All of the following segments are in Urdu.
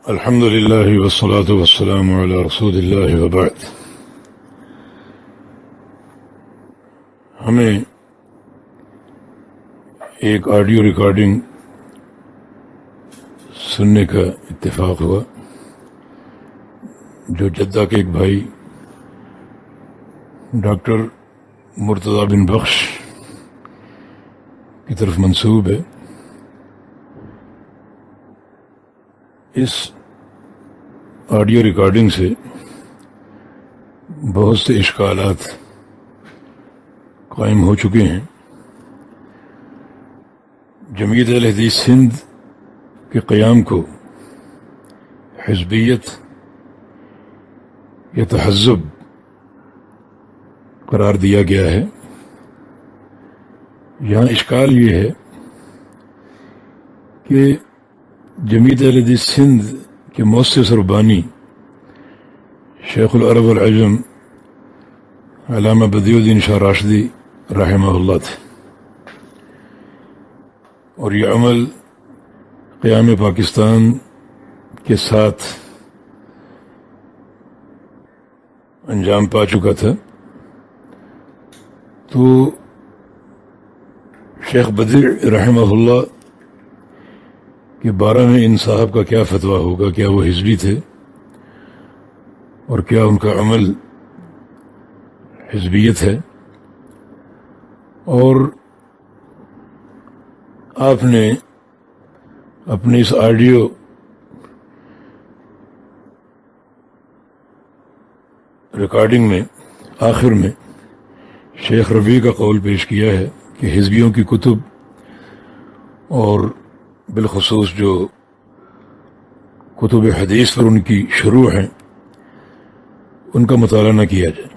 الحمد للہ والصلاة والسلام علی رسول اللہ وبعد۔ ہمیں ایک آڈیو ریکارڈنگ سننے کا اتفاق ہوا جو جدہ کے ایک بھائی ڈاکٹر مرتضی بن بخش کی طرف منسوب ہے۔ اس آڈیو ریکارڈنگ سے بہت سے اشکالات قائم ہو چکے ہیں۔ جمعیت اہل حدیث سندھ کے قیام کو حزبیت یا تحزب قرار دیا گیا ہے۔ یہاں اشکال یہ ہے کہ جمعیت اہل حدیث سندھ کے مؤسس اور بانی شیخ العرب والعجم علامہ بدیع الدین شاہ راشدی رحمہ اللہ تھے، اور یہ عمل قیام پاکستان کے ساتھ انجام پا چکا تھا۔ تو شیخ بدیع رحمہ اللہ کے بارے میں ان صاحب کا کیا فتویٰ ہوگا، کیا وہ حزبی تھے اور کیا ان کا عمل حزبیت ہے؟ اور آپ نے اپنی اس آڈیو ریکارڈنگ میں آخر میں شیخ ربیع کا قول پیش کیا ہے کہ حزبیوں کی کتب اور بالخصوص جو کتب حدیث پر ان کی شروع ہیں ان کا مطالعہ نہ کیا جائے۔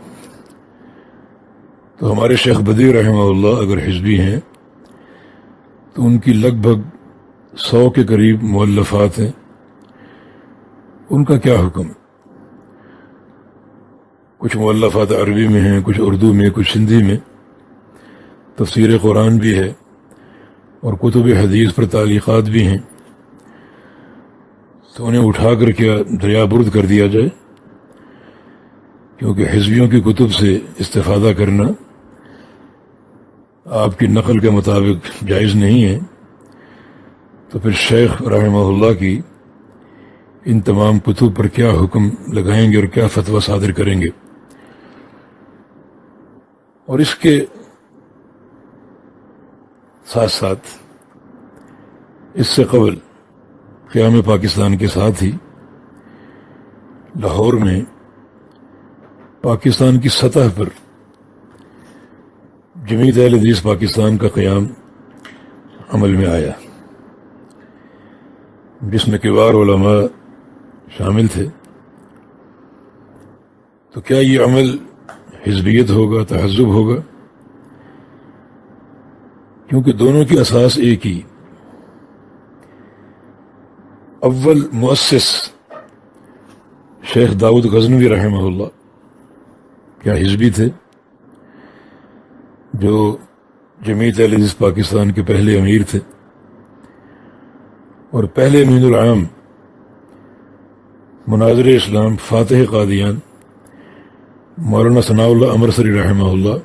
تو ہمارے شیخ بدیع رحمہ اللہ اگر حزبی ہیں تو ان کی لگ بھگ 100 کے قریب مؤلفات ہیں، ان کا کیا حکم ہے؟ کچھ مؤلفات عربی میں ہیں، کچھ اردو میں، کچھ سندھی میں، تفسیر قرآن بھی ہے اور کتب حدیث پر تعلیقات بھی ہیں۔ تو انہیں اٹھا کر کیا دریا برد کر دیا جائے؟ کیونکہ حزبیوں کی کتب سے استفادہ کرنا آپ کی نقل کے مطابق جائز نہیں ہے، تو پھر شیخ رحمہ اللہ کی ان تمام کتب پر کیا حکم لگائیں گے اور کیا فتویٰ صادر کریں گے؟ اور اس کے ساتھ ساتھ اس سے قبل قیام پاکستان کے ساتھ ہی لاہور میں پاکستان کی سطح پر جمعیت اہل حدیث پاکستان کا قیام عمل میں آیا، جس میں کبار علماء شامل تھے۔ تو کیا یہ عمل حزبیت ہوگا، تحزب ہوگا؟ کیونکہ دونوں کی اساس ایک ہی۔ اول مؤسس شیخ داؤد غزنوی رحمہ اللہ کیا حزبی تھے؟ جو جمعیت اہل حدیث پاکستان کے پہلے امیر تھے اور پہلے امین العام مناظر اسلام فاتح قادیان مولانا ثناء اللہ امرسری رحمہ اللہ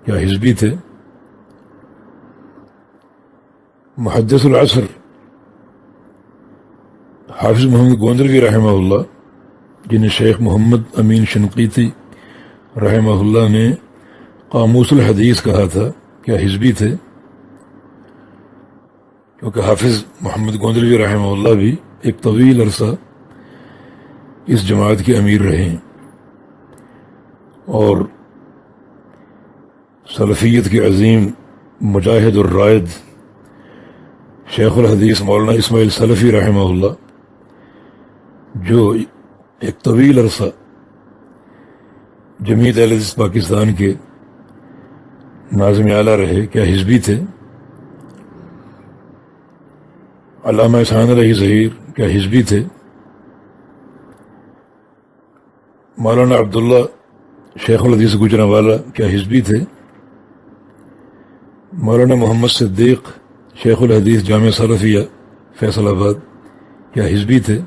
کیا حزبی تھے؟ محدث العصر حافظ محمد گوندلوی رحمہ اللہ، جنہیں شیخ محمد امین شنقیطی رحمہ اللہ نے قاموس الحدیث کہا تھا، کیا حزبی تھے؟ کیونکہ حافظ محمد گوندلوی رحمہ اللہ بھی ایک طویل عرصہ اس جماعت کے امیر رہے ہیں، اور سلفیت کے عظیم مجاہد الرائد شیخ الحدیث مولانا اسماعیل سلفی رحمہ اللہ، جو ایک طویل عرصہ جمعیت اہل حدیث پاکستان کے ناظم اعلیٰ رہے، کیا حزبی تھے؟ علامہ احسان علیہ ظہیر کیا حزبی تھے؟ مولانا عبداللہ شیخ الحدیث گجرانوالہ کیا حزبی تھے؟ مولانا محمد صدیق شیخ الحدیث جامعہ سلفیہ فیصل آباد کیا حزبی تھے؟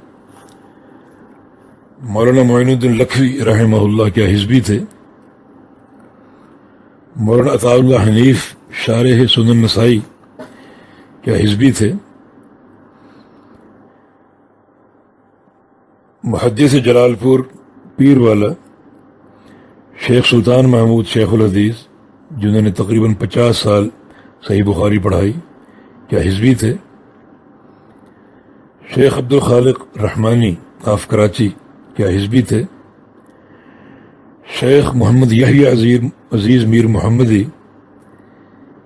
مولانا معین الدین لکھوی رحمہ اللہ کیا حزبی تھے، مولانا عطاء اللہ حنیف شارح سنن نسائی کیا حزبی تھے، محدث جلال پور پیر والا شیخ سلطان محمود شیخ الحدیث جنہوں نے تقریباً 50 سال صحیح بخاری پڑھائی کیا حزبی تھے، شیخ عبد الخالق رحمانی آف کراچی کیا حزبی تھے، شیخ محمد یحییٰ عزیز میر محمدی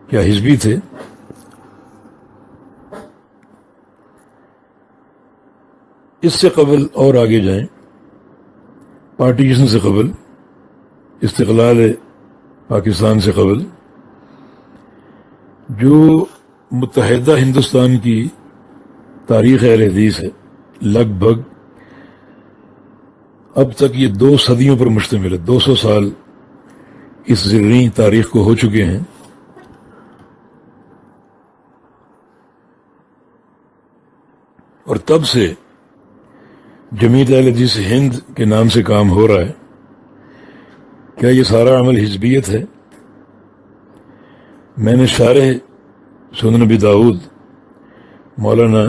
کیا حزبی تھے، اس سے قبل اور آگے جائیں، پارٹیشن سے قبل، استقلال پاکستان سے قبل، جو متحدہ ہندوستان کی تاریخ اہل حدیث ہے لگ بھگ اب تک یہ 2 صدیوں پر مشتمل ہے، 200 سال اس زرعی تاریخ کو ہو چکے ہیں۔ اور تب سے جمیعت اہل حدیث ہند کے نام سے کام ہو رہا ہے۔ کیا یہ سارا عمل حزبیت ہے؟ میں نے شارح سنن نبی داؤد مولانا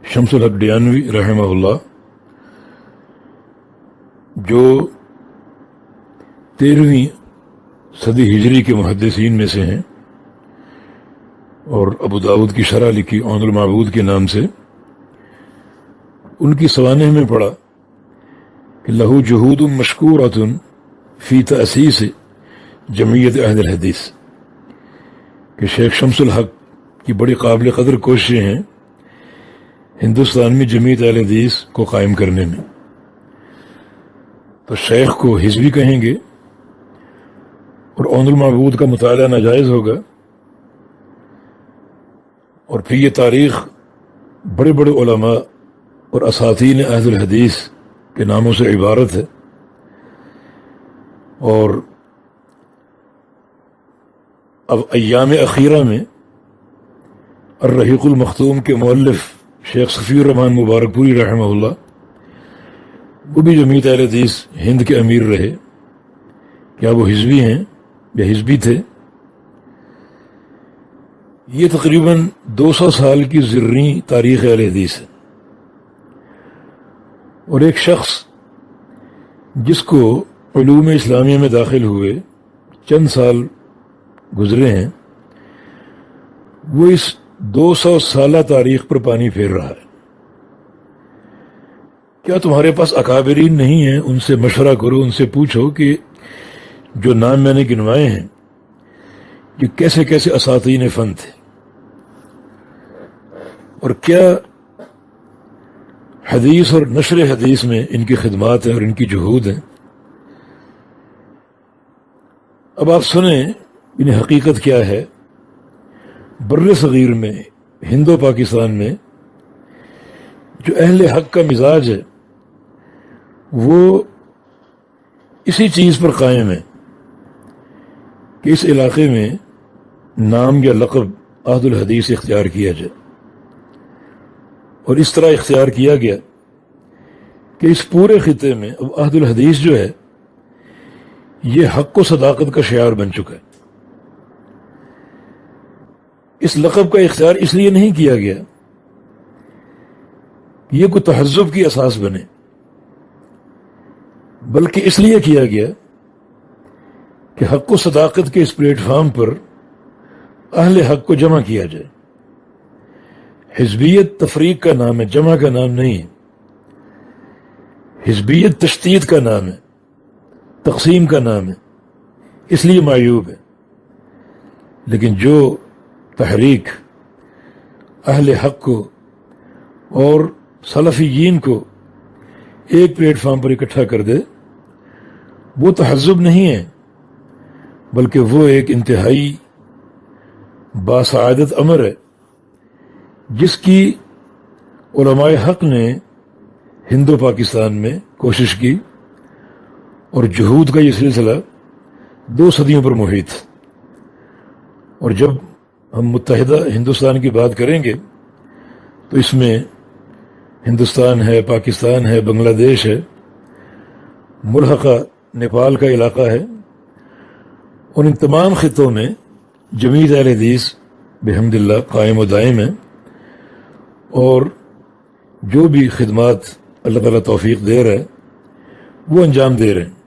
شمس الحق ڈیانوی رحمہ اللہ جو 13ویں صدی ہجری کے محدثین میں سے ہیں اور ابو داؤد کی شرح لکھی عون المعبود کے نام سے، ان کی سوانح میں پڑھا کہ لہو جہود مشکورۃ فی تأسیس جمعیت اہل الحدیث، کہ شیخ شمس الحق کی بڑی قابل قدر کوششیں ہیں ہندوستان میں جمعیت اہل حدیث کو قائم کرنے میں۔ تو شیخ کو حزبی کہیں گے اور عون المعبود کا مطالعہ ناجائز ہوگا، اور پھر یہ تاریخ بڑے بڑے علماء اور اساتین اہل الحدیث کے ناموں سے عبارت ہے۔ اور اب ایام اخیرہ میں الرحیق المختوم کے مؤلف شیخ صفی الرحمن مبارک پوری رحمہ اللہ، وہ بھی جمعیت اہل حدیث ہند کے امیر رہے، کیا وہ حزبی ہیں یا حزبی تھے؟ یہ تقریباً 200 سال کی زرعی تاریخ اہل حدیث ہے، اور ایک شخص جس کو علوم اسلامیہ میں داخل ہوئے چند سال گزرے ہیں، وہ اس 200 سالہ تاریخ پر پانی پھیر رہا ہے۔ کیا تمہارے پاس اکابرین نہیں ہیں؟ ان سے مشورہ کرو، ان سے پوچھو کہ جو نام میں نے گنوائے ہیں یہ کیسے کیسے اساتین فن تھے، اور کیا حدیث اور نشر حدیث میں ان کی خدمات ہیں اور ان کی جہود ہیں۔ اب آپ سنیں انہیں حقیقت کیا ہے۔ بر صغیر میں، ہند و پاکستان میں جو اہل حق کا مزاج ہے وہ اسی چیز پر قائم ہے کہ اس علاقے میں نام یا لقب عہد الحدیث اختیار کیا جائے، اور اس طرح اختیار کیا گیا کہ اس پورے خطے میں اب عہد الحدیث جو ہے یہ حق و صداقت کا شعار بن چکا ہے۔ اس لقب کا اختیار اس لیے نہیں کیا گیا کہ یہ کوئی تہذب کی اساس بنے، بلکہ اس لیے کیا گیا کہ حق و صداقت کے اس پلیٹ فارم پر اہل حق کو جمع کیا جائے۔ حزبیت تفریق کا نام ہے، جمع کا نام نہیں ہے۔ حزبیت تشتیت کا نام ہے، تقسیم کا نام ہے، اس لیے معیوب ہے۔ لیکن جو تحریک اہل حق کو اور سلفیین کو ایک پلیٹ فارم پر اکٹھا کر دے، وہ تہذب نہیں ہے، بلکہ وہ ایک انتہائی باسعادت امر ہے جس کی علماء حق نے ہند و پاکستان میں کوشش کی، اور جہود کا یہ سلسلہ 2 صدیوں پر محیط۔ اور جب ہم متحدہ ہندوستان کی بات کریں گے تو اس میں ہندوستان ہے، پاکستان ہے، بنگلہ دیش ہے، ملحقہ نیپال کا علاقہ ہے، ان تمام خطوں میں جمیعت اہل حدیث بحمد اللہ قائم و دائم ہے، اور جو بھی خدمات اللہ تعالیٰ توفیق دے رہا ہے وہ انجام دے رہے ہیں۔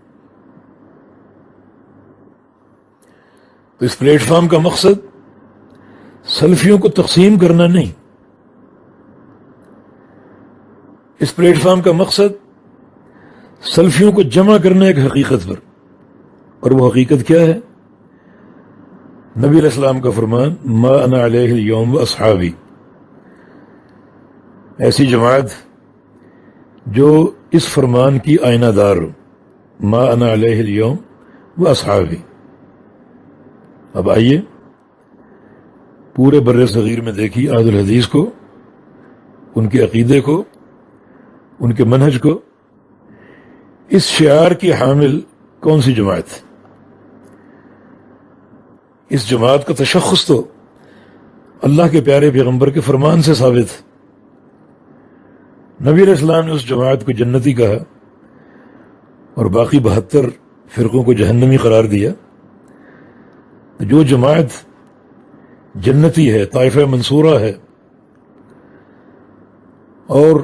تو اس پلیٹ فارم کا مقصد سلفیوں کو تقسیم کرنا نہیں، اس پلیٹ فارم کا مقصد سلفیوں کو جمع کرنا ایک حقیقت پر، اور وہ حقیقت کیا ہے؟ نبی علیہ السلام کا فرمان ما انا علیہ اليوم واصحابی، ایسی جماعت جو اس فرمان کی آئینہ دار ہو، ما انا علیہ اليوم واصحابی۔ اب آئیے پورے بر صغیر میں دیکھیے اہل الحدیث کو، ان کے عقیدے کو، ان کے منہج کو، اس شعار کی حامل کون سی جماعت ہے؟ اس جماعت کا تشخص تو اللہ کے پیارے پیغمبر کے فرمان سے ثابت ہے۔ نبی علیہ السلام نے اس جماعت کو جنتی کہا اور باقی 72 فرقوں کو جہنمی قرار دیا۔ جو جماعت جنتی ہے، طائفہ منصورہ ہے، اور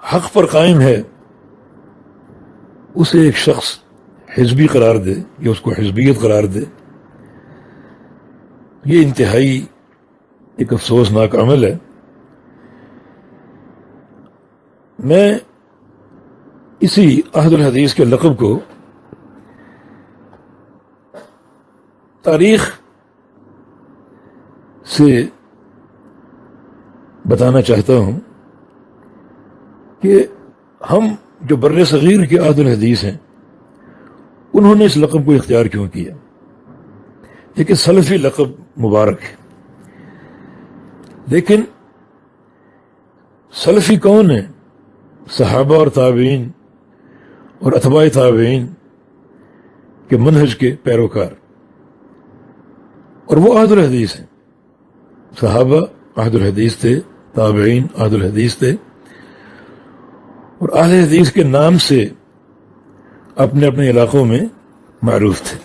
حق پر قائم ہے، اسے ایک شخص حزبی قرار دے یا اس کو حزبیت قرار دے، یہ انتہائی ایک افسوسناک عمل ہے۔ میں اسی اہل الحدیث کے لقب کو تاریخ سے بتانا چاہتا ہوں کہ ہم جو بر صغیر کے اہل الحدیث ہیں انہوں نے اس لقب کو اختیار کیوں کیا۔ ایک سلفی لقب مبارک ہے، لیکن سلفی کون ہیں؟ صحابہ اور تابعین اور اتباع تابعین کے منہج کے پیروکار، اور وہ اہل الحدیث ہیں۔ صحابہ اہل الحدیث تھے، تابعین اہل الحدیث تھے، اور اہل حدیث کے نام سے اپنے اپنے علاقوں میں معروف تھے۔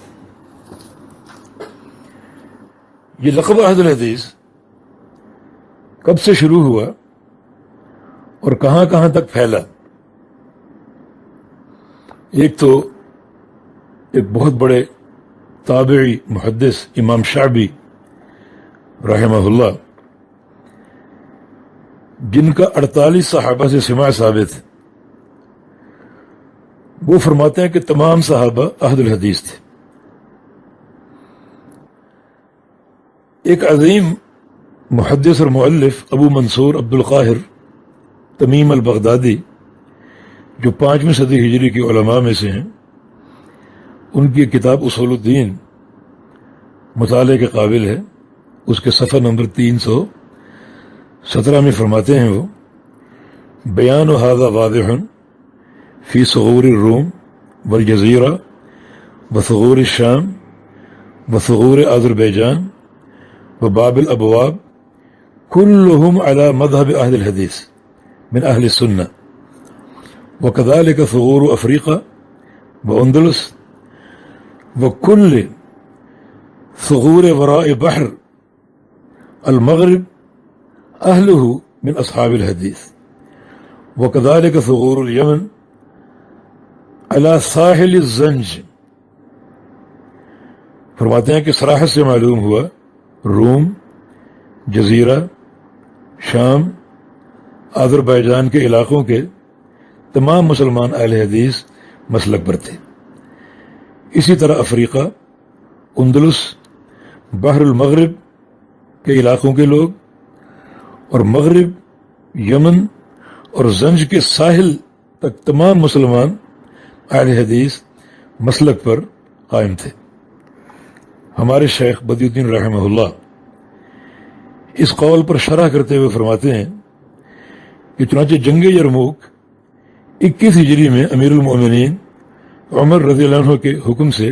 یہ لقب اہل الحدیث کب سے شروع ہوا اور کہاں کہاں تک پھیلا؟ ایک تو ایک بہت بڑے تابعی محدث امام شعبی رحمہ اللہ، جن کا 48 صحابہ سے سماع ثابت ہے، وہ فرماتے ہیں کہ تمام صحابہ اہل الحدیث تھے۔ ایک عظیم محدث اور مؤلف ابو منصور عبد القاہر تمیم البغدادی، جو 5ویں صدی ہجری کے علماء میں سے ہیں، ان کی کتاب اصول الدین مطالعے کے قابل ہے۔ اس کے صفحہ نمبر 317 میں فرماتے ہیں وہ بیان ھذا واضح فی ثغور الروم والجزیرہ وثغور الشام وثغور آذربائجان وباب الابواب كلهم على مذهب اہل الحدیث من اہل السنہ وكذلك ثغور افریقہ واندلس وكل ثغور وراء بحر المغرب اہلہ من اصحاب الحدیث وكذلك ثغور اليمن على ساحل الزنج۔ فرماتے ہیں کہ صراحت سے معلوم ہوا روم، جزیرہ، شام، آذربائیجان کے علاقوں کے تمام مسلمان اہل حدیث مسلک پر تھے۔ اسی طرح افریقہ، اندلس، بحر المغرب کے علاقوں کے لوگ، اور مغرب، یمن اور زنج کے ساحل تک تمام مسلمان اہل حدیث مسلک پر قائم تھے۔ ہمارے شیخ بدی الدین رحمہ اللہ اس قول پر شرح کرتے ہوئے فرماتے ہیں کہ چنانچہ جنگ یرموک 21 ہجری میں امیر المؤمنین عمر رضی اللہ عنہ کے حکم سے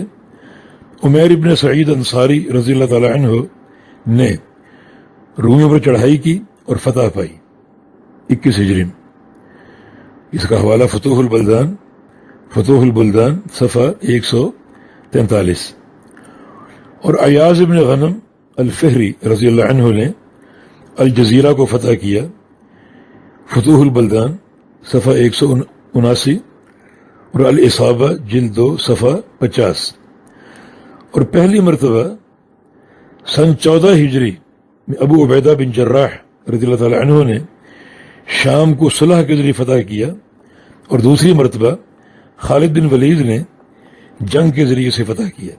عمیر ابن سعید انصاری رضی اللہ تعالی عنہ نے رومیوں پر چڑھائی کی اور فتح پائی 21 ہجری میں۔ اس کا حوالہ فتوح البلدان صفحہ 143۔ اور ایاز ابن غنم الفہری رضی اللہ عنہ نے الجزیرہ کو فتح کیا، فتوح البلدان صفحہ 179، اور الاصابہ جلد 2 صفحہ 50۔ اور پہلی مرتبہ سن 14 ہجری میں ابو عبیدہ بن جراح رضی اللہ تعالی عنہ نے شام کو صلح کے ذریعے فتح کیا، اور دوسری مرتبہ خالد بن ولید نے جنگ کے ذریعے سے فتح کیا۔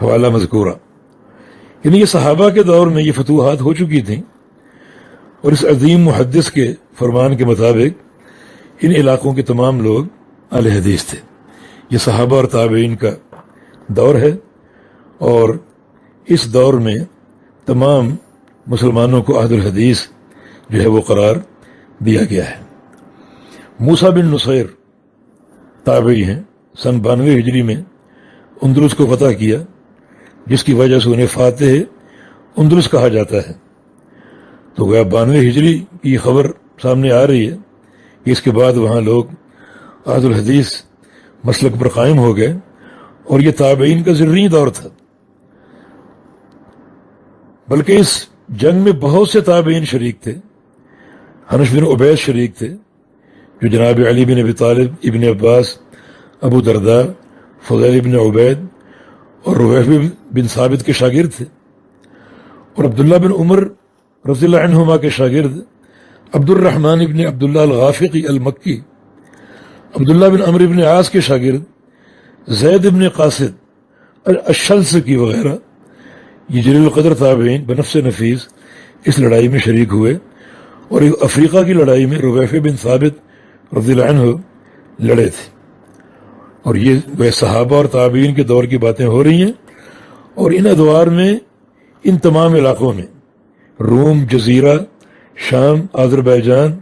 حوالہ مذکورہ، یعنی یہ صحابہ کے دور میں یہ فتوحات ہو چکی تھیں، اور اس عظیم محدث کے فرمان کے مطابق ان علاقوں کے تمام لوگ اہل حدیث تھے۔ یہ صحابہ اور تابعین کا دور ہے، اور اس دور میں تمام مسلمانوں کو اہل الحدیث جو ہے وہ قرار دیا گیا ہے۔ موسیٰ بن نصیر تابعی ہیں، سن 92 ہجری میں اندلس کو فتح کیا، جس کی وجہ سے انہیں فاتح اندلس کہا جاتا ہے۔ تو گویا 92 ہجری کی خبر سامنے آ رہی ہے کہ اس کے بعد وہاں لوگ اہل الحدیث مسلک پر قائم ہو گئے، اور یہ تابعین کا ذرّی دور تھا، بلکہ اس جنگ میں بہت سے تابعین شریک تھے۔ حنش بن عبید شریک تھے، جو جناب علی بن ابی طالب، ابن عباس، ابو درداء، فضیل بن عبید اور رویفع بن ثابت کے شاگرد تھے، اور عبداللہ بن عمر رضی اللہ عنہما کے شاگرد عبد الرحمن بن عبداللہ الغافقی المکی، عبداللہ بن عمرو بن عاص کے شاگرد زید بن قاصد الشلسکی وغیرہ، یہ جلیل القدر تابعین بنفس نفیس اس لڑائی میں شریک ہوئے، اور افریقہ کی لڑائی میں رویفع بن ثابت رضی اللہ عنہ لڑے تھے۔ اور یہ وہ صحابہ اور تابعین کے دور کی باتیں ہو رہی ہیں، اور ان ادوار میں ان تمام علاقوں میں روم، جزیرہ، شام، آذربائیجان،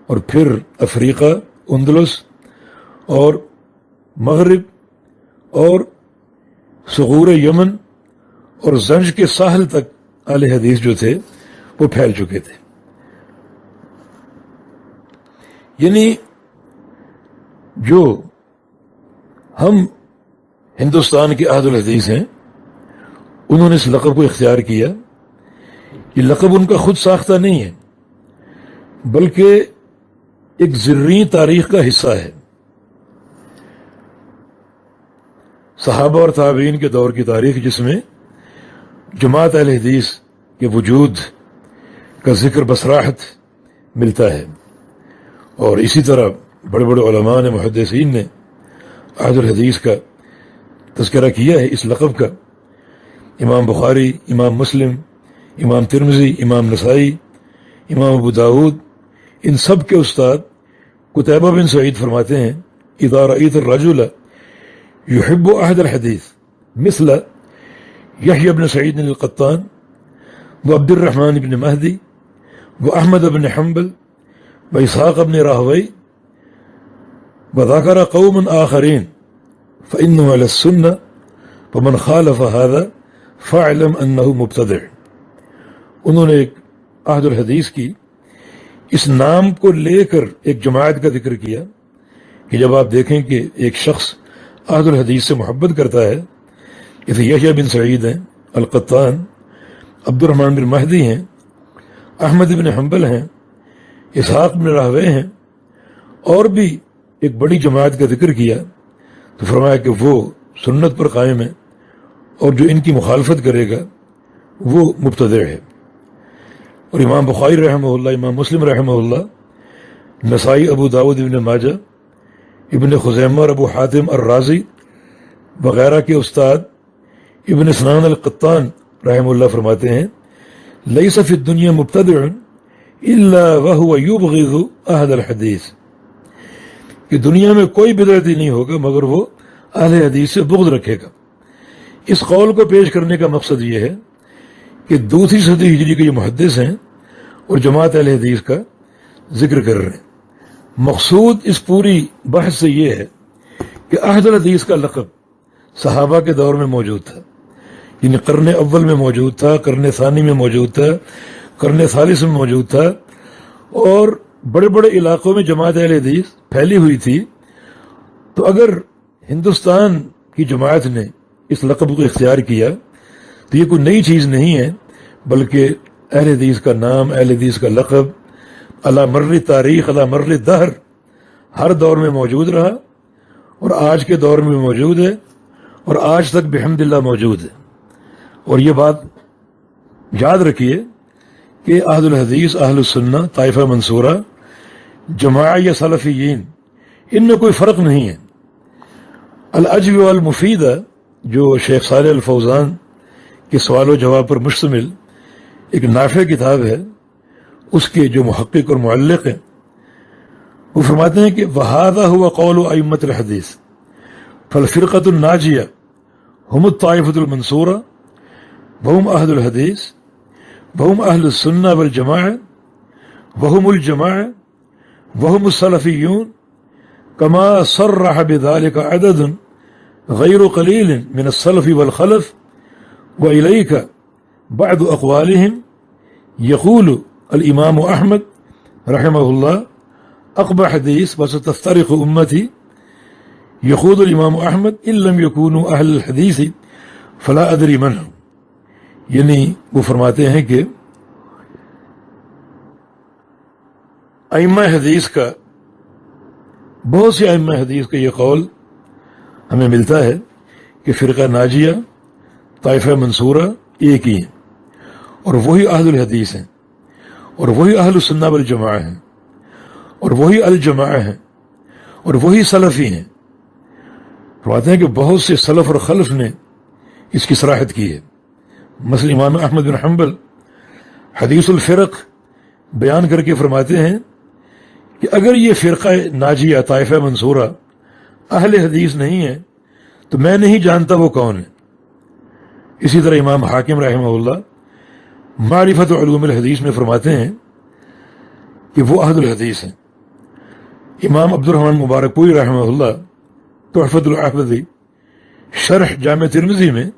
اور پھر افریقہ، اندلس اور مغرب اور ثغور یمن اور زنج کے ساحل تک اہل حدیث جو تھے وہ پھیل چکے تھے۔ یعنی جو ہم ہندوستان کے اہل الحدیث ہیں، انہوں نے اس لقب کو اختیار کیا۔ یہ لقب ان کا خود ساختہ نہیں ہے، بلکہ ایک زرعی تاریخ کا حصہ ہے۔ صحابہ اور تابعین کے دور کی تاریخ، جس میں جماعت اہل حدیث کے وجود کا ذکر بصراحت ملتا ہے، اور اسی طرح بڑے بڑے علماء نے، محدثین نے اہل الحدیث کا تذکرہ کیا ہے اس لقب کا۔ امام بخاری، امام مسلم، امام ترمذی، امام نسائی، امام ابو داود، ان سب کے استاد قتیبہ بن سعید فرماتے ہیں: اذا رأيت الرجل يحب احد الحديث مثل يحيى بن سعيد القطان وعبد الرحمن بن مهدي واحمد بن حنبل واسحاق بن راهوي وذكر قوم آخرين فإنه على السنة ومن خالف هذا فاعلم انه مبتدع۔ انہوں نے ایک اہل الحدیث کی اس نام کو لے کر ایک جماعت کا ذکر کیا کہ جب آپ دیکھیں کہ ایک شخص اہل الحدیث سے محبت کرتا ہے، جیسے یحییٰ بن سعید ہیں، القطان، عبد الرحمن بن مہدی ہیں، احمد بن حنبل ہیں، اسحاق بن راہوے ہیں، اور بھی ایک بڑی جماعت کا ذکر کیا، تو فرمایا کہ وہ سنت پر قائم ہے، اور جو ان کی مخالفت کرے گا وہ مبتدع ہے۔ اور امام بخاری رحمہ اللہ، امام مسلم رحمہ اللہ، نسائی، ابو داود، ابن ماجہ، ابن خزیمہ اور ابو حاتم الرازی وغیرہ کے استاد ابن سنان القطان رحمہ اللہ فرماتے ہیں: لیس فی الدنیا مبتدع الا وهو یبغض اہل الحدیث، کہ دنیا میں کوئی بدعتی نہیں ہوگا مگر وہ اہل حدیث سے بغض رکھے گا۔ اس قول کو پیش کرنے کا مقصد یہ ہے کہ دوسری صدی ہجری کے یہ محدث ہیں اور جماعت اہل حدیث کا ذکر کر رہے ہیں۔ مقصود اس پوری بحث سے یہ ہے کہ اہل الحدیث کا لقب صحابہ کے دور میں موجود تھا، یعنی قرن اول میں موجود تھا، قرن ثانی میں موجود تھا، قرن ثالث میں موجود تھا، اور بڑے بڑے علاقوں میں جماعت اہل حدیث پھیلی ہوئی تھی، تو اگر ہندوستان کی جماعت نے اس لقب کو اختیار کیا تو یہ کوئی نئی چیز نہیں ہے، بلکہ اہل حدیث کا نام، اہل حدیث کا لقب علی مر تاریخ، علی مر دہر ہر دور میں موجود رہا، اور آج کے دور میں موجود ہے، اور آج تک بحمد اللہ موجود ہے۔ اور یہ بات یاد رکھیے کہ اہل الحدیث، اہل السنہ، طائفہ منصورہ، جماعہ یا سلفیین، ان میں کوئی فرق نہیں ہے۔ الاجوبہ المفیدہ جو شیخ صالح الفوزان کے سوال و جواب پر مشتمل ایک نافع کتاب ہے، اس کے جو محقق اور معلق ہیں وہ فرماتے ہیں کہ وَهَذَا هُوَ قَوْلُ أَئِمَّةِ الْحَدِيثِ فَالْفِرْقَةُ النَّاجِيَةُ هُمُ الطَّائِفَةُ الْمَنْصُورَةُ وَهُمْ أَهْلُ الْحَدِيثِ وَهُمْ أَهْلُ السُّنَّةِ وَالْجَمَاعَةِ وَهُمُ الْجَمَاعَةُ وَهُمُ السَّلَفِيُّونَ كما صرح بذلك عدد غير قليل من السلف والخلف، وإليك بعض أقوالهم. يقول الإمام أحمد رحمه الله أقبح حديث وستفترق أمتي. يقول الإمام أحمد إن لم يكونوا أهل الحديث فلا أدري من هم. یعنی وہ فرماتے ہیں کہ ائمہ حدیث کا، بہت سے ائمہ حدیث کا یہ قول ہمیں ملتا ہے کہ فرقہ ناجیہ، طائفہ منصورہ ایک ہی ہیں، اور وہی اہل الحدیث ہیں، اور وہی اہل السنہ والجماعہ ہیں، اور وہی الجماعہ ہیں، اور وہی سلفی ہیں۔ فرماتے ہیں کہ بہت سے سلف اور خلف نے اس کی صراحت کی ہے۔ مثلا امام احمد بن حنبل حدیث الفرق بیان کر کے فرماتے ہیں کہ اگر یہ فرقہ ناجیہ، طائفہ منصورہ اہل حدیث نہیں ہے تو میں نہیں جانتا وہ کون ہے۔ اسی طرح امام حاکم رحمہ اللہ معرفت علوم الحدیث میں فرماتے ہیں کہ وہ اہل الحدیث ہیں۔ امام عبد الرحمن مبارک پوری رحمہ اللہ تحفۃ الاحوذی شرح جامع ترمذی میں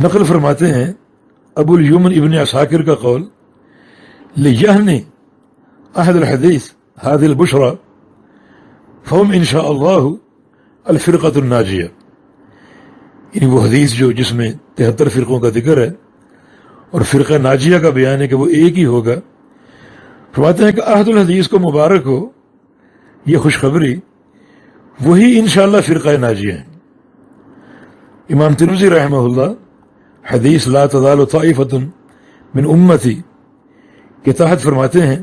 نقل فرماتے ہیں ابو الیمن ابن عساکر کا قول لیہنی اہل الحدیث هذه البشرى فهم ان شاء اللہ الفرقۃ الناجیہ، یعنی وہ حدیث جس میں 73 فرقوں کا ذکر ہے اور فرقہ ناجیہ کا بیان ہے کہ وہ ایک ہی ہوگا۔ فرماتے ہیں کہ اہل الحدیث کو مبارک ہو یہ خوشخبری، وہی انشاءاللہ فرقہ ناجیہ ہیں۔ امام ترمذی رحمہ اللہ حدیث لا تزال طائفۃ من امتی کے تحت فرماتے ہیں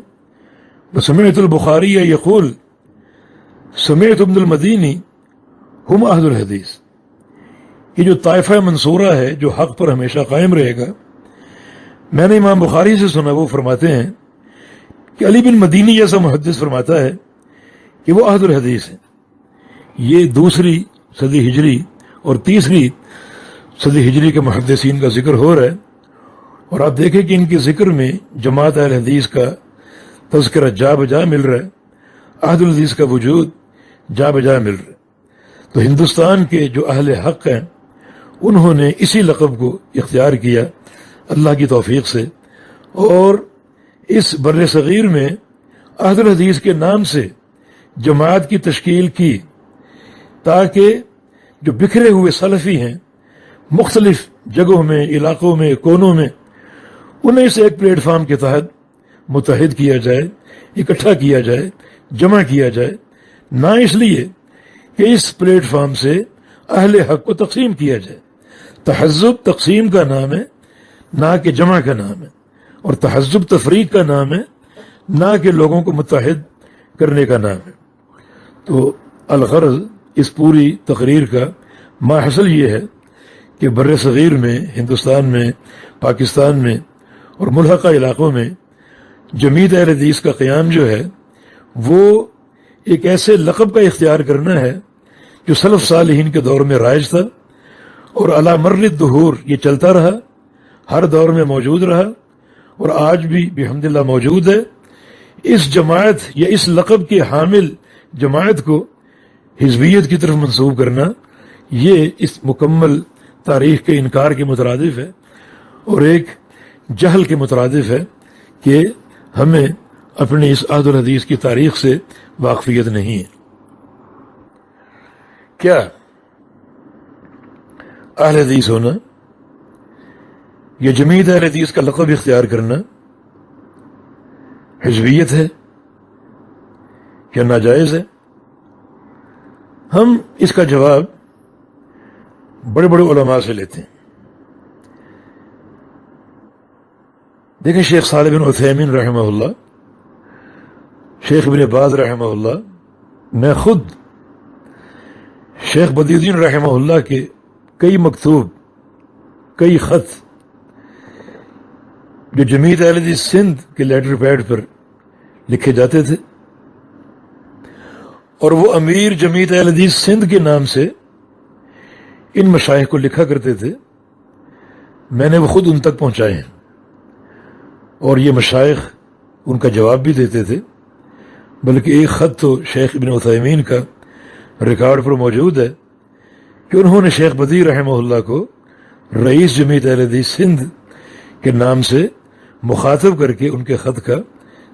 وسمعت البخاری یقول سمعت ابن المدینی ہم اہل الحدیث، یہ جو طائفہ منصورہ ہے جو حق پر ہمیشہ قائم رہے گا، میں نے امام بخاری سے سنا، وہ فرماتے ہیں کہ علی بن مدینی جیسا محدث فرماتا ہے کہ وہ اہل الحدیث ہیں۔ یہ 2 صدی ہجری اور 3 صدی ہجری کے محدثین کا ذکر ہو رہا ہے، اور آپ دیکھیں کہ ان کے ذکر میں جماعت اہل حدیث کا تذکرہ جا بجا مل رہا ہے، اہل الحدیث کا وجود جا بجا مل رہا ہے۔ تو ہندوستان کے جو اہل حق ہیں انہوں نے اسی لقب کو اختیار کیا اللہ کی توفیق سے، اور اس بر صغیر میں اہل الحدیث کے نام سے جماعت کی تشکیل کی، تاکہ جو بکھرے ہوئے سلفی ہیں مختلف جگہوں میں، علاقوں میں، کونوں میں، انہیں اس ایک پلیٹ فارم کے تحت متحد کیا جائے، اکٹھا کیا جائے، جمع کیا جائے، نہ اس لیے کہ اس پلیٹ فارم سے اہل حق کو تقسیم کیا جائے۔ تحزب تقسیم کا نام ہے، نہ کہ جمع کا نام ہے، اور تحزب تفریق کا نام ہے، نہ کہ لوگوں کو متحد کرنے کا نام ہے۔ تو الغرض اس پوری تقریر کا ماحصل یہ ہے کہ بر صغیر میں، ہندوستان میں، پاکستان میں اور ملحقہ علاقوں میں جمعیت اہل حدیث کا قیام جو ہے وہ ایک ایسے لقب کا اختیار کرنا ہے جو سلف صالحین کے دور میں رائج تھا، اور علی مر الدہور یہ چلتا رہا، ہر دور میں موجود رہا، اور آج بھی بحمد اللہ موجود ہے۔ اس جماعت یا اس لقب کے حامل جماعت کو حزبیت کی طرف منسوب کرنا یہ اس مکمل تاریخ کے انکار کے مترادف ہے، اور ایک جہل کے مترادف ہے کہ ہمیں اپنی اس عہد الحدیث کی تاریخ سے واقفیت نہیں ہے۔ کیا اہل حدیث ہونا یا جمیعت اہل حدیث کا لقب اختیار کرنا حزبیت ہے یا ناجائز ہے؟ ہم اس کا جواب بڑے بڑے علماء سے لیتے ہیں۔ دیکھیں، شیخ صالح بن عثیمین رحمہ اللہ، شیخ ابن باز رحمہ اللہ، میں خود شیخ بدی الدین رحمہ اللہ کے کئی مکتوب، کئی خط جو جمیعت اہل حدیث سندھ کے لیٹر پیڈ پر لکھے جاتے تھے، اور وہ امیر جمیعت اہل حدیث سندھ کے نام سے ان مشائخ کو لکھا کرتے تھے، میں نے وہ خود ان تک پہنچائے ہیں، اور یہ مشائخ ان کا جواب بھی دیتے تھے۔ بلکہ ایک خط تو شیخ ابن عثیمین کا ریکارڈ پر موجود ہے کہ انہوں نے شیخ بدی رحمہ اللہ کو رئیس جمیعت اہل حدیث سندھ کے نام سے مخاطب کر کے ان کے خط کا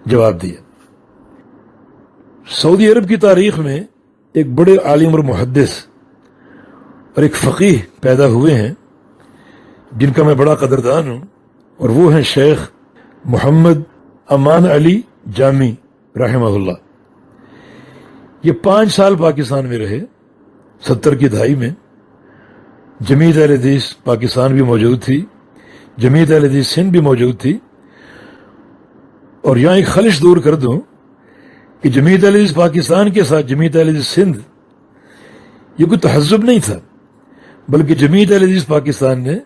جواب دیا۔ سعودی عرب کی تاریخ میں ایک بڑے عالم اور محدث اور ایک فقیہ پیدا ہوئے ہیں جن کا میں بڑا قدردان ہوں، اور وہ ہیں شیخ محمد امان علی جامی رحمہ اللہ۔ یہ 5 سال پاکستان میں رہے، 70 کی دہائی میں جمیعت اہل حدیث پاکستان بھی موجود تھی، جمیعت اہل حدیث سندھ بھی موجود تھی۔ اور یہاں ایک خلش دور کر دوں کہ جمیعت اہل حدیث پاکستان کے ساتھ جمیعت اہل حدیث سندھ یہ کوئی تحزب نہیں تھا، بلکہ جمیعت اہل حدیث پاکستان نے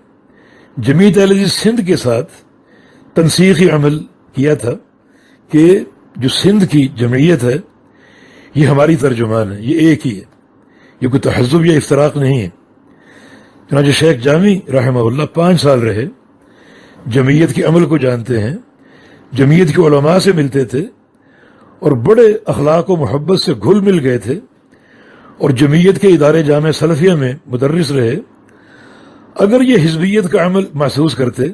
جمیعت اہل حدیث سندھ کے ساتھ تنسیقی عمل کیا تھا کہ جو سندھ کی جمعیت ہے یہ ہماری ترجمان ہے، یہ ایک ہی ہے، یہ کوئی تحزب یا افتراق نہیں ہے۔ چنانچہ شیخ جامی رحمہ اللہ 5 سال رہے، جمعیت کے عمل کو جانتے ہیں، جمعیت کے علماء سے ملتے تھے، اور بڑے اخلاق و محبت سے گھل مل گئے تھے، اور جمعیت کے ادارے جامع سلفیہ میں مدرس رہے۔ اگر یہ حزبیت کا عمل محسوس کرتے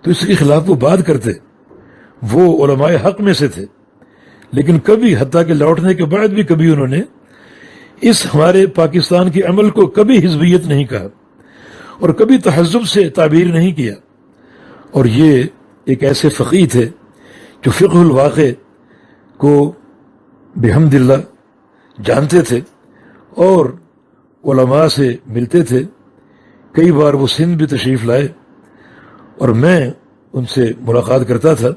تو اس کے خلاف وہ بات کرتے، وہ علماء حق میں سے تھے، لیکن کبھی، حتیٰ کہ لوٹنے کے بعد بھی کبھی انہوں نے اس ہمارے پاکستان کے عمل کو کبھی حزبیت نہیں کہا اور کبھی تحزب سے تعبیر نہیں کیا۔ اور یہ ایک ایسے فقیہ تھے جو فقہ الواقع کو بحمد اللہ جانتے تھے اور علماء سے ملتے تھے۔ کئی بار وہ سندھ بھی تشریف لائے اور میں ان سے ملاقات کرتا تھا،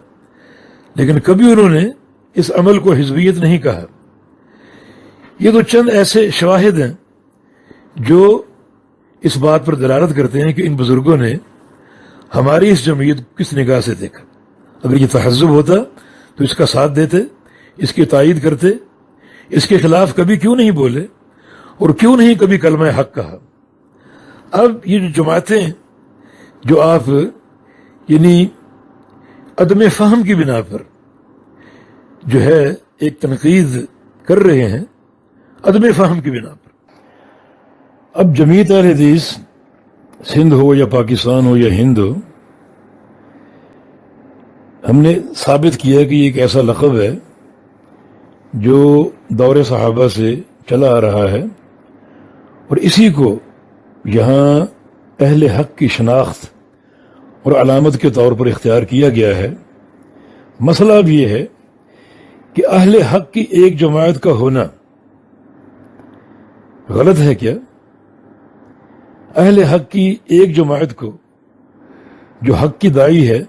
لیکن کبھی انہوں نے اس عمل کو حزبیت نہیں کہا۔ یہ تو چند ایسے شواہد ہیں جو اس بات پر دلالت کرتے ہیں کہ ان بزرگوں نے ہماری اس جمعیت کو کس نگاہ سے دیکھا۔ اگر یہ تحزب ہوتا تو اس کا ساتھ دیتے، اس کی تائید کرتے، اس کے خلاف کبھی کیوں نہیں بولے اور کیوں نہیں کبھی کلمہ حق کہا۔ اب یہ جو جماعتیں جو آپ یعنی عدم فہم کی بنا پر جو ہے ایک تنقید کر رہے ہیں، عدم فہم کی بنا پر، اب جمیعت اہل حدیث سندھ ہو یا پاکستان ہو یا ہند ہو، ہم نے ثابت کیا کہ یہ ایک ایسا لقب ہے جو دور صحابہ سے چلا آ رہا ہے، اور اسی کو یہاں اہل حق کی شناخت اور علامت کے طور پر اختیار کیا گیا ہے۔ مسئلہ اب یہ ہے کہ اہل حق کی ایک جماعت کا ہونا غلط ہے کیا؟ اہل حق کی ایک جماعت کو جو حق کی داعی ہے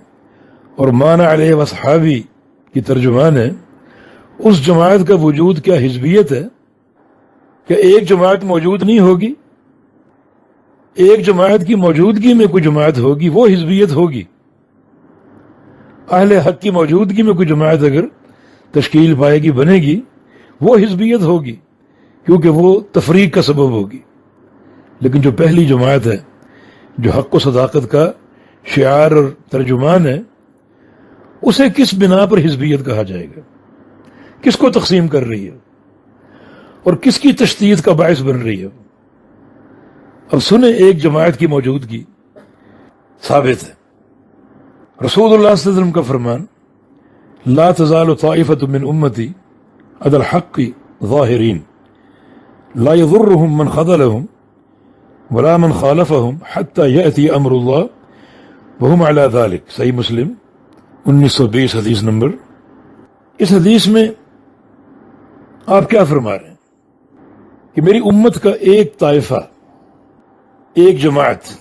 اور مانا علیہ وصحابی کی ترجمان ہے، اس جماعت کا وجود کیا حزبیت ہے؟ کیا ایک جماعت موجود نہیں ہوگی؟ ایک جماعت کی موجودگی میں کوئی جماعت ہوگی، وہ حزبیت ہوگی۔ اہل حق کی موجودگی میں کوئی جماعت اگر تشکیل پائے گی، بنے گی، وہ حزبیت ہوگی، کیونکہ وہ تفریق کا سبب ہوگی۔ لیکن جو پہلی جماعت ہے، جو حق و صداقت کا شعار اور ترجمان ہے، اسے کس بنا پر حزبیت کہا جائے گا؟ کس کو تقسیم کر رہی ہے اور کس کی تشدید کا باعث بن رہی ہے؟ اب سنیں، ایک جماعت کی موجودگی ثابت ہے۔ رسول اللہ صلی اللہ علیہ وسلم کا فرمان، لا تزال طائفة من امتی علی الحق ظاہرین لا يضرهم من خذلهم ولا من خالفهم حتى يأتي امر اللہ وهم على ذلك. صحیح مسلم 1920 حدیث نمبر. اس حدیث میں آپ کیا فرما رہے ہیں کہ میری امت کا ایک طائفہ، ایک جماعت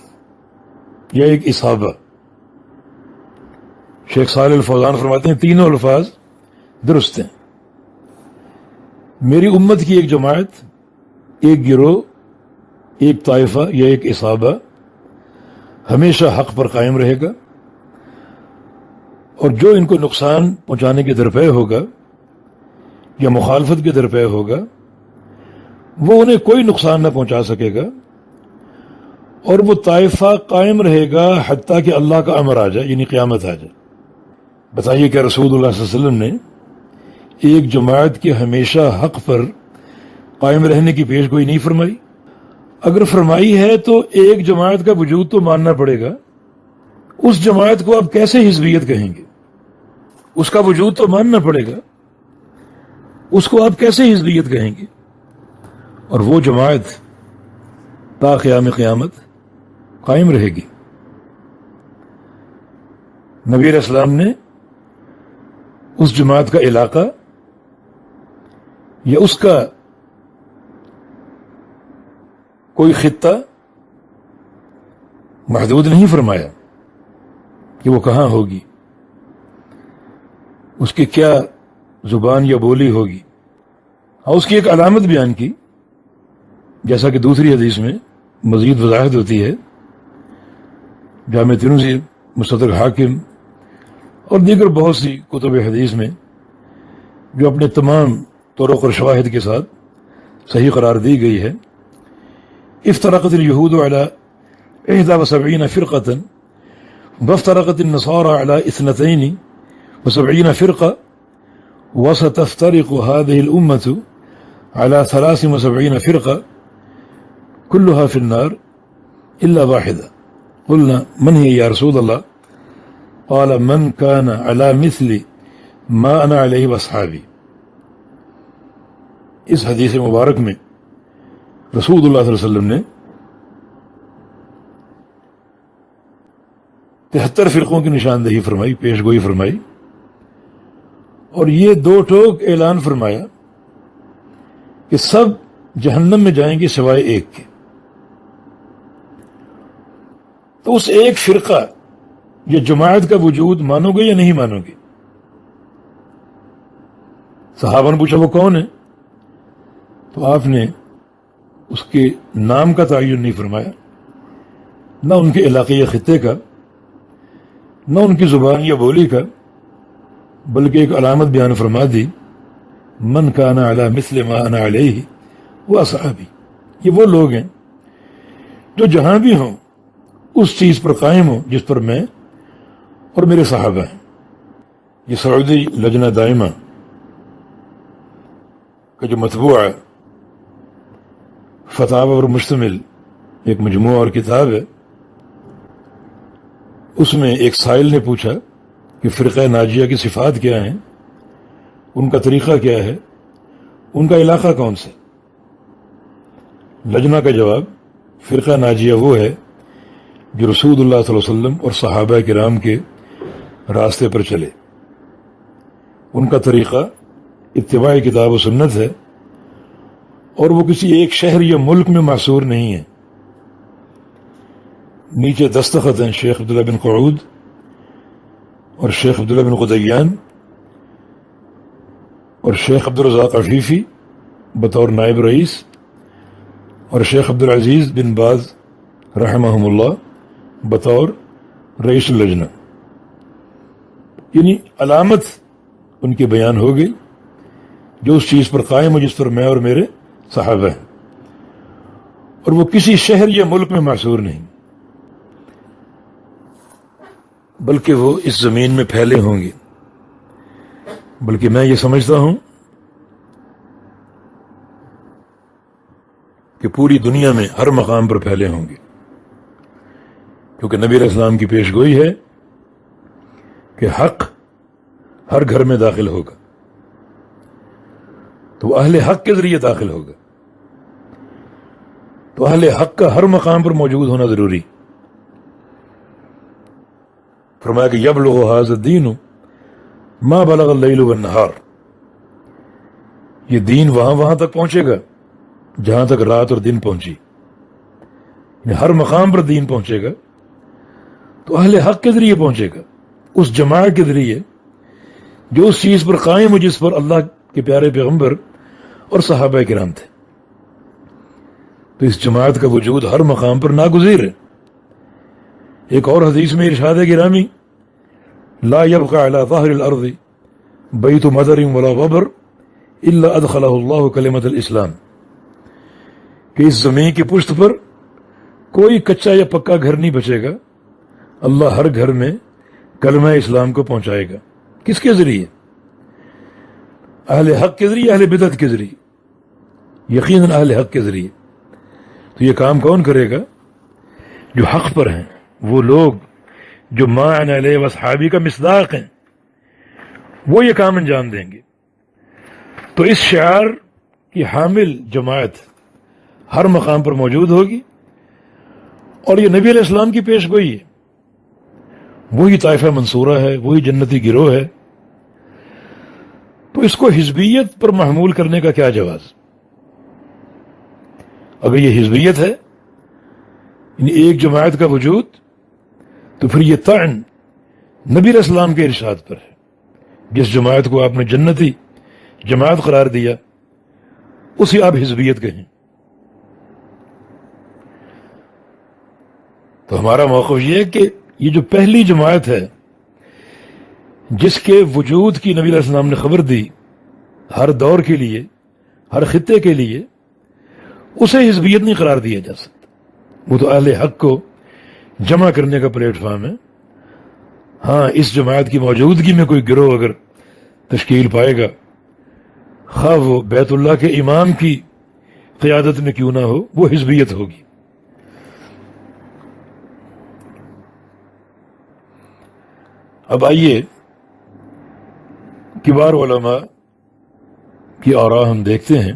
یا ایک اصحابہ. شیخ صالح الفوزان فرماتے ہیں تینوں الفاظ درست ہیں. میری امت کی ایک جماعت، ایک گروہ، ایک طائفہ یا ایک اصحابہ ہمیشہ حق پر قائم رہے گا، اور جو ان کو نقصان پہنچانے کے درپے ہوگا یا مخالفت کے درپے ہوگا وہ انہیں کوئی نقصان نہ پہنچا سکے گا، اور وہ طائفہ قائم رہے گا حتیٰ کہ اللہ کا امر آ جائے، یعنی قیامت آ جائے. بتائیے کہ رسول اللہ صلی اللہ علیہ وسلم نے ایک جماعت کے ہمیشہ حق پر قائم رہنے کی پیش گوئی نہیں فرمائی؟ اگر فرمائی ہے تو ایک جماعت کا وجود تو ماننا پڑے گا. اس جماعت کو آپ کیسے حزبیت کہیں گے؟ اس کا وجود تو ماننا پڑے گا، اس کو آپ کیسے حزبیت کہیں گے؟ اور وہ جماعت تا قیام قیامت قائم رہے گی. نبی علیہ السلام نے اس جماعت کا علاقہ یا اس کا کوئی خطہ محدود نہیں فرمایا کہ وہ کہاں ہوگی، اس کی کیا زبان یا بولی ہوگی. اور اس کی ایک علامت بیان کی، جیسا کہ دوسری حدیث میں مزید وضاحت ہوتی ہے. جامع ترمذی، مستدرک حاکم اور دیگر بہت سی کتب حدیث میں جو اپنے تمام طرق اور شواہد کے ساتھ صحیح قرار دی گئی ہے. افترقت اليہود على 71 فرقة وافترقت النصارى على 72 فرقة وستفترق هذه الأمة على 73 فرقة كلها في النار إلا واحدة. قلنا من هي يا رسول الله؟ قال من كان على مثل ما أنا عليه وأصحابي. اس حدیث مبارک میں رسول اللہ صلی اللہ علیہ وسلم نے 73 فرقوں کی نشاندہی فرمائی، پیش گوئی فرمائی، اور یہ دو ٹوک اعلان فرمایا کہ سب جہنم میں جائیں گے سوائے ایک کے. تو اس ایک فرقہ یا جماعت کا وجود مانو گے یا نہیں مانو گے؟ صحابہ نے پوچھا وہ کون ہے؟ تو آپ نے اس کے نام کا تعین نہیں فرمایا، نہ ان کے علاقے یا خطے کا، نہ ان کی زبان یا بولی کا، بلکہ ایک علامت بیان فرما دی، من کان علی مثل ما انا علیہ واصحابی. یہ وہ لوگ ہیں جو جہاں بھی ہوں اس چیز پر قائم ہوں جس پر میں اور میرے صحابہ ہیں. یہ سعودی لجنہ دائمہ کا جو مطبوعہ فتاوی پر مشتمل ایک مجموعہ اور کتاب ہے، اس میں ایک سائل نے پوچھا کہ فرقہ ناجیہ کی صفات کیا ہیں، ان کا طریقہ کیا ہے، ان کا علاقہ کون سا؟ لجنہ کا جواب، فرقہ ناجیہ وہ ہے جو رسول اللہ صلی اللہ علیہ وسلم اور صحابہ کرام کے راستے پر چلے. ان کا طریقہ اتباع کتاب و سنت ہے، اور وہ کسی ایک شہر یا ملک میں محصور نہیں ہے. نیچے دستخط ہیں شیخ عبداللہ بن قعود اور شیخ عبداللہ بن قدیان اور شیخ عبدالرزاق عفیفی بطور نائب رئیس، اور شیخ عبدالعزیز بن باز رحمہم اللہ بطور رئیس اللجنہ. یعنی علامت ان کی بیان ہو گئی جو اس چیز پر قائم ہو جس پر میں اور میرے صحابہ ہیں، اور وہ کسی شہر یا ملک میں محصور نہیں، بلکہ وہ اس زمین میں پھیلے ہوں گے. بلکہ میں یہ سمجھتا ہوں کہ پوری دنیا میں ہر مقام پر پھیلے ہوں گے، کیونکہ نبی علیہ السلام کی پیش گوئی ہے کہ حق ہر گھر میں داخل ہوگا، تو وہ اہل حق کے ذریعے داخل ہوگا. تو اہل حق کا ہر مقام پر موجود ہونا ضروری. فرمایا کہ یبلغ ھذا الدین ما بلغ اللیل والنہار، یہ دین وہاں تک پہنچے گا جہاں تک رات اور دن پہنچی. یعنی ہر مقام پر دین پہنچے گا تو اہل حق کے ذریعے پہنچے گا، اس جماعت کے ذریعے جو اس چیز پر قائم ہو جس پر اللہ کے پیارے پیغمبر اور صحابہ کرام تھے. تو اس جماعت کا وجود ہر مقام پر ناگزیر ہے. ایک اور حدیث میں ارشاد گرامی، لا يبقى على ظهر الارض بیت مدر ولا وبر الا ادخلہ اللہ کلمۃ الاسلام، کہ اس زمین کی پشت پر کوئی کچا یا پکا گھر نہیں بچے گا، اللہ ہر گھر میں کلمہ اسلام کو پہنچائے گا. کس کے ذریعے؟ اہل حق کے ذریعے، اہل بدعت کے ذریعے، یقیناً اہل حق کے ذریعے. تو یہ کام کون کرے گا؟ جو حق پر ہیں، وہ لوگ جو ما انا علیہ واصحابی کا مصداق ہیں، وہ یہ کام انجام دیں گے. تو اس شعار کی حامل جماعت ہر مقام پر موجود ہوگی، اور یہ نبی علیہ السلام کی پیش گوئی ہے. وہی طائفہ منصورہ ہے، وہی جنتی گروہ ہے. تو اس کو حزبیت پر محمول کرنے کا کیا جواز؟ اگر یہ حزبیت ہے، یعنی ایک جماعت کا وجود، تو پھر یہ طعن نبی علیہ السلام کے ارشاد پر ہے. جس جماعت کو آپ نے جنتی جماعت قرار دیا اسے آپ حزبیت کہیں. تو ہمارا موقف یہ ہے کہ یہ جو پہلی جماعت ہے جس کے وجود کی نبی علیہ السلام نے خبر دی ہر دور کے لیے، ہر خطے کے لیے، اسے حزبیت نہیں قرار دیا جا سکتا. وہ تو اہل حق کو جمع کرنے کا پلیٹ فارم ہے. ہاں، اس جماعت کی موجودگی میں کوئی گروہ اگر تشکیل پائے گا، خواہ وہ بیت اللہ کے امام کی قیادت میں کیوں نہ ہو، وہ حزبیت ہوگی. اب آئیے کبار علماء کی آراء ہم دیکھتے ہیں.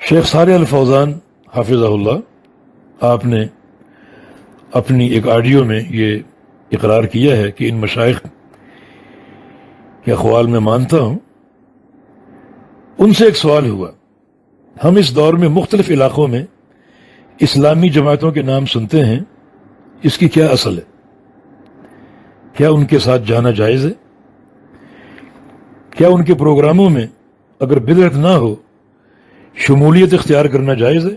شیخ صالح الفوزان حافظہ اللہ، آپ نے اپنی ایک آڈیو میں یہ اقرار کیا ہے کہ ان مشائخ کے اقوال میں مانتا ہوں. ان سے ایک سوال ہوا، ہم اس دور میں مختلف علاقوں میں اسلامی جماعتوں کے نام سنتے ہیں، اس کی کیا اصل ہے؟ کیا ان کے ساتھ جانا جائز ہے؟ کیا ان کے پروگراموں میں اگر بدعت نہ ہو شمولیت اختیار کرنا جائز ہے؟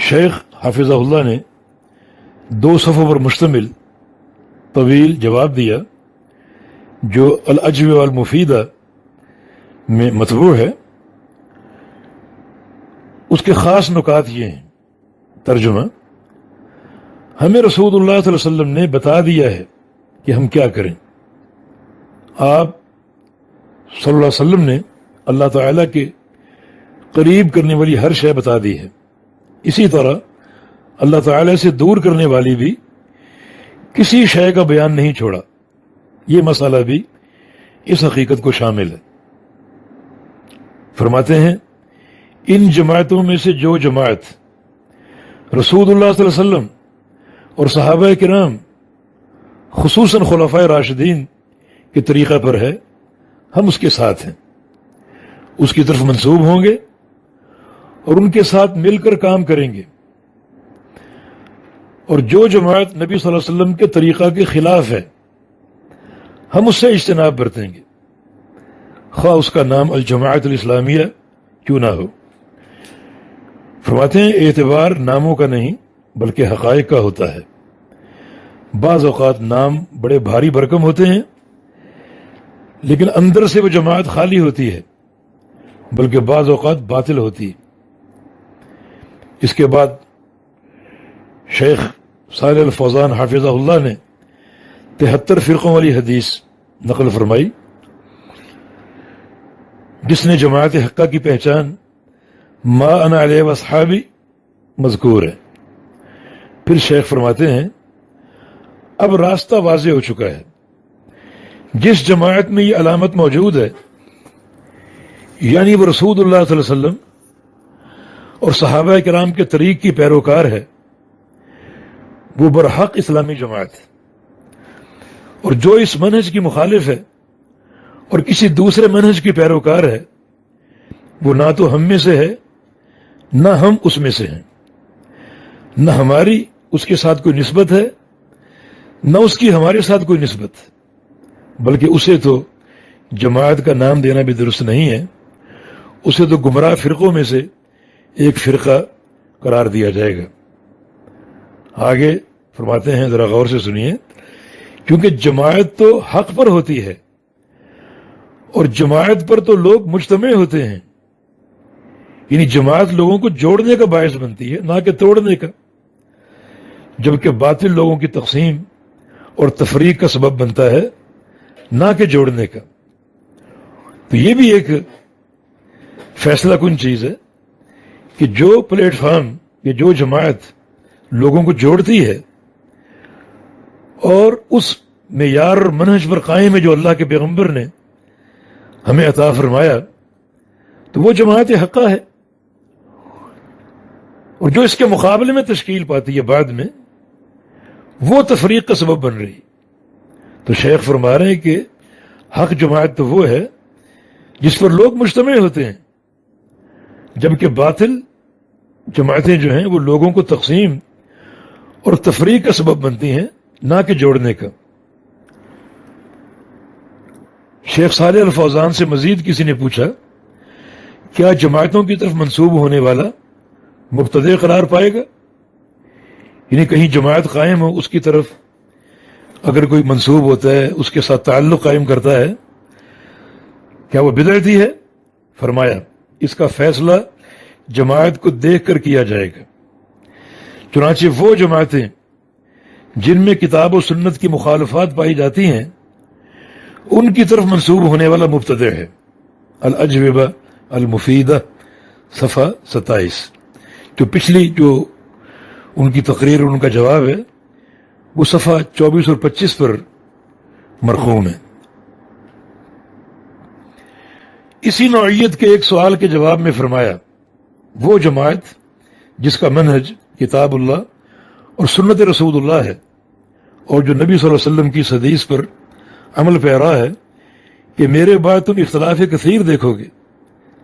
شیخ حافظہ اللہ نے 2 صفحوں پر مشتمل طویل جواب دیا جو الاجوبہ والمفیدہ میں مطبوع ہے. اس کے خاص نکات یہ ہیں. ترجمہ: ہمیں رسول اللہ صلی اللہ علیہ وسلم نے بتا دیا ہے کہ ہم کیا کریں. آپ صلی اللہ علیہ وسلم نے اللہ تعالیٰ کے قریب کرنے والی ہر شے بتا دی ہے. اسی طرح اللہ تعالیٰ سے دور کرنے والی بھی کسی شے کا بیان نہیں چھوڑا. یہ مسئلہ بھی اس حقیقت کو شامل ہے. فرماتے ہیں ان جماعتوں میں سے جو جماعت رسول اللہ صلی اللہ علیہ وسلم اور صحابہ کرام خصوصاً خلفائے راشدین کے طریقہ پر ہے، ہم اس کے ساتھ ہیں، اس کی طرف منسوب ہوں گے اور ان کے ساتھ مل کر کام کریں گے. اور جو جماعت نبی صلی اللہ علیہ وسلم کے طریقہ کے خلاف ہے ہم اس سے اجتناب برتیں گے، خواہ اس کا نام الجماعت الاسلامیہ کیوں نہ ہو. فرماتے ہیں اعتبار ناموں کا نہیں بلکہ حقائق کا ہوتا ہے. بعض اوقات نام بڑے بھاری بھرکم ہوتے ہیں لیکن اندر سے وہ جماعت خالی ہوتی ہے، بلکہ بعض اوقات باطل ہوتی ہے. اس کے بعد شیخ صالح الفوزان حافظہ اللہ نے 73 فرقوں والی حدیث نقل فرمائی جس نے جماعت حقہ کی پہچان ما انا علیہ واصحابی مذکور ہے. پھر شیخ فرماتے ہیں اب راستہ واضح ہو چکا ہے۔ جس جماعت میں یہ علامت موجود ہے، یعنی وہ رسول اللہ صلی اللہ علیہ وسلم اور صحابہ کرام کے طریق کی پیروکار ہے، وہ برحق اسلامی جماعت ہے۔ اور جو اس منہج کی مخالف ہے اور کسی دوسرے منہج کی پیروکار ہے، وہ نہ تو ہم میں سے ہے نہ ہم اس میں سے ہیں، نہ ہماری اس کے ساتھ کوئی نسبت ہے نہ اس کی ہمارے ساتھ کوئی نسبت، بلکہ اسے تو جماعت کا نام دینا بھی درست نہیں ہے، اسے تو گمراہ فرقوں میں سے ایک فرقہ قرار دیا جائے گا۔ آگے فرماتے ہیں، ذرا غور سے سنیے، کیونکہ جماعت تو حق پر ہوتی ہے اور جماعت پر تو لوگ مجتمع ہوتے ہیں، یعنی جماعت لوگوں کو جوڑنے کا باعث بنتی ہے نہ کہ توڑنے کا، جبکہ باطل لوگوں کی تقسیم اور تفریق کا سبب بنتا ہے نہ کہ جوڑنے کا۔ تو یہ بھی ایک فیصلہ کن چیز ہے کہ جو پلیٹ فارم یا جو جماعت لوگوں کو جوڑتی ہے اور اس معیار اور منہج پر قائم ہے جو اللہ کے پیغمبر نے ہمیں عطا فرمایا، تو وہ جماعت حقہ ہے۔ اور جو اس کے مقابلے میں تشکیل پاتی ہے بعد میں، وہ تفریق کا سبب بن رہی۔ تو شیخ فرما رہے ہیں کہ حق جماعت تو وہ ہے جس پر لوگ مجتمع ہوتے ہیں، جبکہ باطل جماعتیں جو ہیں وہ لوگوں کو تقسیم اور تفریق کا سبب بنتی ہیں نہ کہ جوڑنے کا۔ شیخ صالح الفوزان سے مزید کسی نے پوچھا، کیا جماعتوں کی طرف منسوب ہونے والا مبتدع قرار پائے گا؟ یعنی کہیں جماعت قائم ہو، اس کی طرف اگر کوئی منسوب ہوتا ہے، اس کے ساتھ تعلق قائم کرتا ہے، کیا وہ بدعتی ہے؟ فرمایا، اس کا فیصلہ جماعت کو دیکھ کر کیا جائے گا۔ چنانچہ وہ جماعتیں جن میں کتاب و سنت کی مخالفات پائی جاتی ہیں، ان کی طرف منسوب ہونے والا مبتدع ہے۔ الاجوبہ المفیدہ صفحہ 27، جو پچھلی جو ان کی تقریر اور ان کا جواب ہے وہ صفحہ 24 اور 25 پر مرقوم ہے۔ اسی نوعیت کے ایک سوال کے جواب میں فرمایا، وہ جماعت جس کا منہج کتاب اللہ اور سنت رسول اللہ ہے اور جو نبی صلی اللہ علیہ وسلم کی اس حدیث پر عمل پیرا ہے کہ میرے بعد تم اختلاف کثیر دیکھو گے،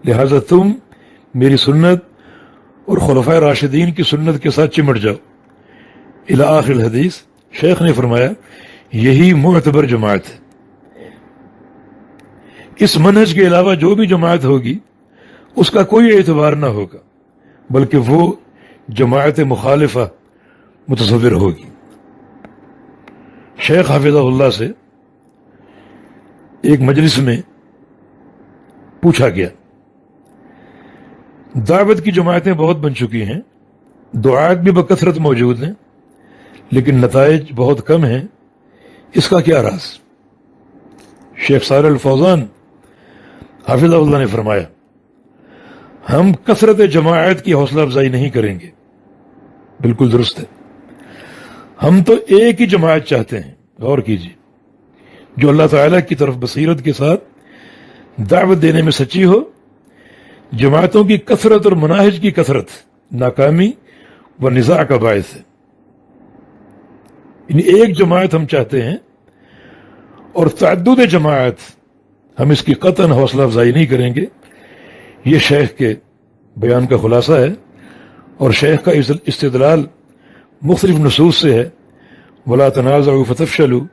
لہذا تم میری سنت اور خلفائے راشدین کی سنت کے ساتھ چمٹ جاؤ الی آخر الحدیث۔ شیخ نے فرمایا، یہی معتبر جماعت ہے۔ اس منہج کے علاوہ جو بھی جماعت ہوگی اس کا کوئی اعتبار نہ ہوگا، بلکہ وہ جماعت مخالفہ متصور ہوگی۔ شیخ حافظہ اللہ سے ایک مجلس میں پوچھا گیا، دعوت کی جماعتیں بہت بن چکی ہیں، دعات بھی بکثرت موجود ہیں، لیکن نتائج بہت کم ہیں، اس کا کیا راز؟ شیخ صالح الفوزان حافظہ اللہ نے فرمایا، ہم کثرت جماعت کی حوصلہ افزائی نہیں کریں گے۔ بالکل درست ہے، ہم تو ایک ہی جماعت چاہتے ہیں، غور کیجیے، جو اللہ تعالیٰ کی طرف بصیرت کے ساتھ دعوت دینے میں سچی ہو۔ جماعتوں کی کثرت اور مناہج کی کثرت ناکامی و نزاع کا باعث ہے۔ یعنی ایک جماعت ہم چاہتے ہیں اور تعدد جماعت ہم اس کی قطعاً حوصلہ افزائی نہیں کریں گے۔ یہ شیخ کے بیان کا خلاصہ ہے، اور شیخ کا استدلال مختلف نصوص سے ہے، وَلَا تَنَازَعُوا فَتَفْشَلُوا،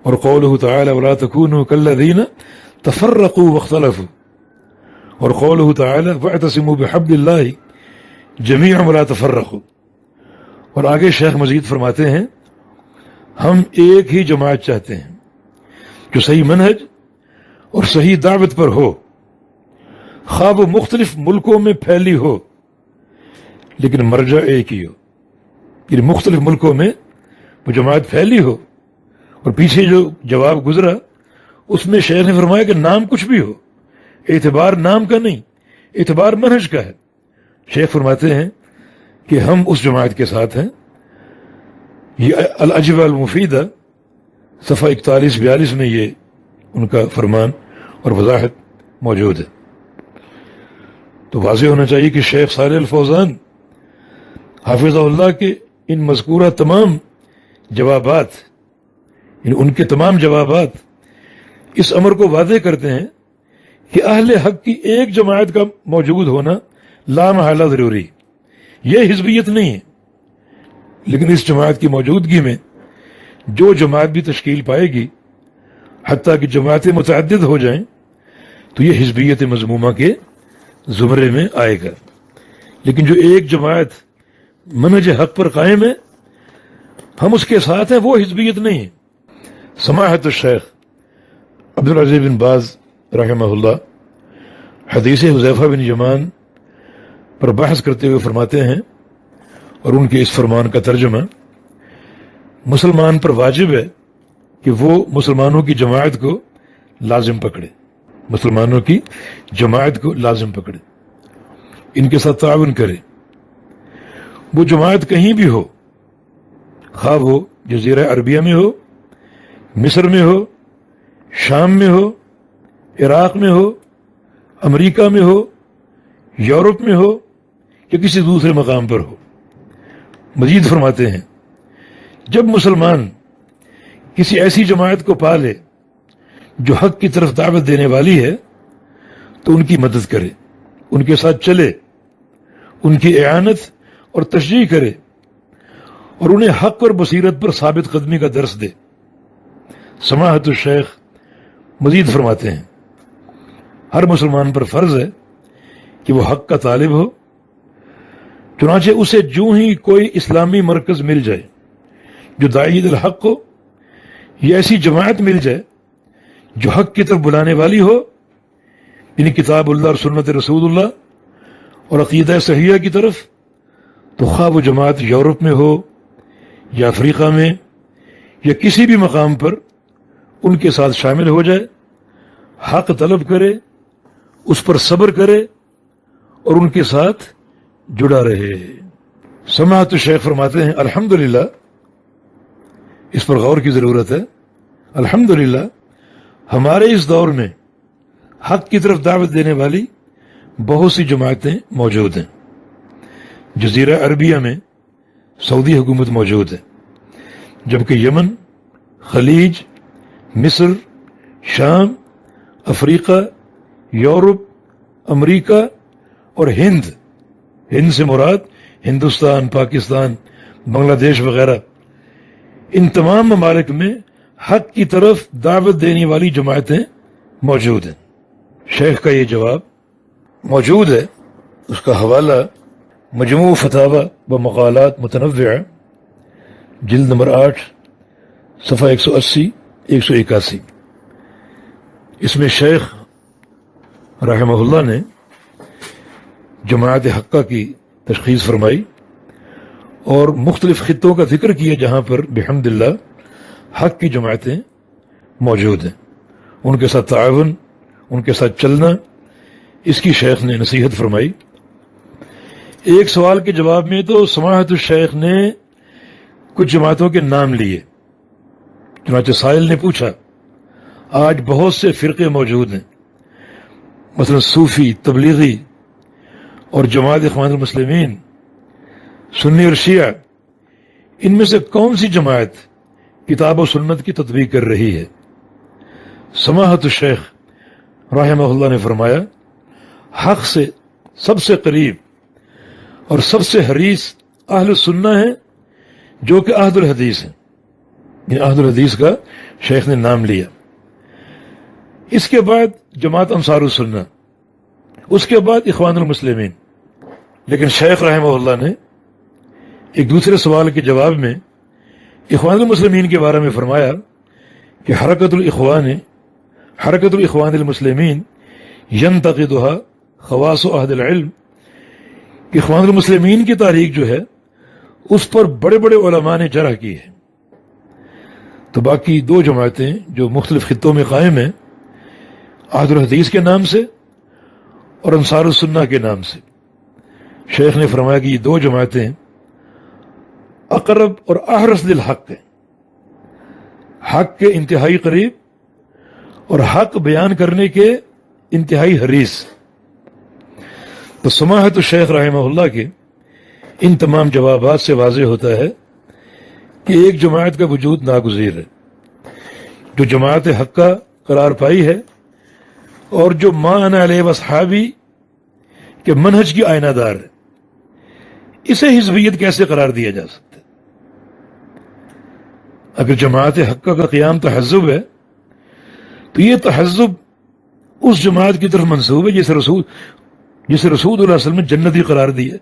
اور قوله تعالی وَلَا تَكُونُوا كَالَّذِينَ تَفَرَّقُوا وَاخْتَلَفُوا، اور قوله تعالی وَاعْتَصِمُوا بِحَبْلِ اللَّهِ جَمِيعًا وَلَا تَفَرَّقُوا۔ اور آگے شیخ مزید فرماتے ہیں، ہم ایک ہی جماعت چاہتے ہیں جو صحیح منہج اور صحیح دعوت پر ہو، خواہ وہ مختلف ملکوں میں پھیلی ہو، لیکن مرجع ایک ہی ہو۔ یعنی مختلف ملکوں میں وہ جماعت پھیلی ہو، اور پیچھے جو جواب گزرا اس میں شیخ نے فرمایا کہ نام کچھ بھی ہو، اعتبار نام کا نہیں، اعتبار منہج کا ہے۔ شیخ فرماتے ہیں کہ ہم اس جماعت کے ساتھ ہیں یہ الاجوبہ المفیدہ صفحہ 41-42 میں یہ ان کا فرمان اور وضاحت موجود ہے۔ تو واضح ہونا چاہیے کہ شیخ صالح الفوزان حافظہ اللہ کے ان مذکورہ تمام جوابات، ان کے تمام جوابات اس امر کو واضح کرتے ہیں کہ اہل حق کی ایک جماعت کا موجود ہونا لامحالہ ضروری، یہ حزبیت نہیں ہے، لیکن اس جماعت کی موجودگی میں جو جماعت بھی تشکیل پائے گی، حتیٰ کہ جماعتیں متعدد ہو جائیں، تو یہ حزبیت مذمومہ کے زمرے میں آئے گا۔ لیکن جو ایک جماعت منہج حق پر قائم ہے، ہم اس کے ساتھ ہیں، وہ حزبیت نہیں ہے۔ سماحت الشیخ عبدالعزیز بن باز رحمہ اللہ حدیث حذیفہ بن یمان پر بحث کرتے ہوئے فرماتے ہیں، اور ان کے اس فرمان کا ترجمہ، مسلمان پر واجب ہے کہ وہ مسلمانوں کی جماعت کو لازم پکڑے، مسلمانوں کی جماعت کو لازم پکڑے، ان کے ساتھ تعاون کرے۔ وہ جماعت کہیں بھی ہو، خواہ وہ جزیرہ عربیہ میں ہو، مصر میں ہو، شام میں ہو، عراق میں ہو، امریکہ میں ہو، یورپ میں ہو، یا کسی دوسرے مقام پر ہو۔ مزید فرماتے ہیں، جب مسلمان کسی ایسی جماعت کو پالے جو حق کی طرف دعوت دینے والی ہے، تو ان کی مدد کرے، ان کے ساتھ چلے، ان کی اعانت اور تشجیع کرے، اور انہیں حق اور بصیرت پر ثابت قدمی کا درس دے۔ سماحت الشیخ مزید فرماتے ہیں، ہر مسلمان پر فرض ہے کہ وہ حق کا طالب ہو، چنانچہ اسے جو ہی کوئی اسلامی مرکز مل جائے جو داعی الحق ہو، یا ایسی جماعت مل جائے جو حق کی طرف بلانے والی ہو، یعنی کتاب اللہ اور سنت رسول اللہ اور عقیدہ صحیحہ کی طرف، تو خواہ وہ جماعت یورپ میں ہو یا افریقہ میں یا کسی بھی مقام پر، ان کے ساتھ شامل ہو جائے، حق طلب کرے، اس پر صبر کرے، اور ان کے ساتھ جڑا رہے۔ سماحت الشیخ فرماتے ہیں، الحمدللہ، اس پر غور کی ضرورت ہے، الحمدللہ ہمارے اس دور میں حق کی طرف دعوت دینے والی بہت سی جماعتیں موجود ہیں۔ جزیرہ عربیہ میں سعودی حکومت موجود ہے، جبکہ یمن، خلیج، مصر، شام، افریقہ، یورپ، امریکہ اور ہند سے مراد ہندوستان، پاکستان، بنگلہ دیش وغیرہ، ان تمام ممالک میں حق کی طرف دعوت دینے والی جماعتیں موجود ہیں۔ شیخ کا یہ جواب موجود ہے، اس کا حوالہ مجموع فتاوی و مقالات متنوعہ، جلد نمبر 8، صفحہ 180-181۔ اس میں شیخ رحمہ اللہ نے جماعت حقہ کی تشخیص فرمائی اور مختلف خطوں کا ذکر کیا جہاں پر بحمد اللہ حق کی جماعتیں موجود ہیں، ان کے ساتھ تعاون، ان کے ساتھ چلنا، اس کی شیخ نے نصیحت فرمائی۔ ایک سوال کے جواب میں تو سماحت الشیخ نے کچھ جماعتوں کے نام لیے۔ چنانچہ سائل نے پوچھا، آج بہت سے فرقے موجود ہیں، مثلا صوفی، تبلیغی اور جماعت اخوان المسلمین، سنی اور شیعہ، ان میں سے کون سی جماعت کتاب و سنت کی تطبیق کر رہی ہے؟ سماحت الشیخ رحمہ اللہ نے فرمایا، حق سے سب سے قریب اور سب سے حریص اہل السنہ ہیں جو کہ عہد الحدیث ہیں۔ یہ عہد الحدیث کا شیخ نے نام لیا۔ اس کے بعد جماعت انصار السنہ، اس کے بعد اخوان المسلمین۔ لیکن شیخ رحمہ اللہ نے ایک دوسرے سوال کے جواب میں اخوان المسلمین کے بارے میں فرمایا کہ حرکت الاخوان المسلمین ینتقدها خواص عہد العلم، کہ اخوان المسلمین کی تاریخ جو ہے اس پر بڑے بڑے علماء نے جرح کی ہے۔ تو باقی دو جماعتیں جو مختلف خطوں میں قائم ہیں، عہد الحدیث کے نام سے اور انصار السنہ کے نام سے، شیخ نے فرمایا کہ یہ دو جماعتیں اقرب اور احرص للحق ہے، حق کے انتہائی قریب اور حق بیان کرنے کے انتہائی حریص۔ تو سماحت الشیخ رحمہ اللہ کے ان تمام جوابات سے واضح ہوتا ہے کہ ایک جماعت کا وجود ناگزیر ہے، جو جماعت حقہ قرار پائی ہے اور جو ما انا علیہ واصحابی کے منہج کی آئینہ دار ہے۔ اسے حزبیت کیسے قرار دیا جا سکتا ہے؟ اگر جماعت حقہ کا قیام تحزب ہے تو یہ تحزب اس جماعت کی طرف منسوب ہے جسے رسول اللہ علیہ وسلم نے جنتی قرار دیا،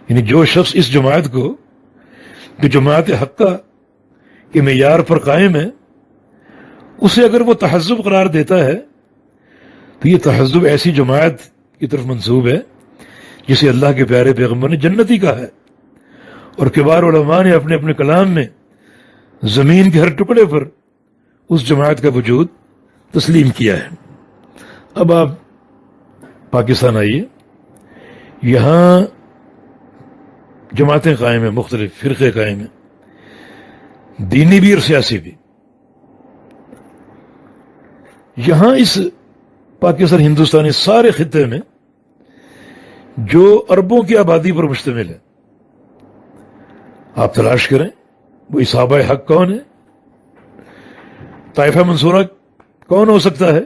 یعنی جو شخص اس جماعت کو جو جماعت حقہ کے معیار پر قائم ہے اسے اگر وہ تحزب قرار دیتا ہے تو یہ تحزب ایسی جماعت کی طرف منسوب ہے جسے اللہ کے پیارے پیغمبر نے جنتی کہا ہے، اور کبار علماء نے اپنے اپنے کلام میں زمین کے ہر ٹکڑے پر اس جماعت کا وجود تسلیم کیا ہے۔ اب آپ پاکستان آئیے، یہاں جماعتیں قائم ہیں، مختلف فرقے قائم ہیں، دینی بھی اور سیاسی بھی۔ یہاں اس پاکستان ہندوستانی سارے خطے میں جو اربوں کی آبادی پر مشتمل ہے، آپ تلاش کریں وہ اصحابہ حق کون ہے، طائفہ منصورہ کون ہو سکتا ہے۔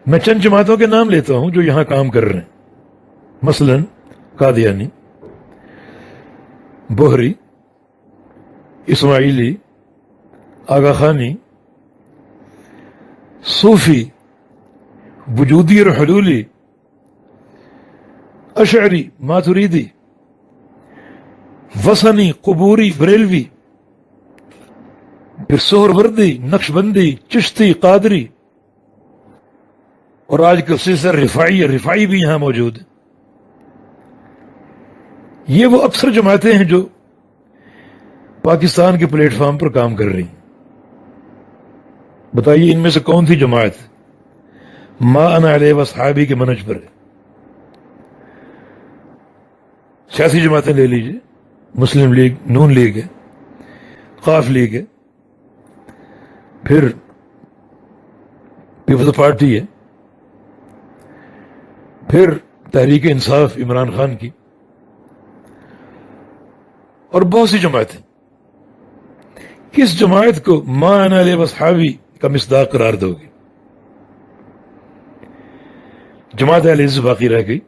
میں چند جماعتوں کے نام لیتا ہوں جو یہاں کام کر رہے ہیں، مثلا قادیانی، بوہری، اسماعیلی، آغا خانی، صوفی، وجودی اور حلولی، اشعری، ماتریدی، وثنی، قبوری، بریلوی، پھر سہروردی، نقشبندی، چشتی، قادری، اور آج کا سلسلہ رفاعی بھی یہاں موجود ہے۔ یہ وہ اکثر جماعتیں ہیں جو پاکستان کے پلیٹ فارم پر کام کر رہی ہیں۔ بتائیے ان میں سے کون سی جماعت ما انا علیہ واصحابی کے منہج پر ہے؟ سیاسی جماعتیں لے لیجیے، مسلم لیگ، نون لیگ ہے، قاف لیگ ہے، پھر پیپلز پارٹی ہے، پھر تحریک انصاف عمران خان کی، اور بہت سی جماعتیں۔ کس جماعت کو ما انا علیہ واصحابی کا مصداق قرار دو گے؟ جماعت اہل حدیث باقی رہ گئی۔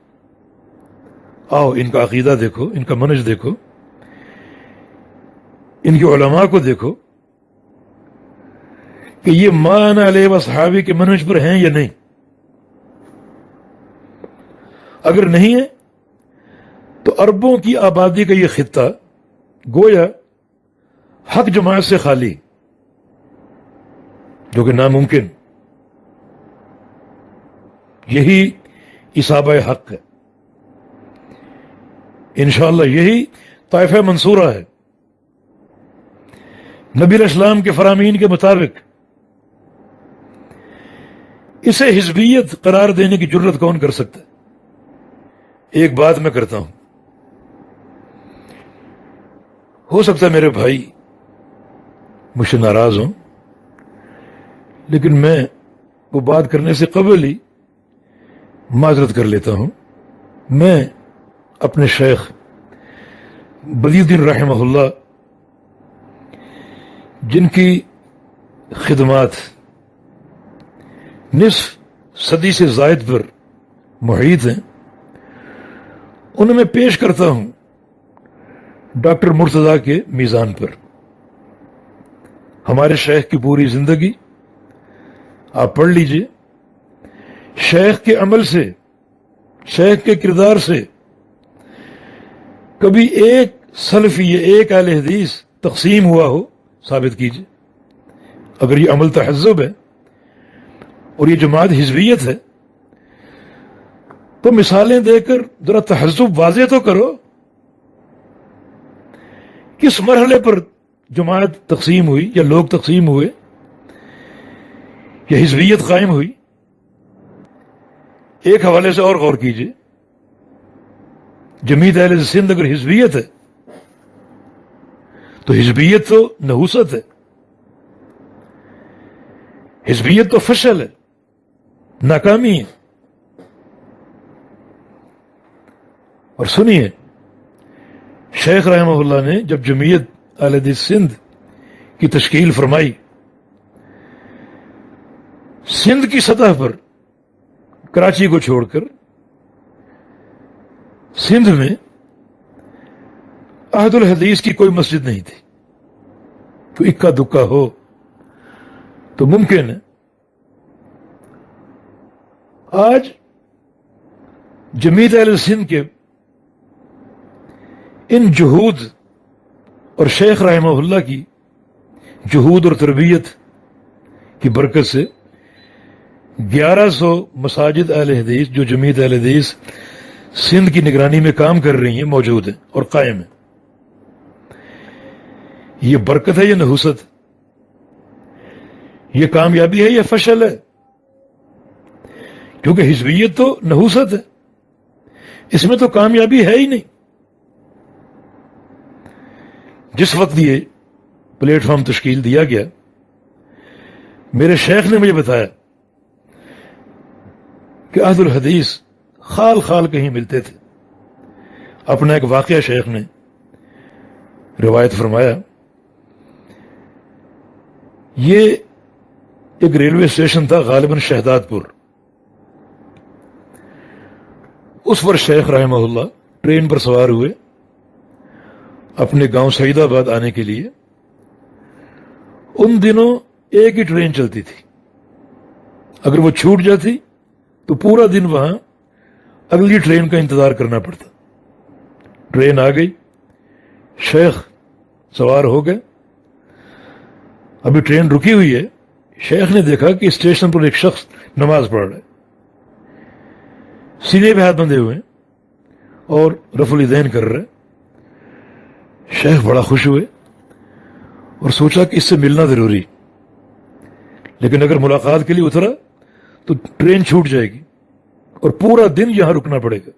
آؤ ان کا عقیدہ دیکھو، ان کا منہج دیکھو، ان کے علماء کو دیکھو کہ یہ ما انا علیہ واصحابی کے منہج پر ہیں یا نہیں۔ اگر نہیں ہے تو اربوں کی آبادی کا یہ خطہ گویا حق جماعت سے خالی، جو کہ ناممکن۔ یہی اصحابہ حق ہے، انشاءاللہ یہی طائفہ منصورہ ہے۔ نبی علیہ السلام کے فرامین کے مطابق اسے حزبیت قرار دینے کی جرت کون کر سکتا ہے؟ ایک بات میں کرتا ہوں، ہو سکتا ہے میرے بھائی مجھ سے ناراض ہوں، لیکن میں وہ بات کرنے سے قبل ہی معذرت کر لیتا ہوں۔ میں اپنے شیخ بدی الدین رحمہ اللہ، جن کی خدمات نصف صدی سے زائد پر محیط ہیں، انہیں میں پیش کرتا ہوں ڈاکٹر مرتضیٰ کے میزان پر۔ ہمارے شیخ کی پوری زندگی آپ پڑھ لیجئے، شیخ کے عمل سے، شیخ کے کردار سے کبھی ایک سلفی یا ایک اہل حدیث تقسیم ہوا ہو ثابت کیجئے۔ اگر یہ عمل تحزب ہے اور یہ جماعت حزبیت ہے تو مثالیں دے کر ذرا تحزب واضح تو کرو۔ کس مرحلے پر جماعت تقسیم ہوئی یا لوگ تقسیم ہوئے یا حزبیت قائم ہوئی؟ ایک حوالے سے اور غور کیجئے، جمعیت اہل سندھ اگر حزبیت ہے تو حزبیت تو نحوست ہے، حزبیت تو فشل ہے، ناکامی ہے۔ اور سنیے، شیخ رحمہ اللہ نے جب جمعیت اہل حدیث سندھ کی تشکیل فرمائی، سندھ کی سطح پر کراچی کو چھوڑ کر سندھ میں احد الحدیث کی کوئی مسجد نہیں تھی، تو اکا دکا ہو تو ممکن ہے۔ آج جمعیت اہل سندھ کے ان جہود اور شیخ رحمہ اللہ کی جہود اور تربیت کی برکت سے 1100 مساجد اہل حدیث جو جمعیت اہل حدیث سندھ کی نگرانی میں کام کر رہی ہیں موجود ہیں اور قائم ہیں۔ یہ برکت ہے یا نحوست؟ یہ کامیابی ہے یا فشل ہے؟ کیونکہ حزبیت تو نحوست ہے، اس میں تو کامیابی ہے ہی نہیں۔ جس وقت یہ پلیٹ فارم تشکیل دیا گیا، میرے شیخ نے مجھے بتایا کہ احد الحدیث خال خال کہیں ملتے تھے۔ اپنا ایک واقعہ شیخ نے روایت فرمایا، یہ ایک ریلوے اسٹیشن تھا غالباً شہداد پور۔ اس پر شیخ رحمہ اللہ ٹرین پر سوار ہوئے اپنے گاؤں سعید آباد آنے کے لیے۔ ان دنوں ایک ہی ٹرین چلتی تھی، اگر وہ چھوٹ جاتی تو پورا دن وہاں اگلی ٹرین کا انتظار کرنا پڑتا۔ ٹرین آ گئی، شیخ سوار ہو گئے، ابھی ٹرین رکی ہوئی ہے، شیخ نے دیکھا کہ اسٹیشن پر ایک شخص نماز پڑھ رہا ہے، سینے پہ ہاتھ بندھے ہوئے اور رفع الیدین کر رہے۔ شیخ بڑا خوش ہوئے اور سوچا کہ اس سے ملنا ضروری، لیکن اگر ملاقات کے لیے اترا تو ٹرین چھوٹ جائے گی اور پورا دن یہاں رکنا پڑے گا۔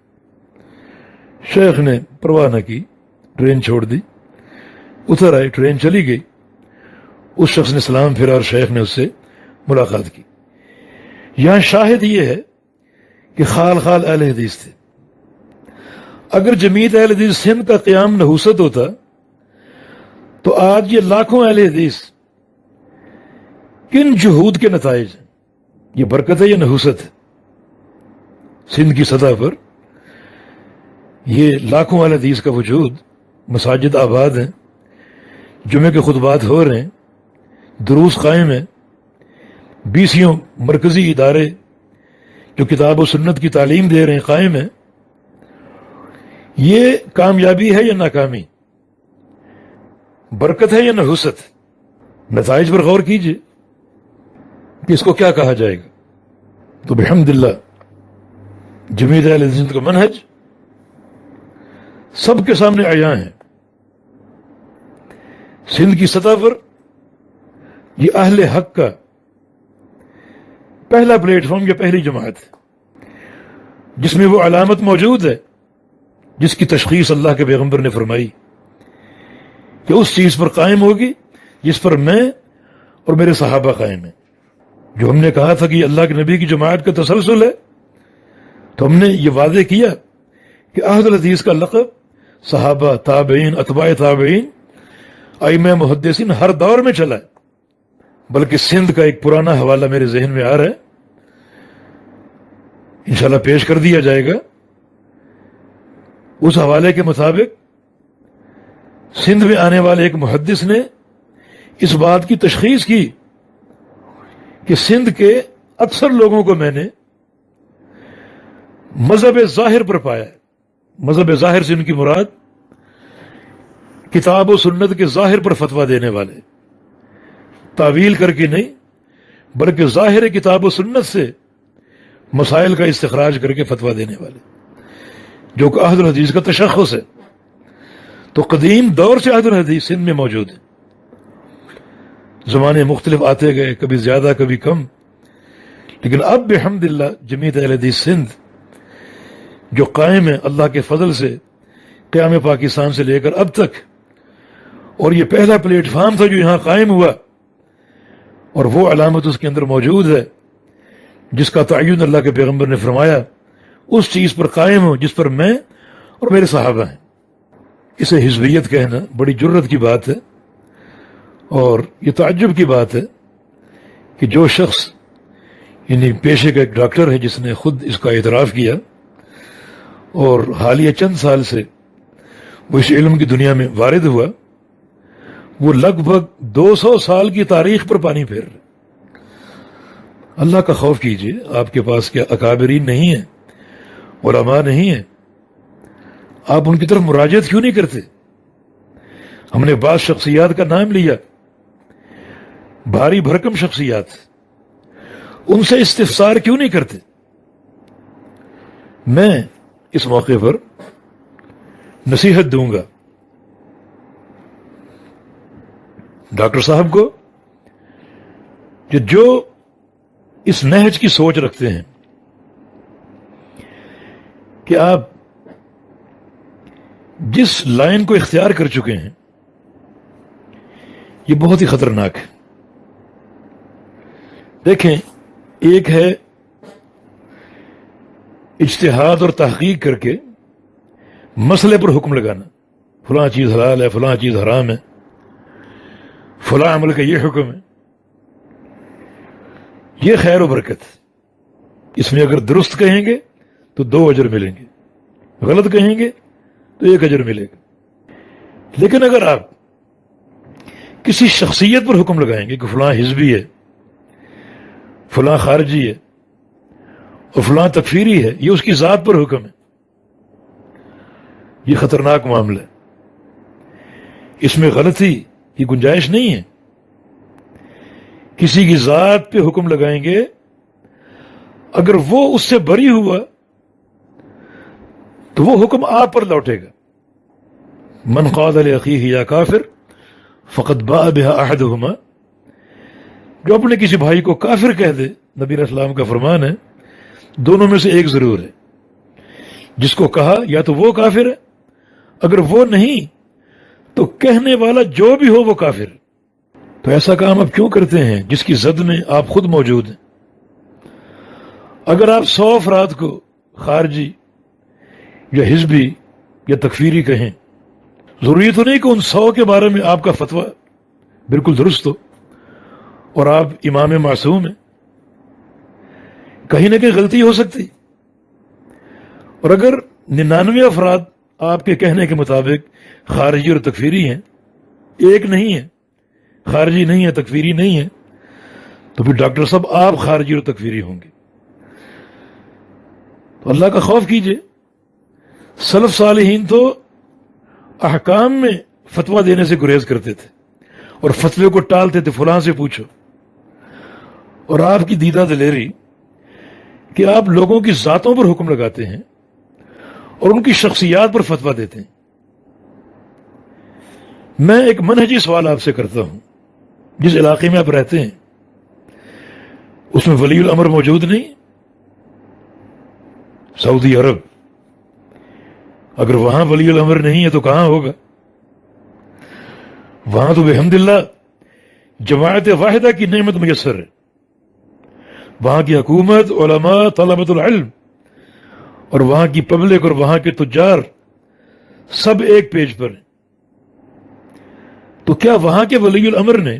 شیخ نے پرواہ نہ کی، ٹرین چھوڑ دی، اتر آئے، ٹرین چلی گئی۔ اس شخص نے سلام پھرا اور شیخ نے اس سے ملاقات کی۔ یہاں شاہد یہ ہے کہ خال خال اہل حدیث تھے۔ اگر جمعیت اہل حدیث سندھ کا قیام نحوست ہوتا تو آج یہ لاکھوں اہل حدیث کن جہود کے نتائج ہیں؟ یہ برکت ہے یا نحوست ہے؟ سندھ کی سطح پر یہ لاکھوں اہل حدیث کا وجود، مساجد آباد ہیں، جمعے کے خطبات ہو رہے ہیں، دروس قائم ہیں، 20 مرکزی ادارے جو کتاب و سنت کی تعلیم دے رہے ہیں قائم ہیں۔ یہ کامیابی ہے یا ناکامی؟ برکت ہے یا نحوست؟ نتائج پر غور کیجئے کہ اس کو کیا کہا جائے گا۔ تو بحمداللہ جمعیت اہل حدیث کا منہج سب کے سامنے عیاں ہے۔ سندھ کی سطح پر یہ اہل حق کا پہلا پلیٹ فارم یا پہلی جماعت ہے جس میں وہ علامت موجود ہے جس کی تشخیص اللہ کے پیغمبر نے فرمائی کہ اس چیز پر قائم ہوگی جس پر میں اور میرے صحابہ قائم ہیں۔ جو ہم نے کہا تھا کہ اللہ کے نبی کی جماعت کا تسلسل ہے، تو ہم نے یہ واضح کیا کہ احد الحدیث کا لقب صحابہ، تابعین، اتباع تابعین، ائمہ محدثین ہر دور میں چلا ہے۔ بلکہ سندھ کا ایک پرانا حوالہ میرے ذہن میں آ رہا ہے، انشاءاللہ پیش کر دیا جائے گا۔ اس حوالے کے مطابق سندھ میں آنے والے ایک محدث نے اس بات کی تشخیص کی کہ سندھ کے اکثر لوگوں کو میں نے مذہب ظاہر پر پایا ہے۔ مذہب ظاہر سے ان کی مراد کتاب و سنت کے ظاہر پر فتویٰ دینے والے، تعویل کر کے نہیں بلکہ ظاہر کتاب و سنت سے مسائل کا استخراج کر کے فتویٰ دینے والے، جو کہ احد الحدیث کا تشخص ہے۔ تو قدیم دور سے احد الحدیث سندھ میں موجود ہے، زمانے مختلف آتے گئے، کبھی زیادہ کبھی کم، لیکن اب بحمداللہ جمعیت اہل حدیث سندھ جو قائم ہے اللہ کے فضل سے قیام پاکستان سے لے کر اب تک، اور یہ پہلا پلیٹ فارم تھا جو یہاں قائم ہوا، اور وہ علامت اس کے اندر موجود ہے جس کا تعین اللہ کے پیغمبر نے فرمایا اس چیز پر قائم ہو جس پر میں اور میرے صحابہ ہیں۔ اسے حزبیت کہنا بڑی جرت کی بات ہے، اور یہ تعجب کی بات ہے کہ جو شخص یعنی پیشے کا ایک ڈاکٹر ہے جس نے خود اس کا اعتراف کیا اور حالیہ چند سال سے وہ اس علم کی دنیا میں وارد ہوا، وہ لگ بھگ 200 سال کی تاریخ پر پانی پھیر رہے۔ اللہ کا خوف کیجئے، آپ کے پاس کیا اکابرین نہیں ہیں، علماء نہیں ہیں؟ آپ ان کی طرف مراجعت کیوں نہیں کرتے؟ ہم نے بعض شخصیات کا نام لیا، بھاری بھرکم شخصیات، ان سے استفسار کیوں نہیں کرتے؟ میں اس موقع پر نصیحت دوں گا ڈاکٹر صاحب کو کہ جو اس نہج کی سوچ رکھتے ہیں کہ آپ جس لائن کو اختیار کر چکے ہیں یہ بہت ہی خطرناک ہے۔ دیکھیں، ایک ہے اجتہاد اور تحقیق کر کے مسئلے پر حکم لگانا، فلاں چیز حلال ہے، فلاں چیز حرام ہے، فلاں عمل کا یہ حکم ہے، یہ خیر و برکت، اس میں اگر درست کہیں گے تو 2 اجر ملیں گے، غلط کہیں گے تو 1 اجر ملے گا۔ لیکن اگر آپ کسی شخصیت پر حکم لگائیں گے کہ فلاں حزبی ہے، فلاں خارجی ہے اور فلاں تکفیری ہے، یہ اس کی ذات پر حکم ہے، یہ خطرناک معاملہ ہے، اس میں غلطی کی گنجائش نہیں ہے۔ کسی کی ذات پہ حکم لگائیں گے، اگر وہ اس سے بری ہوا تو وہ حکم آپ پر لوٹے گا۔ من قال لأخیہ یا کافر فقد باء بها احدہما، جو اپنے کسی بھائی کو کافر کہہ دے، نبی علیہ السلام کا فرمان ہے دونوں میں سے ایک ضرور ہے، جس کو کہا یا تو وہ کافر ہے، اگر وہ نہیں تو کہنے والا جو بھی ہو وہ کافر۔ تو ایسا کام آپ کیوں کرتے ہیں جس کی زد میں آپ خود موجود ہیں؟ اگر آپ 100 افراد کو خارجی یا حزبی یا تکفیری کہیں، ضروری تو نہیں کہ ان 100 کے بارے میں آپ کا فتویٰ بالکل درست ہو اور آپ امام معصوم ہیں، کہیں نہ کہیں غلطی ہو سکتی۔ اور اگر 99 افراد آپ کے کہنے کے مطابق خارجی اور تکفیری ہیں، ایک نہیں ہے، خارجی نہیں ہے، تکفیری نہیں ہے، تو پھر ڈاکٹر صاحب آپ خارجی اور تکفیری ہوں گے۔ تو اللہ کا خوف کیجئے۔ سلف صالحین تو احکام میں فتویٰ دینے سے گریز کرتے تھے اور فتوے کو ٹالتے تھے، فلاں سے پوچھو۔ اور آپ کی دیدہ دلیری کہ آپ لوگوں کی ذاتوں پر حکم لگاتے ہیں اور ان کی شخصیات پر فتویٰ دیتے ہیں۔ میں ایک منہجی سوال آپ سے کرتا ہوں، جس علاقے میں آپ رہتے ہیں اس میں ولی الامر موجود نہیں؟ سعودی عرب، اگر وہاں ولی الامر نہیں ہے تو کہاں ہوگا؟ وہاں تو بحمدللہ جماعت واحدہ کی نعمت میسر ہے، وہاں کی حکومت، علماء، طلبۃ العلم، اور وہاں کی پبلک اور وہاں کے تجار سب ایک پیج پر ہیں۔ تو کیا وہاں کے ولی الامر نے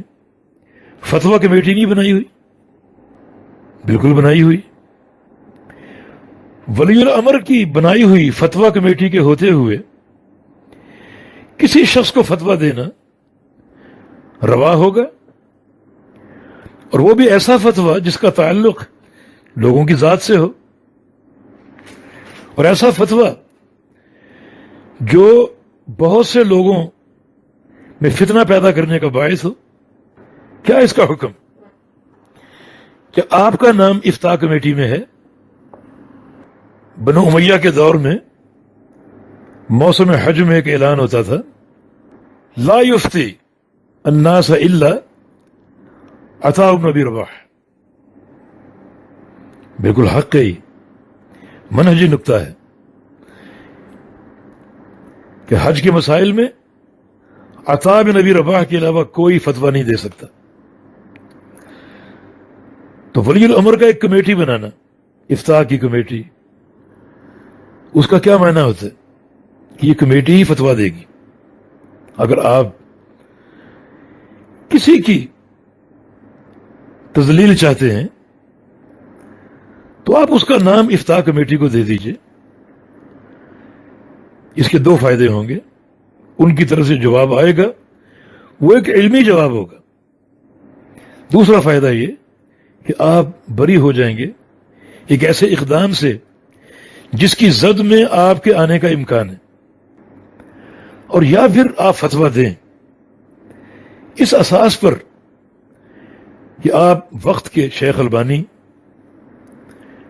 فتویٰ کمیٹی نہیں بنائی ہوئی؟ بالکل بنائی ہوئی۔ ولی الامر کی بنائی ہوئی فتویٰ کمیٹی کے ہوتے ہوئے کسی شخص کو فتویٰ دینا روا ہوگا؟ اور وہ بھی ایسا فتویٰ جس کا تعلق لوگوں کی ذات سے ہو، اور ایسا فتویٰ جو بہت سے لوگوں میں فتنہ پیدا کرنے کا باعث ہو۔ کیا اس کا حکم؟ کہ آپ کا نام افتاء کمیٹی میں ہے؟ بنو امیہ کے دور میں موسم حج میں ایک اعلان ہوتا تھا، لا یفتی الناس الا عطاء بن ابی رباح۔ بالکل حق ہے، منہجی نکتہ ہے کہ حج کے مسائل میں عطا بن ابی رباح کے علاوہ کوئی فتویٰ نہیں دے سکتا. تو ولی الامر کا ایک کمیٹی بنانا، افتاء کی کمیٹی، اس کا کیا معنی ہوتا ہے کہ یہ کمیٹی ہی فتویٰ دے گی. اگر آپ کسی کی تذلیل چاہتے ہیں تو آپ اس کا نام افتاء کمیٹی کو دے دیجئے. اس کے دو فائدے ہوں گے. ان کی طرف سے جواب آئے گا، وہ ایک علمی جواب ہوگا. دوسرا فائدہ یہ کہ آپ بری ہو جائیں گے ایک ایسے اقدام سے جس کی زد میں آپ کے آنے کا امکان ہے. اور یا پھر آپ فتویٰ دیں اس اساس پر کہ آپ وقت کے شیخ البانی،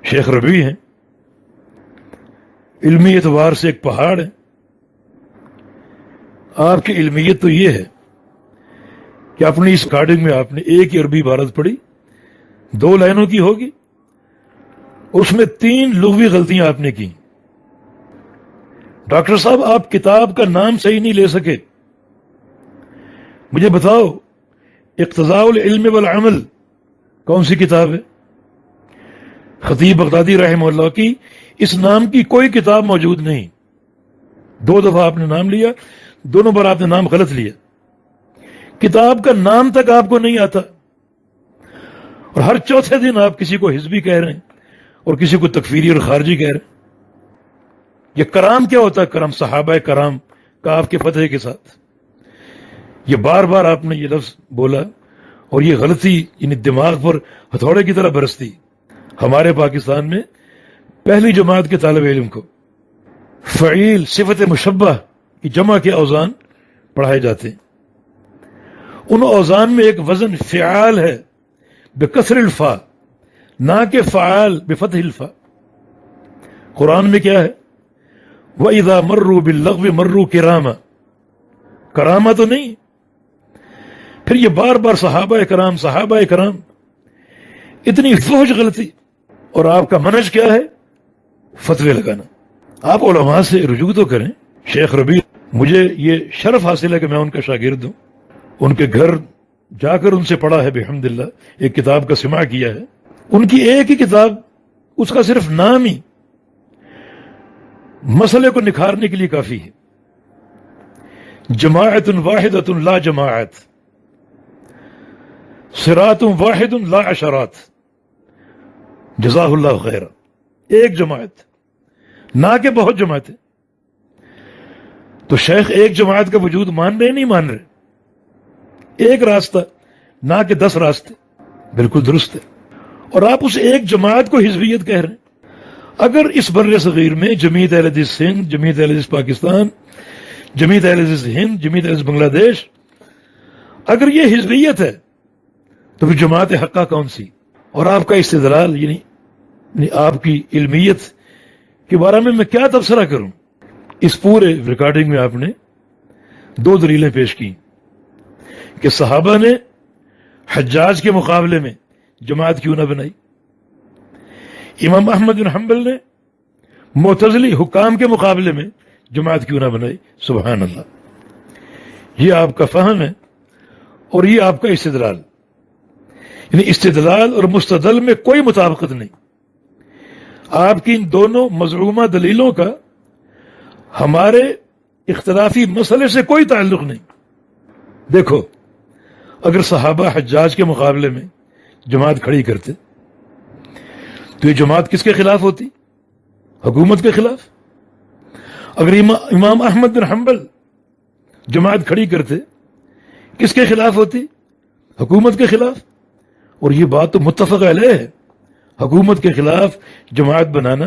شیخ ربیع ہیں، علمی اعتبار سے ایک پہاڑ ہے. آپ کی علمیت تو یہ ہے کہ اپنی اس ریکارڈنگ میں آپ نے ایک ہی عربی عبارت پڑھی، 2 لائنوں کی ہوگی، اس میں 3 لغوی غلطیاں آپ نے کی. ڈاکٹر صاحب آپ کتاب کا نام صحیح نہیں لے سکے. مجھے بتاؤ اقتضاء العلم والعمل کون سی کتاب ہے؟ خطیب بغدادی رحمہ اللہ کی اس نام کی کوئی کتاب موجود نہیں. 2 دفعہ آپ نے نام لیا، دونوں بار آپ نے نام غلط لیا. کتاب کا نام تک آپ کو نہیں آتا، اور ہر چوتھے دن آپ کسی کو حزبی کہہ رہے ہیں اور کسی کو تکفیری اور خارجی کہہ رہے ہیں. یہ کرام کیا ہوتا ہے؟ کرام صحابہ کرام کاف کے فتح کے ساتھ. یہ بار بار آپ نے یہ لفظ بولا اور یہ غلطی یعنی دماغ پر ہتھوڑے کی طرح برستی. ہمارے پاکستان میں پہلی جماعت کے طالب علم کو فعیل صفت مشبہ کی جمع کے اوزان پڑھائے جاتے ہیں. ان اوزان میں ایک وزن فعال ہے بکسر الفا، نہ کہ فعال بفتح الفا. قرآن میں کیا ہے؟ وَإِذَا مَرُّوا بِاللَّغْوِ مَرُّوا كِرَامًا، کرامہ تو نہیں. پھر یہ بار بار صحابہ کرام صحابہ کرام، اتنی فحش غلطی. اور آپ کا منہج کیا ہے؟ فتوے لگانا. آپ علماء سے رجوع تو کریں. شیخ ربیع، مجھے یہ شرف حاصل ہے کہ میں ان کا شاگرد ہوں. ان کے گھر جا کر ان سے پڑھا ہے بحمدللہ، ایک کتاب کا سماع کیا ہے. ان کی ایک ہی کتاب، اس کا صرف نام ہی مسئلے کو نکھارنے کے لیے کافی ہے. جماعت واحدۃ لا جماعت، صراط واحد لا عشرات، جزاہ اللہ خیر. ایک جماعت، نہ کہ بہت جماعتیں. تو شیخ ایک جماعت کا وجود مان رہے نہیں مان رہے؟ ایک راستہ نہ کہ 10 راستے. بالکل درست ہے. اور آپ اس ایک جماعت کو حزبیت کہہ رہے ہیں. اگر اس بر صغیر میں جمعیت اہل حدیث سندھ، جمعیت اہل حدیث پاکستان، جمعیت اہل حدیث ہند، جمعیت اہل حدیث بنگلہ دیش، اگر یہ حزبیت ہے تو پھر جماعت حقہ کون سی؟ اور آپ کا استدلال یعنی آپ کی علمیت کے بارے میں کیا تبصرہ کروں؟ اس پورے ریکارڈنگ میں آپ نے 2 دلیلیں پیش کی کہ صحابہ نے حجاج کے مقابلے میں جماعت کیوں نہ بنائی، امام احمد بن حنبل نے معتزلی حکام کے مقابلے میں جماعت کیوں نہ بنائی. سبحان اللہ. یہ آپ کا فہم ہے اور یہ آپ کا استدلال. یعنی استدلال اور مستدل میں کوئی مطابقت نہیں. آپ کی ان دونوں مزعومہ دلیلوں کا ہمارے اختلافی مسئلے سے کوئی تعلق نہیں. دیکھو، اگر صحابہ حجاج کے مقابلے میں جماعت کھڑی کرتے تو یہ جماعت کس کے خلاف ہوتی؟ حکومت کے خلاف. اگر امام احمد بن حنبل جماعت کھڑی کرتے کس کے خلاف ہوتی؟ حکومت کے خلاف. اور یہ بات تو متفق علیہ ہے. حکومت کے خلاف جماعت بنانا،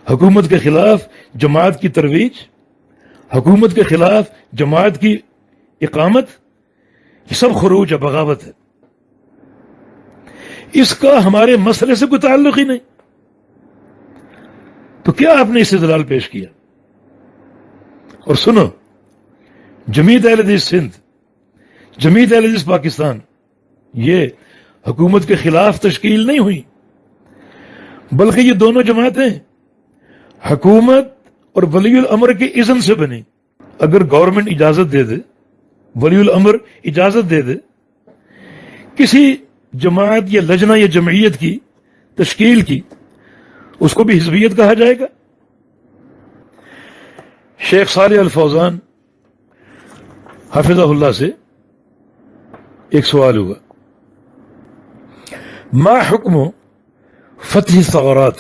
حکومت کے خلاف جماعت کی ترویج، حکومت کے خلاف جماعت کی اقامت، یہ سب خروج ہے، بغاوت ہے. اس کا ہمارے مسئلے سے کوئی تعلق ہی نہیں. تو کیا آپ نے استدلال پیش کیا؟ اور سنو، جمعیت اہل حدیث سندھ، جمعیت اہل حدیث پاکستان یہ حکومت کے خلاف تشکیل نہیں ہوئی، بلکہ یہ دونوں جماعتیں حکومت اور ولی الامر کے اذن سے بنی. اگر گورنمنٹ اجازت دے دے ولی الامر اجازت دے دے کسی جماعت یا لجنہ یا جمعیت کی تشکیل کی، اس کو بھی حزبیت کہا جائے گا؟ شیخ صالح الفوزان حفظہ اللہ سے ایک سوال ہوا، ما حکم فتح الثغرات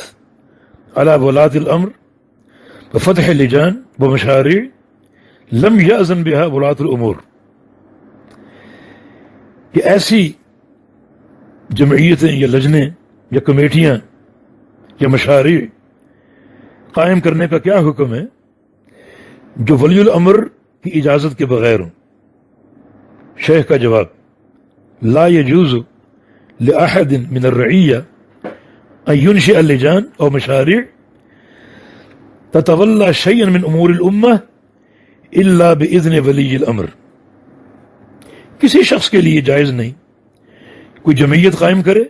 على ولاة الامر وفتح اللجان ومشاريع لم يأذن بها ولاة الامور، کہ ایسی جمعیتیں یا لجنیں یا کمیٹیاں یا مشاريع قائم کرنے کا کیا حکم ہے جو ولی الامر کی اجازت کے بغیر ہوں؟ شیخ کا جواب، لا يجوز لأحد من الرعية أن ينشئ اللجان أو مشاريع تتولى شيئا من أمور الأمة إلا بإذن ولي الأمر۔ کسی شخص کے لیے جائز نہیں کوئی جمعیت قائم کرے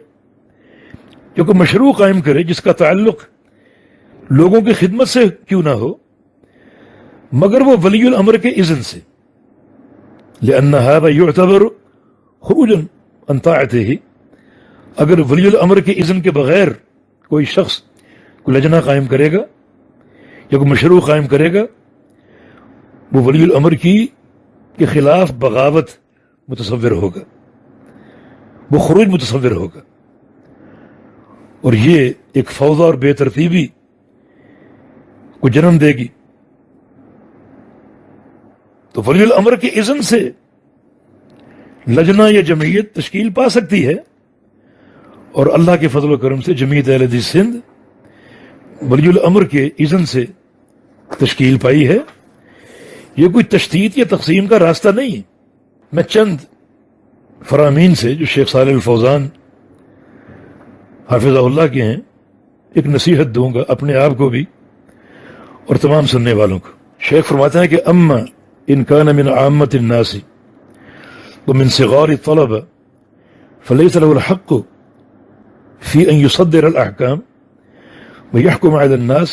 یا کوئی مشروع قائم کرے جس کا تعلق لوگوں کی خدمت سے کیوں نہ ہو، مگر وہ ولی الامر کے اذن سے، لأن هذا يعتبر خروجا عن طاعته۔ اگر ولی الامر کے اذن کے بغیر کوئی شخص کوئی لجنہ قائم کرے گا یا کوئی مشروع قائم کرے گا، وہ ولی الامر کے خلاف بغاوت متصور ہوگا، وہ خروج متصور ہوگا، اور یہ ایک فوضی اور بے ترتیبی کو جنم دے گی۔ تو ولی الامر کے اذن سے لجنہ یا جمعیت تشکیل پا سکتی ہے، اور اللہ کے فضل و کرم سے جمعیت اہل حدیث سندھ ولی الامر کے اذن سے تشکیل پائی ہے۔ یہ کوئی تشتیت یا تقسیم کا راستہ نہیں ہے۔ میں چند فرامین سے جو شیخ صالح الفوزان حافظہ اللہ کے ہیں ایک نصیحت دوں گا، اپنے آپ کو بھی اور تمام سننے والوں کو۔ شیخ فرماتے ہیں کہ اما ان کان من عامۃ الناس ومن صغار الطلبہ فلیس له الحق فی ان یصدر الاحکام ویحکم علی الناس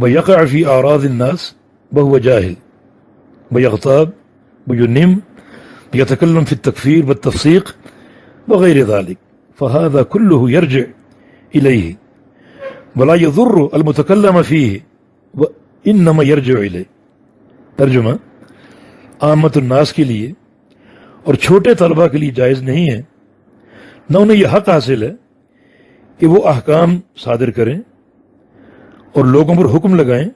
ویقع فی اعراض الناس وهو جاہل ویغتاب وینم ویتکلم فی التکفیر والتفسیق وغیر ذلك فهذا كله يرجع إليه ولا يضر المتكلم فيه وإنما يرجع إليه۔ ترجمہ، عامت الناس کے لیے اور چھوٹے طلبہ کے لیے جائز نہیں ہے، نہ انہیں یہ حق حاصل ہے کہ وہ احکام صادر کریں اور لوگوں پر حکم لگائیں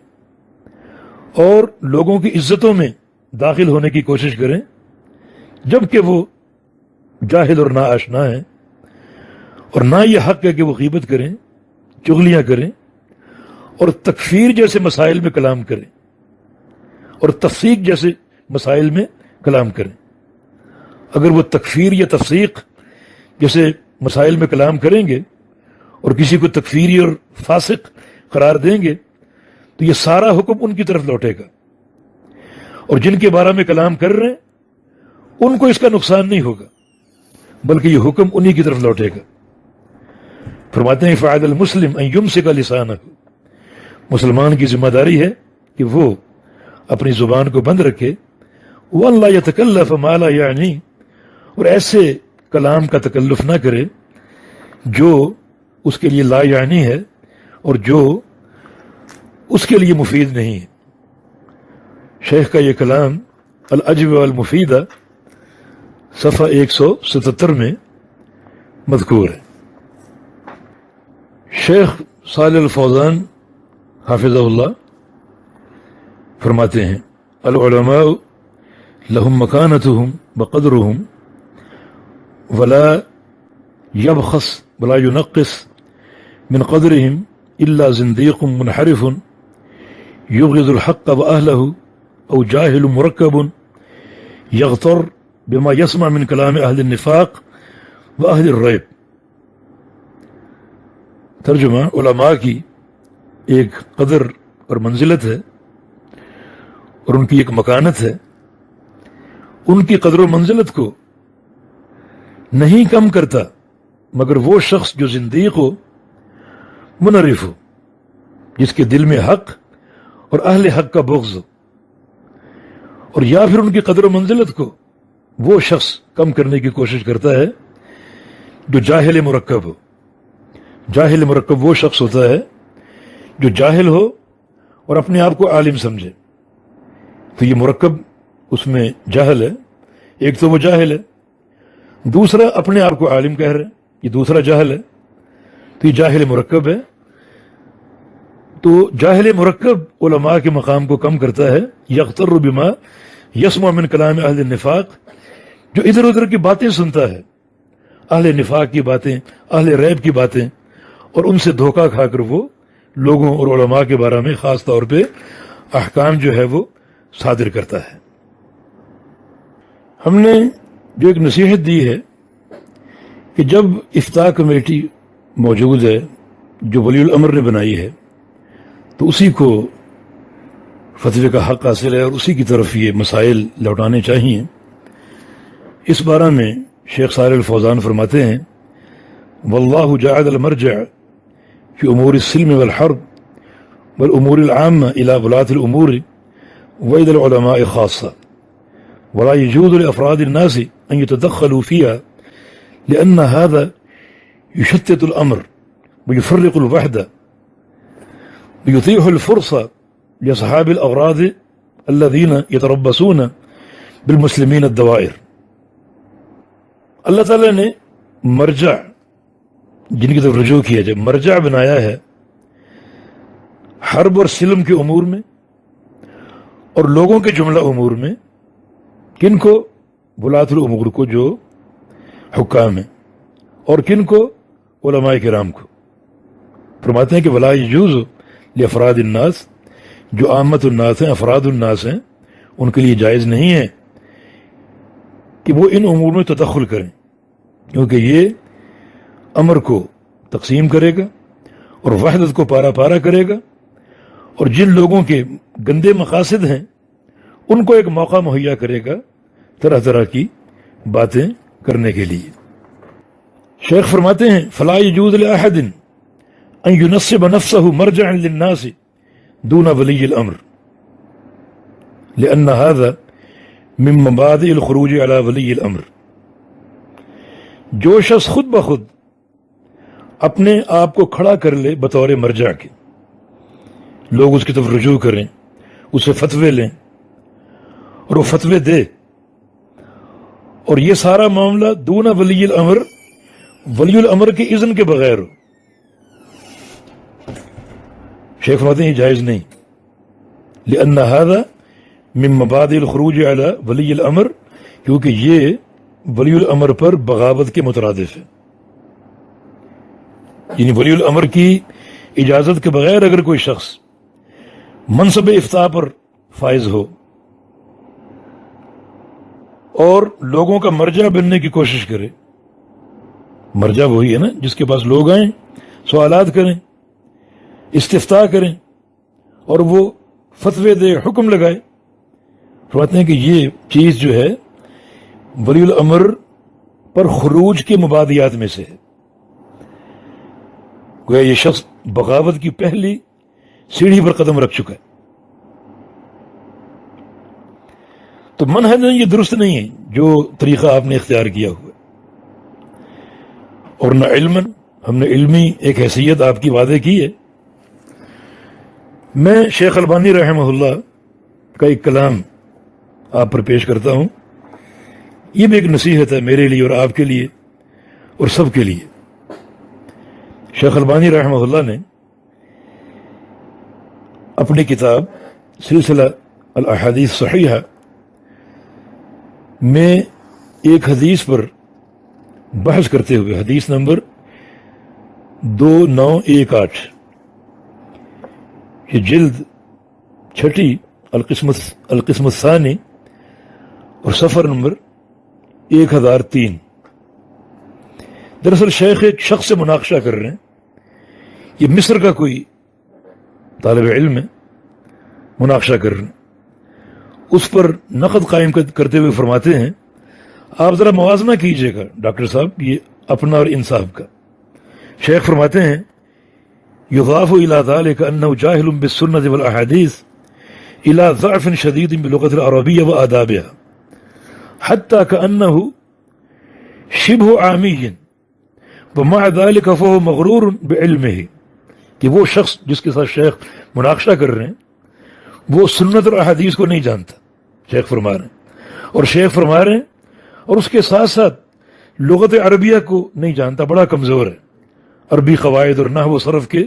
اور لوگوں کی عزتوں میں داخل ہونے کی کوشش کریں جبکہ وہ جاہل اور ناآشنا ہیں، اور نہ یہ حق ہے کہ وہ غیبت کریں، چغلیاں کریں اور تکفیر جیسے مسائل میں کلام کریں اور تفسیق جیسے مسائل میں کلام کریں۔ اگر وہ تکفیر یا تفسیق جیسے مسائل میں کلام کریں گے اور کسی کو تکفیری اور فاسق قرار دیں گے تو یہ سارا حکم ان کی طرف لوٹے گا، اور جن کے بارے میں کلام کر رہے ہیں ان کو اس کا نقصان نہیں ہوگا بلکہ یہ حکم انہی کی طرف لوٹے گا۔ فرماتے ہیں فعل المسلم ان یمسک لسانہ، مسلمان کی ذمہ داری ہے کہ وہ اپنی زبان کو بند رکھے، وَأَنْ لَا يَتَكَلَّفَ مَا لَا يَعْنِي، اور ایسے کلام کا تکلف نہ کرے جو اس کے لیے لا یعنی ہے اور جو اس کے لیے مفید نہیں ہے۔ شیخ کا یہ کلام الاجوبہ والمفیدہ صفحہ 177 میں مذکور ہے۔ شیخ صالح الفوزان حافظہ اللہ فرماتے ہیں العلماء لهم مکانتهم وقدرهم ولا يبخس ولا ينقص من قدرهم إلا زنديق منحرف يبغض الحق وأهله أو جاهل مركب يغتر بما يسمع من كلام أهل النفاق وأهل الريب۔ ترجمہ، علماء کی ایک قدر اور منزلت ہے اور ان کی ایک مکانت ہے، ان کی قدر و منزلت کو نہیں کم کرتا مگر وہ شخص جو زندیق ہو، منحرف ہو، جس کے دل میں حق اور اہل حق کا بغض ہو، اور یا پھر ان کی قدر و منزلت کو وہ شخص کم کرنے کی کوشش کرتا ہے جو جاہل مرکب ہو. جاہل مرکب وہ شخص ہوتا ہے جو جاہل ہو اور اپنے آپ کو عالم سمجھے. تو یہ مرکب اس میں جاہل ہے. ایک تو وہ جاہل ہے، دوسرا اپنے آپ کو عالم کہہ رہے ہیں، یہ دوسرا جاہل ہے. تو یہ جاہل مرکب ہے. تو جاہل مرکب علماء کے مقام کو کم کرتا ہے. یغتر بما یسمع من کلام اہل النفاق، جو ادھر ادھر کی باتیں سنتا ہے، اہل نفاق کی باتیں، اہل ریب کی باتیں، اور ان سے دھوکہ کھا کر وہ لوگوں اور علماء کے بارے میں خاص طور پہ احکام جو ہے وہ صادر کرتا ہے. ہم نے جو ایک نصیحت دی ہے کہ جب افتاء کمیٹی موجود ہے جو ولی الامر نے بنائی ہے، تو اسی کو فتوے کا حق حاصل ہے اور اسی کی طرف یہ مسائل لوٹانے چاہیے. اس بارے میں شیخ صالح الفوزان فرماتے ہیں: واللہ جعل المرجع فی امور السلم والحرب والامور العامة الى ولاة الامور والى العلماء خاصة، ولا يجوز لافراد الناس ان يتدخلوا فيها لان هذا يشتت الامر ويفرق الوحدة ويتيح الفرصة لأصحاب الأغراض الذين يتربصون بالمسلمين الدوائر. اللہ تعالیٰ نے مرجع جن کی طرف رجوع کیا، جب مرجع بنایا ہے حرب اور سلم کے امور میں اور لوگوں کے جملہ امور میں، کن کو؟ ولاۃ الامور کو جو حکام ہیں، اور کن کو؟ علماء کرام کو. فرماتے ہیں کہ ولا یجوز لافراد الناس، جو عامت الناس ہیں، افراد الناس ہیں، ان کے لیے جائز نہیں ہے کہ وہ ان امور میں تدخل کریں، کیونکہ یہ امر کو تقسیم کرے گا اور وحدت کو پارا پارا کرے گا، اور جن لوگوں کے گندے مقاصد ہیں ان کو ایک موقع مہیا کرے گا طرح طرح کی باتیں کرنے کے لیے. شیخ فرماتے ہیں: فلا یجوز لاحد ان ينصب نفسه مرجعا للناس دون ولی الامر لان هذا من مبادئ الخروج على ولی الامر. جو شخص خود بخود اپنے آپ کو کھڑا کر لے بطور مرجع کے، لوگ اس کی طرف رجوع کریں، اسے فتوے لیں اور وہ فتوے دے، اور یہ سارا معاملہ دون ولی الامر، ولی الامر کے اذن کے بغیر ہو. شیخ فرماتے ہیں یہ جائز نہیں. لأن هذا من مبادئ الخروج على ولی الامر، کیونکہ یہ ولی الامر پر بغاوت کے مترادف ہے. یعنی ولی الامر کی اجازت کے بغیر اگر کوئی شخص منصب افتاء پر فائز ہو اور لوگوں کا مرجع بننے کی کوشش کرے، مرجع وہی ہے نا جس کے پاس لوگ آئیں، سوالات کریں، استفتاء کریں اور وہ فتوے دے، حکم لگائے. فرماتے ہیں کہ یہ چیز جو ہے ولی الامر پر خروج کے مبادیات میں سے ہے. گویا یہ شخص بغاوت کی پہلی سیڑھی پر قدم رکھ چکا ہے. تو منہج یہ درست نہیں ہے جو طریقہ آپ نے اختیار کیا ہوا، اور نہ علماً ہم نے علمی ایک حیثیت آپ کی وعدے کی ہے. میں شیخ البانی رحمہ اللہ کا ایک کلام آپ پر پیش کرتا ہوں. یہ بھی ایک نصیحت ہے میرے لیے اور آپ کے لیے اور سب کے لیے. شیخ البانی رحمہ اللہ نے اپنی کتاب سلسلہ الاحادیث صحیحہ میں ایک حدیث پر بحث کرتے ہوئے، حدیث نمبر 2918، یہ جلد 6 القسم الثانی اور صفحہ نمبر 1003، دراصل شیخ ایک شخص سے مناقشہ کر رہے ہیں. یہ مصر کا کوئی طالب علم ہے، مناقشہ کر رہے ہیں. اس پر نقد قائم کرتے ہوئے فرماتے ہیں آپ ذرا موازنہ کیجئے گا ڈاکٹر صاحب یہ اپنا اور انصاف کا. شیخ فرماتے ہیں یضاف الی ذلک انه جاہل بالسنة والاحادیث إلى ضعف شديد باللغة العربية وآدابها حتى كأنه شبه عامي ومع ذلك فهو مغرور بعلمه. کہ وہ شخص جس کے ساتھ شیخ مناقشہ کر رہے ہیں وہ سنت اور احادیث کو نہیں جانتا، شیخ فرما رہے ہیں، اور شیخ فرما رہے ہیں اور اس کے ساتھ ساتھ لغت عربیہ کو نہیں جانتا، بڑا کمزور ہے، عربی قواعد اور نحو و صرف کے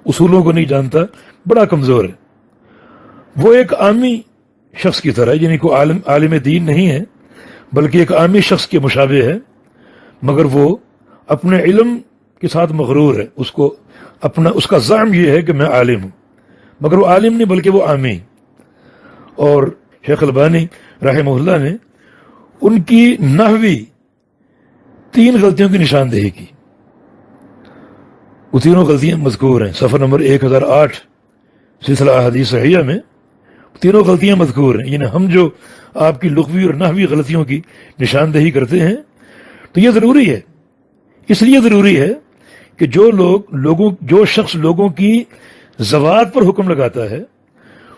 اصولوں کو نہیں جانتا، بڑا کمزور ہے. وہ ایک عامی شخص کی طرح، یعنی کوئی عالم دین نہیں ہے بلکہ ایک عامی شخص کے مشابہ ہے، مگر وہ اپنے علم کے ساتھ مغرور ہے. اس کا زعم یہ ہے کہ میں عالم ہوں، مگر وہ عالم نہیں بلکہ وہ عامی. اور شیخ البانی رحمہ اللہ نے ان کی نحوی 3 غلطیوں کی نشاندہی کی. وہ تینوں غلطیاں مذکور ہیں صفحہ نمبر 1008 سلسلہ احادیث صحیحہ میں. تینوں غلطیاں مذکور ہیں. یعنی ہم جو آپ کی لغوی اور نحوی غلطیوں کی نشاندہی کرتے ہیں تو یہ ضروری ہے، اس لیے ضروری ہے کہ جو شخص لوگوں کی زوات پر حکم لگاتا ہے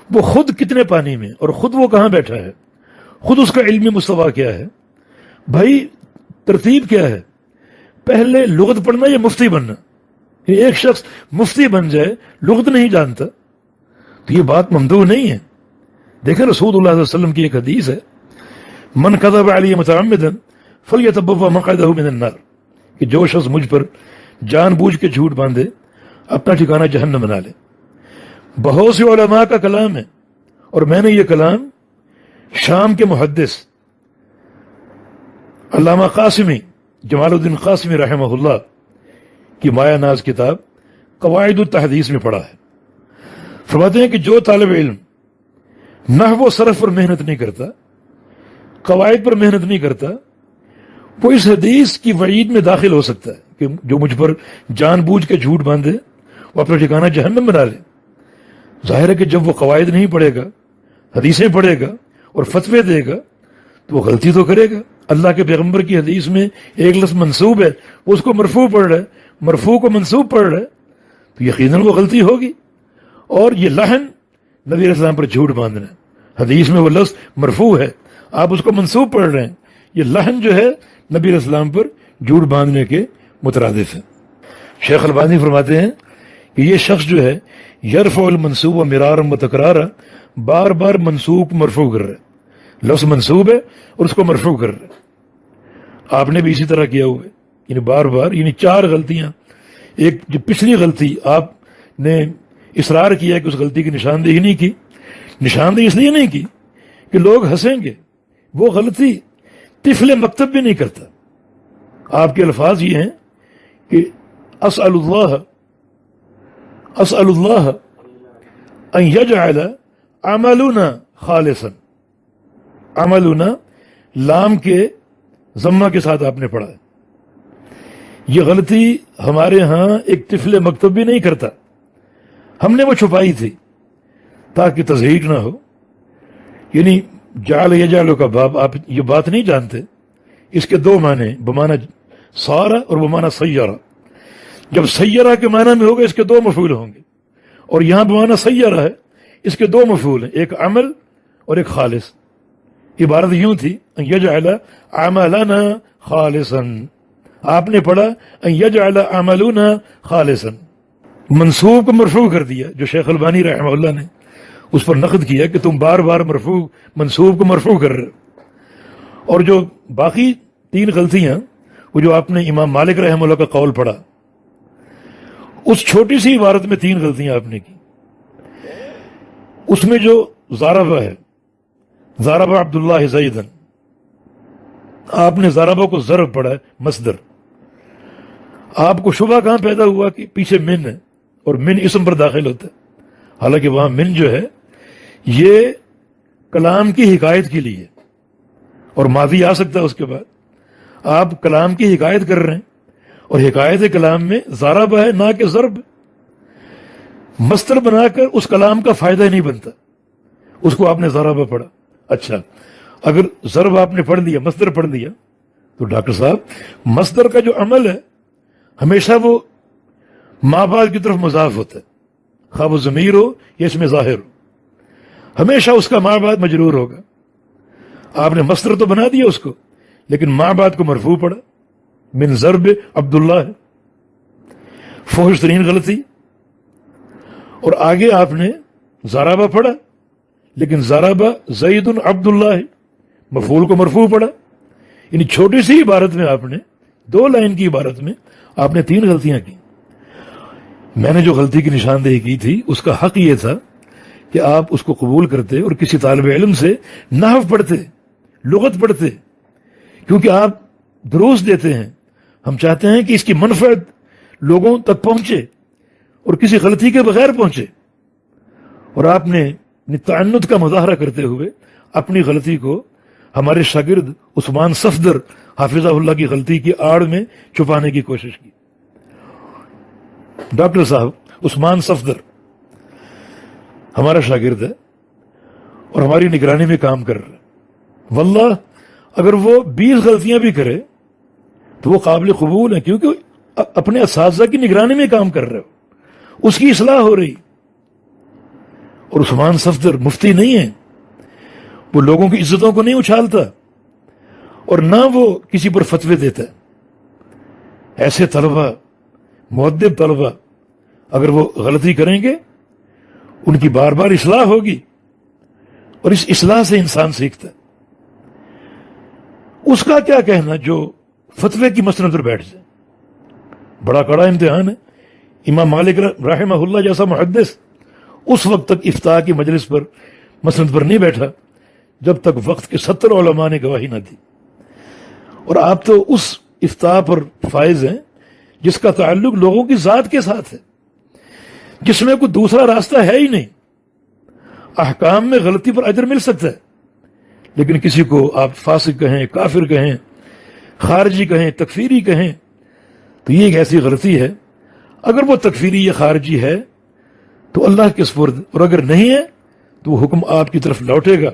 وہ خود کتنے پانی میں اور خود وہ کہاں بیٹھا ہے، خود اس کا علمی مستویٰ کیا ہے، بھائی ترتیب کیا ہے، پہلے لغت پڑھنا یا مفتی بننا. ایک شخص مفتی بن جائے لغت نہیں جانتا تو یہ بات ممدوح نہیں ہے. دیکھیں رسول اللہ صلی اللہ علیہ وسلم کی ایک حدیث ہے، من کذب علی متعمدا فلیتبوأ مقعدہ من النار، کہ جو شخص مجھ پر جان بوجھ کے جھوٹ باندھے اپنا ٹھکانہ جہنم بنا لے. بہت سے علماء کا کلام ہے، اور میں نے یہ کلام شام کے محدث علامہ قاسمی جمال الدین قاسمی رحمہ اللہ کی مایہ ناز کتاب قواعد التحدیث میں پڑھا ہے. فرماتے ہیں کہ جو طالب علم نحو و صرف پر محنت نہیں کرتا، قواعد پر محنت نہیں کرتا، وہ اس حدیث کی وعید میں داخل ہو سکتا ہے کہ جو مجھ پر جان بوجھ کے جھوٹ باندھے وہ اپنا ٹھکانہ جہنم بنا لے. ظاہر ہے کہ جب وہ قواعد نہیں پڑھے گا، حدیثیں پڑھے گا اور فتوے دے گا تو وہ غلطی تو کرے گا. اللہ کے پیغمبر کی حدیث میں ایک لفظ منسوب ہے، وہ اس کو مرفوع پڑھ رہا ہے، مرفوع کو منسوب پڑھ رہا ہے، تو یقیناً وہ غلطی ہوگی. اور یہ لحن نبی علیہ السلام پر جھوٹ باندھنا ہے. حدیث میں وہ لفظ مرفوع ہے، آپ اس کو منسوب پڑھ رہے ہیں، یہ لحن جو ہے نبی علیہ السلام پر جھوٹ باندھنے کے مترادف ہے. شیخ البانی فرماتے ہیں کہ یہ شخص جو ہے یرفع المنصوب و مرارا و تکرارا، بار بار منصوب کو مرفوع کر رہا ہے، لفظ منصوب ہے اور اس کو مرفوع کر رہا ہے. آپ نے بھی اسی طرح کیا ہوا ہے، یعنی بار بار، یعنی 4 غلطیاں. ایک جو پچھلی غلطی آپ نے اصرار کیا کہ اس غلطی کی نشاندہی نہیں کی، نشاندہی اس لیے نہیں کی کہ لوگ ہنسیں گے. وہ غلطی طفل مکتب بھی نہیں کرتا. آپ کے الفاظ یہ ہیں کہ اسأل اللہ ان یجعل عملنا خالصا. عملنا لام کے ضمہ کے ساتھ آپ نے پڑھا ہے. یہ غلطی ہمارے ہاں ایک طفل مکتب بھی نہیں کرتا، ہم نے وہ چھپائی تھی تاکہ تضحیق نہ ہو. یعنی جعل یجعل کا باب، آپ یہ بات نہیں جانتے، اس کے 2 معنی، بمعنی سارا اور بمعنی سیارہ. جب سیارہ کے معنی میں ہوگا اس کے 2 مفعول ہوں گے، اور یہاں بمعنی سیارہ ہے، اس کے 2 مفعول ہیں، ایک عمل اور ایک خالص. عبارت یوں تھی ان یجعل عملنا خالصا، آپ نے پڑھا ان یجعل عملنا خالصا، منصوب کو مرفوع کر دیا. جو شیخ البانی رحمہ اللہ نے اس پر نقد کیا کہ تم بار بار مرفوع منصوب کو مرفوع کر رہے. اور جو باقی 3 غلطیاں، وہ جو آپ نے امام مالک رحمہ اللہ کا قول پڑھا، اس چھوٹی سی عبارت میں 3 غلطیاں آپ نے کی. اس میں جو ضاربہ ہے، ضاربہ عبداللہ زیدن، آپ نے ضاربہ کو ضرب پڑھا ہے مصدر. آپ کو شبہ کہاں پیدا ہوا کہ پیچھے من ہے اور من اسم پر داخل ہوتا ہے، حالانکہ وہاں من جو ہے یہ کلام کی حکایت کے لیے، اور ماضی آ سکتا ہے اس کے بعد. آپ کلام کی حکایت کر رہے ہیں اور حکایت کلام میں ضرب ہے نہ کہ ضرب. مصدر بنا کر اس کلام کا فائدہ نہیں بنتا، اس کو آپ نے ضرب پڑھا. اچھا، اگر ضرب آپ نے پڑھ لیا، مصدر پڑھ لیا، تو ڈاکٹر صاحب مصدر کا جو عمل ہے ہمیشہ وہ ما بعد کی طرف مضاف ہوتا ہے، خواہ وہ ضمیر ہو یا اس میں ظاہر ہو. ہمیشہ اس کا ماں بعد مجرور ہوگا. آپ نے مصدر تو بنا دیا اس کو، لیکن ماں بعد کو مرفوع پڑا، من ضرب عبداللہ ہے، فحش ترین غلطی. اور آگے آپ نے ضربہ پڑھا، لیکن ضربہ زید عبداللہ ہے، مفعول کو مرفوع پڑا. یعنی چھوٹی سی عبارت میں آپ نے، 2 لائن کی عبارت میں آپ نے 3 غلطیاں کی. میں نے جو غلطی کی نشاندہی کی تھی اس کا حق یہ تھا کہ آپ اس کو قبول کرتے اور کسی طالب علم سے نحو پڑھتے، لغت پڑھتے، کیونکہ آپ دروس دیتے ہیں. ہم چاہتے ہیں کہ اس کی منفعت لوگوں تک پہنچے اور کسی غلطی کے بغیر پہنچے. اور آپ نے تعنت کا مظاہرہ کرتے ہوئے اپنی غلطی کو ہمارے شاگرد عثمان صفدر حافظہ اللہ کی غلطی کی آڑ میں چھپانے کی کوشش کی. ڈاکٹر صاحب عثمان صفدر ہمارا شاگرد ہے اور ہماری نگرانی میں کام کر رہا ہے. واللہ اگر وہ 20 غلطیاں بھی کرے تو وہ قابل قبول ہے، کیونکہ اپنے اساتذہ کی نگرانی میں کام کر رہے ہو، اس کی اصلاح ہو رہی. اور عثمان صفدر مفتی نہیں ہے، وہ لوگوں کی عزتوں کو نہیں اچھالتا اور نہ وہ کسی پر فتوے دیتا ہے. ایسے طلبہ، مؤدب طلبہ اگر وہ غلطی کریں گے ان کی بار بار اصلاح ہوگی، اور اس اصلاح سے انسان سیکھتا ہے. اس کا کیا کہنا جو فتوے کی مسند پر بیٹھ جائے؟ بڑا کڑا امتحان ہے. امام مالک رحمہ اللہ جیسا محدث اس وقت تک افتاء کی مجلس پر مسند پر نہیں بیٹھا جب تک وقت کے 70 علماء نے گواہی نہ دی. اور آپ تو اس افتاء پر فائز ہیں جس کا تعلق لوگوں کی ذات کے ساتھ ہے، جس میں کوئی دوسرا راستہ ہے ہی نہیں. احکام میں غلطی پر اجر مل سکتا ہے، لیکن کسی کو آپ فاسق کہیں، کافر کہیں، خارجی کہیں، تکفیری کہیں، تو یہ ایک ایسی غلطی ہے. اگر وہ تکفیری یا خارجی ہے تو اللہ کے سپرد، اور اگر نہیں ہے تو وہ حکم آپ کی طرف لوٹے گا.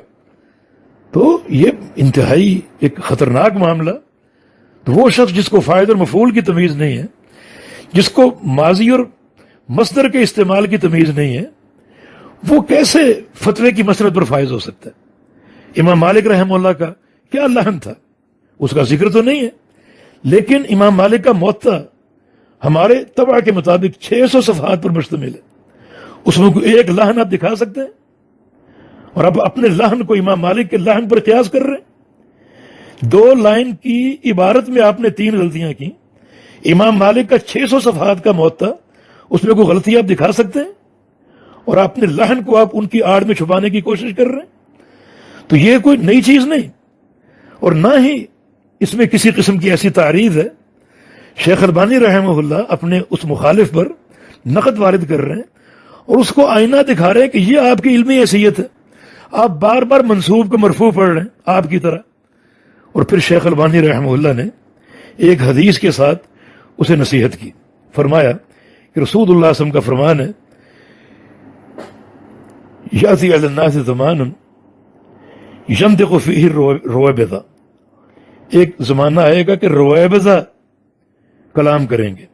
تو یہ انتہائی ایک خطرناک معاملہ. تو وہ شخص جس کو فاعل اور مفعول کی تمیز نہیں ہے، جس کو ماضی اور مصدر کے استعمال کی تمیز نہیں ہے، وہ کیسے فتوے کی مسند پر فائز ہو سکتا ہے؟ امام مالک رحمہ اللہ کا کیا لحن تھا، اس کا ذکر تو نہیں ہے، لیکن امام مالک کا موطا ہمارے طبع کے مطابق 600 صفحات پر مشتمل ہے. اس میں کوئی ایک لحن آپ دکھا سکتے ہیں؟ اور اب اپنے لحن کو امام مالک کے لحن پر قیاس کر رہے ہیں. 2 لائن کی عبارت میں آپ نے 3 غلطیاں کی. امام مالک کا 600 صفحات کا موطا، اس میں کوئی غلطی آپ دکھا سکتے ہیں؟ اور اپنے لحن کو آپ ان کی آڑ میں چھپانے کی کوشش کر رہے ہیں. تو یہ کوئی نئی چیز نہیں، اور نہ ہی اس میں کسی قسم کی ایسی تعریض ہے. شیخ البانی رحمہ اللہ اپنے اس مخالف پر نقد وارد کر رہے ہیں اور اس کو آئینہ دکھا رہے ہیں کہ یہ آپ کی علمی حیثیت ہے، آپ بار بار منصوب کو مرفوع پڑھ رہے ہیں آپ کی طرح. اور پھر شیخ البانی رحمہ اللہ نے ایک حدیث کے ساتھ اسے نصیحت کی. فرمایا کہ رسول اللہ صلی اللہ علیہ وسلم کا فرمان ہے، یاتی علی الناس زمان ینطق فیہ الرویبضہ، ایک زمانہ آئے گا کہ رویبضہ کلام کریں گے،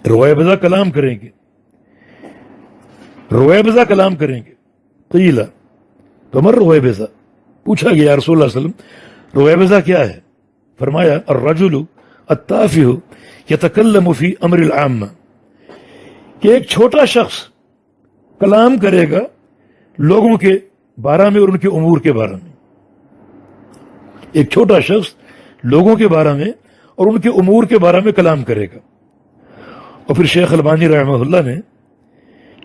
رویبضہ کلام کریں گے، رویبضہ کلام کریں گے. قیل فما الرویبضہ، پوچھا گیا یا رسول اللہ صلی اللہ علیہ وسلم رویبضہ کیا ہے؟ فرمایا الرجل التافہ یتکلم فی امر العامہ، کہ ایک چھوٹا شخص کلام کرے گا لوگوں کے بارے میں اور ان کے امور کے بارے میں. ایک چھوٹا شخص لوگوں کے بارے میں اور ان کے امور کے بارے میں کلام کرے گا. اور پھر شیخ البانی رحمہ اللہ نے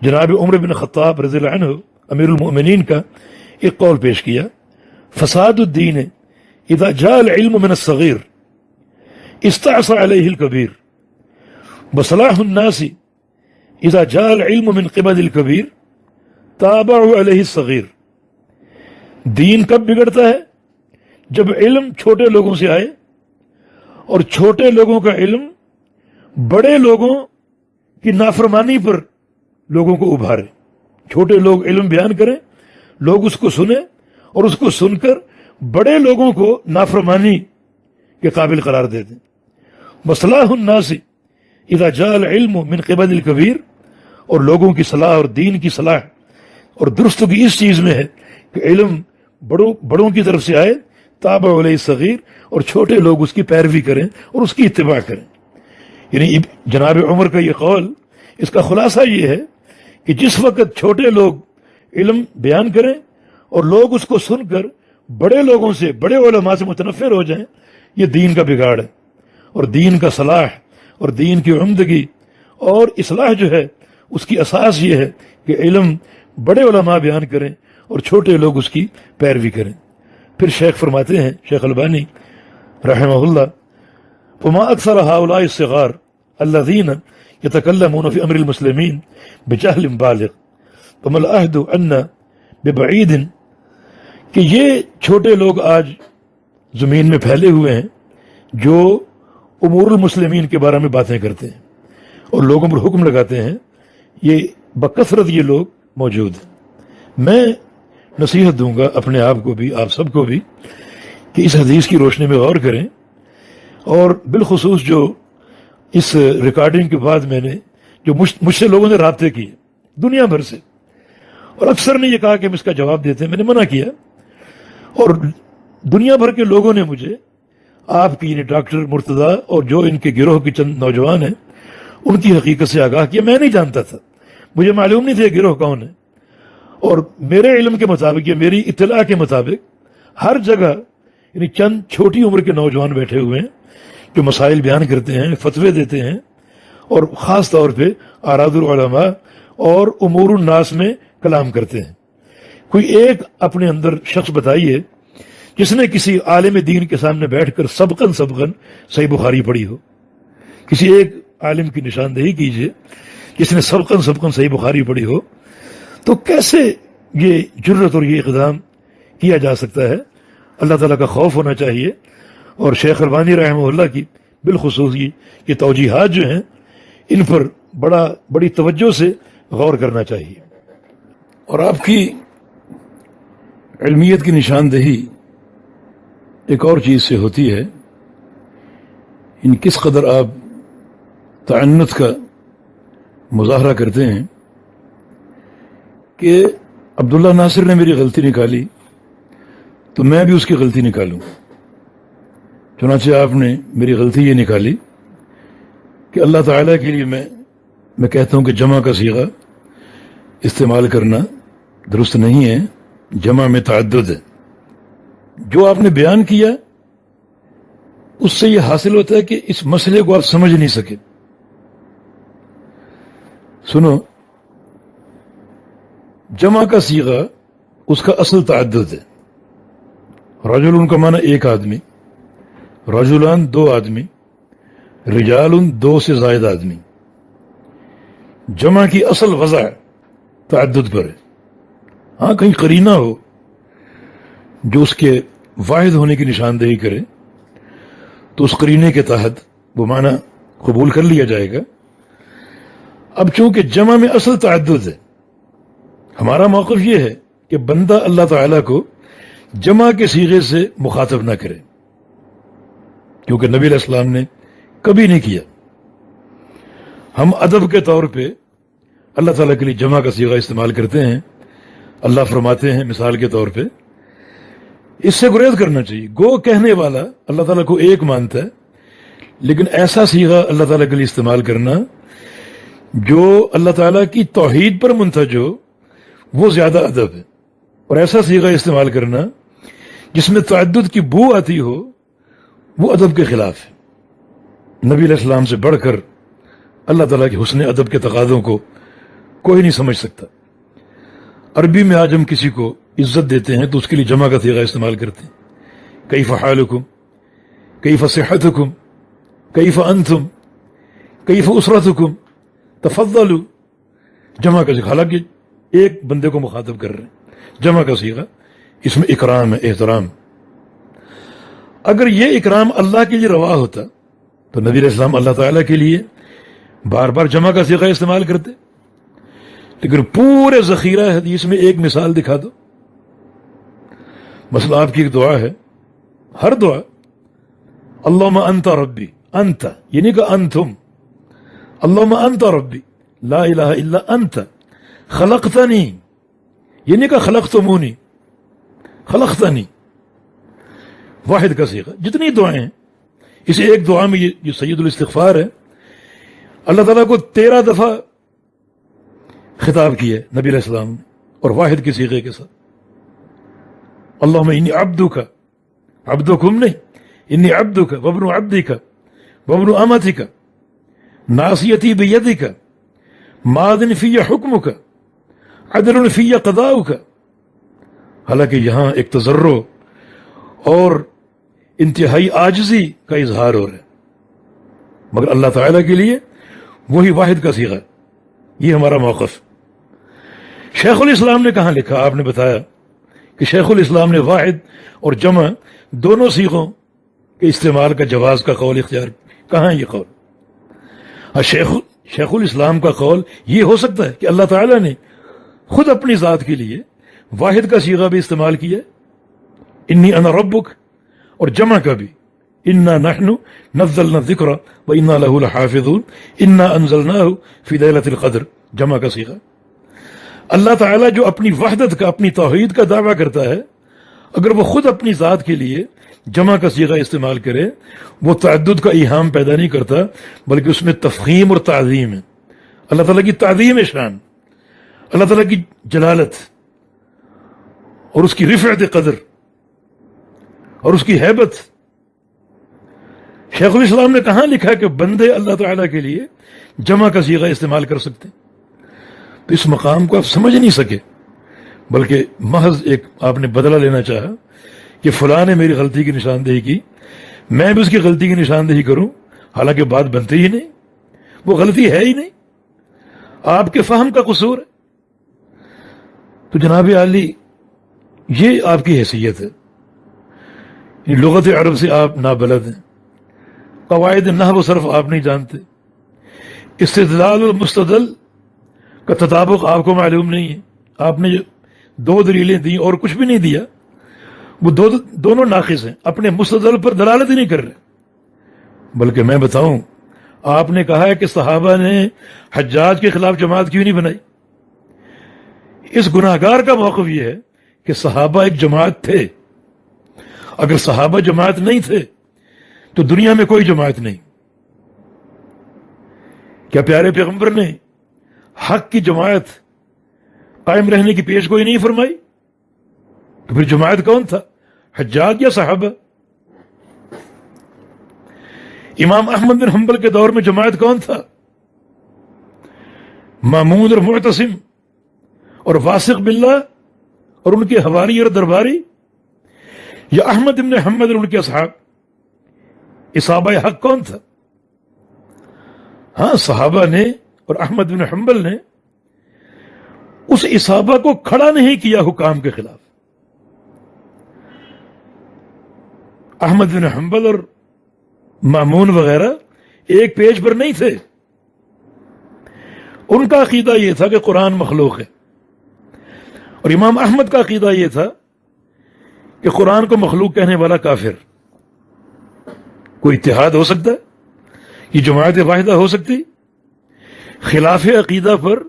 جناب عمر بن خطاب رضی اللہ عنہ امیر المؤمنین کا ایک قول پیش کیا، فساد الدین اذا جاء العلم من الصغیر استعصى علیہ الکبیر، وصلاح الناس اذا جاء العلم من قبل الکبیر تابعوا علیہ الصغیر. دین کب بگڑتا ہے؟ جب علم چھوٹے لوگوں سے آئے اور چھوٹے لوگوں کا علم بڑے لوگوں کی نافرمانی پر لوگوں کو ابھارے. چھوٹے لوگ علم بیان کریں، لوگ اس کو سنیں اور اس کو سن کر بڑے لوگوں کو نافرمانی کے قابل قرار دے دیں. مصلاح الناس اذا جاء العلم من قبل الکبیر، اور لوگوں کی صلاح اور دین کی صلاح اور درستگی اس چیز میں ہے کہ علم بڑوں کی طرف سے آئے، تابع علیہ صغیر، اور چھوٹے لوگ اس کی پیروی کریں اور اس کی اتباع کریں. یعنی جناب عمر کا یہ قول، اس کا خلاصہ یہ ہے کہ جس وقت چھوٹے لوگ علم بیان کریں اور لوگ اس کو سن کر بڑے لوگوں سے، بڑے علماء سے متنفر ہو جائیں، یہ دین کا بگاڑ ہے. اور دین کا صلاح اور دین کی عمدگی اور اصلاح جو ہے اس کی اساس یہ ہے کہ علم بڑے علماء بیان کریں اور چھوٹے لوگ اس کی پیروی کریں. پھر شیخ فرماتے ہیں، شیخ البانی رحمہ اللہ، وما اکثر هؤلاء الصغار الذين يتكلمون في امر المسلمين بجهل بالغ وما العهد عنا ببعيد، کہ یہ چھوٹے لوگ آج زمین میں پھیلے ہوئے ہیں جو امور المسلمین کے بارے میں باتیں کرتے ہیں اور لوگوں پر حکم لگاتے ہیں، یہ بکثرت یہ لوگ موجود ہیں. میں نصیحت دوں گا اپنے آپ کو بھی، آپ سب کو بھی، کہ اس حدیث کی روشنی میں غور کریں. اور بالخصوص جو اس ریکارڈنگ کے بعد میں نے جو مجھ سے لوگوں نے رابطے کیے دنیا بھر سے، اور اکثر نے یہ کہا کہ ہم اس کا جواب دیتے ہیں، میں نے منع کیا. اور دنیا بھر کے لوگوں نے مجھے آپ کی یعنی ڈاکٹر مرتضیٰ اور جو ان کے گروہ کے چند نوجوان ہیں ان کی حقیقت سے آگاہ کیا. میں نہیں جانتا تھا، مجھے معلوم نہیں تھا یہ گروہ کون ہے. اور میرے علم کے مطابق یا میری اطلاع کے مطابق ہر جگہ یعنی چند چھوٹی عمر کے نوجوان بیٹھے ہوئے ہیں جو مسائل بیان کرتے ہیں، فتوے دیتے ہیں، اور خاص طور پہ آراد العلماء اور امور الناس میں کلام کرتے ہیں. کوئی ایک اپنے اندر شخص بتائیے جس نے کسی عالم دین کے سامنے بیٹھ کر سبقاً صحیح بخاری پڑھی ہو. کسی ایک عالم کی نشاندہی کیجئے جس نے سبقاً صحیح بخاری پڑھی ہو. تو کیسے یہ جرت اور یہ اقدام کیا جا سکتا ہے؟ اللہ تعالیٰ کا خوف ہونا چاہیے. اور شیخ البانی رحمہ اللہ کی بالخصوص یہ توجیحات جو ہیں ان پر بڑی توجہ سے غور کرنا چاہیے. اور آپ کی علمیت کی نشاندہی ایک اور چیز سے ہوتی ہے، ان کس قدر آپ تعنت کا مظاہرہ کرتے ہیں کہ عبداللہ ناصر نے میری غلطی نکالی تو میں بھی اس کی غلطی نکالوں. چنانچہ آپ نے میری غلطی یہ نکالی کہ اللہ تعالیٰ کے لیے میں کہتا ہوں کہ جمع کا صیغہ استعمال کرنا درست نہیں ہے، جمع میں تعدد ہے. جو آپ نے بیان کیا اس سے یہ حاصل ہوتا ہے کہ اس مسئلے کو آپ سمجھ نہیں سکے. سنو، جمع کا صیغہ اس کا اصل تعدد ہے. رجل کا معنی ایک آدمی، رجلان دو آدمی، رجال دو سے زائد آدمی. جمع کی اصل وضع تعدد پر ہے. ہاں کہیں قرینہ ہو جو اس کے واحد ہونے کی نشاندہی کرے تو اس قرینے کے تحت وہ معنی قبول کر لیا جائے گا. اب چونکہ جمع میں اصل تعدد ہے، ہمارا موقف یہ ہے کہ بندہ اللہ تعالیٰ کو جمع کے صیغے سے مخاطب نہ کرے، کیونکہ نبی علیہ السلام نے کبھی نہیں کیا. ہم ادب کے طور پہ اللہ تعالیٰ کے لیے جمع کا صیغہ استعمال کرتے ہیں. اللہ فرماتے ہیں مثال کے طور پہ، اس سے گریز کرنا چاہیے. گو کہنے والا اللہ تعالیٰ کو ایک مانتا ہے، لیکن ایسا صیغہ اللہ تعالیٰ کے لیے استعمال کرنا جو اللہ تعالیٰ کی توحید پر منتج ہو وہ زیادہ ادب ہے. اور ایسا صیغہ استعمال کرنا جس میں تعدد کی بو آتی ہو وہ ادب کے خلاف ہے. نبی علیہ السلام سے بڑھ کر اللہ تعالیٰ کے حسن ادب کے تقاضوں کو کوئی نہیں سمجھ سکتا. عربی میں آج ہم کسی کو عزت دیتے ہیں تو اس کے لیے جمع کا صیغہ استعمال کرتے ہیں. کیف حالکم، کیف صحتکم، کیف انتم، کیف اسرتکم، تفضلوا. جمع کا صیغہ، حالانکہ ایک بندے کو مخاطب کر رہے ہیں. جمع کا صیغہ اس میں اکرام ہے، احترام. اگر یہ اکرام اللہ کے لیے روا ہوتا تو نبی علیہ السلام اللہ تعالیٰ کے لیے بار بار جمع کا صیغہ استعمال کرتے. لیکن پورے ذخیرہ حدیث میں ایک مثال دکھا دو. مثلا آپ کی ایک دعا ہے، ہر دعا اللہم انت ربی، انت یعنی کہ انتم، اللہم انت ربی لا الہ الا انت خلقتنی، یہ نہیں کہا خلقتمونی، خلقتنی، واحد کا صیغہ. جتنی دعائیں ہیں اس ایک دعا میں یہ سید الاستغفار ہے، اللہ تعالیٰ کو 13 دفعہ خطاب کیا ہے نبی علیہ السلام نے، اور واحد کے صیغے کے ساتھ. اللہم انی عبدک، عبدکم نہیں، انی عبدک وابن عبدک وابن امتک ناصیتی بیدک ماض فی حکمک عدل فی قضاؤک. حالانکہ یہاں ایک تضرع اور انتہائی عاجزی کا اظہار ہو رہا ہے، مگر اللہ تعالیٰ کے لیے وہی واحد کا صیغہ. یہ ہمارا موقف. شیخ الاسلام نے کہاں لکھا؟ آپ نے بتایا کہ شیخ الاسلام نے واحد اور جمع دونوں صیغوں کے استعمال کا جواز کا قول اختیار. کہاں یہ قول؟ شیخ الاسلام کا قول یہ ہو سکتا ہے کہ اللہ تعالیٰ نے خود اپنی ذات کے لیے واحد کا صیغہ بھی استعمال کیا، انی انا ربک، اور جمع کا بھی انا نحن نزلنا الذکر وانا لہ لحافظون انا انزلناہ فی لیلۃ القدر، جمع کا صیغہ. اللہ تعالیٰ جو اپنی وحدت کا، اپنی توحید کا دعویٰ کرتا ہے، اگر وہ خود اپنی ذات کے لیے جمع کا صیغہ استعمال کرے، وہ تعدد کا ایہام پیدا نہیں کرتا، بلکہ اس میں تفخیم اور تعظیم ہے. اللہ تعالیٰ کی تعظیم شان، اللہ تعالیٰ کی جلالت اور اس کی رفعت قدر اور اس کی ہیبت. شیخ الاسلام نے کہاں لکھا کہ بندے اللہ تعالیٰ کے لیے جمع کا صیغہ استعمال کر سکتے ہیں؟ تو اس مقام کو آپ سمجھ نہیں سکے، بلکہ محض ایک آپ نے بدلہ لینا چاہا کہ فلاں نے میری غلطی کی نشاندہی کی، میں بھی اس کی غلطی کی نشاندہی کروں، حالانکہ بات بنتی ہی نہیں، وہ غلطی ہے ہی نہیں، آپ کے فہم کا قصور ہے. تو جناب عالی، یہ آپ کی حیثیت ہے. لغت عرب سے آپ نابلد ہیں، قواعد نحو و صرف آپ نہیں جانتے، استدلال اور مستدل کا تطابق آپ کو معلوم نہیں ہے. آپ نے جو 2 دلیلیں دیں اور کچھ بھی نہیں دیا، وہ دونوں ناقص ہیں، اپنے مستدل پر دلالت ہی نہیں کر رہے. بلکہ میں بتاؤں، آپ نے کہا ہے کہ صحابہ نے حجاج کے خلاف جماعت کیوں نہیں بنائی. اس گناہگار کا موقف یہ ہے کہ صحابہ ایک جماعت تھے. اگر صحابہ جماعت نہیں تھے تو دنیا میں کوئی جماعت نہیں. کیا پیارے پیغمبر نے حق کی جماعت قائم رہنے کی پیش گوئی نہیں فرمائی؟ تو پھر جماعت کون تھا، حجاج یا صحابہ؟ امام احمد بن حنبل کے دور میں جماعت کون تھا؟ مامون اور معتصم اور واثق باللہ اور ان کے حواری اور درباری، یا احمد بن حنبل اور ان کے اصحاب؟ اصحابہ حق کون تھا؟ ہاں، صحابہ نے اور احمد بن حنبل نے اس اصحابہ کو کھڑا نہیں کیا حکام کے خلاف. احمد بن حنبل اور مامون وغیرہ ایک پیج پر نہیں تھے. ان کا عقیدہ یہ تھا کہ قرآن مخلوق ہے، اور امام احمد کا عقیدہ یہ تھا کہ قرآن کو مخلوق کہنے والا کافر. کوئی اتحاد ہو سکتا ہے؟ یہ جماعت واحدہ ہو سکتی؟ خلاف عقیدہ پر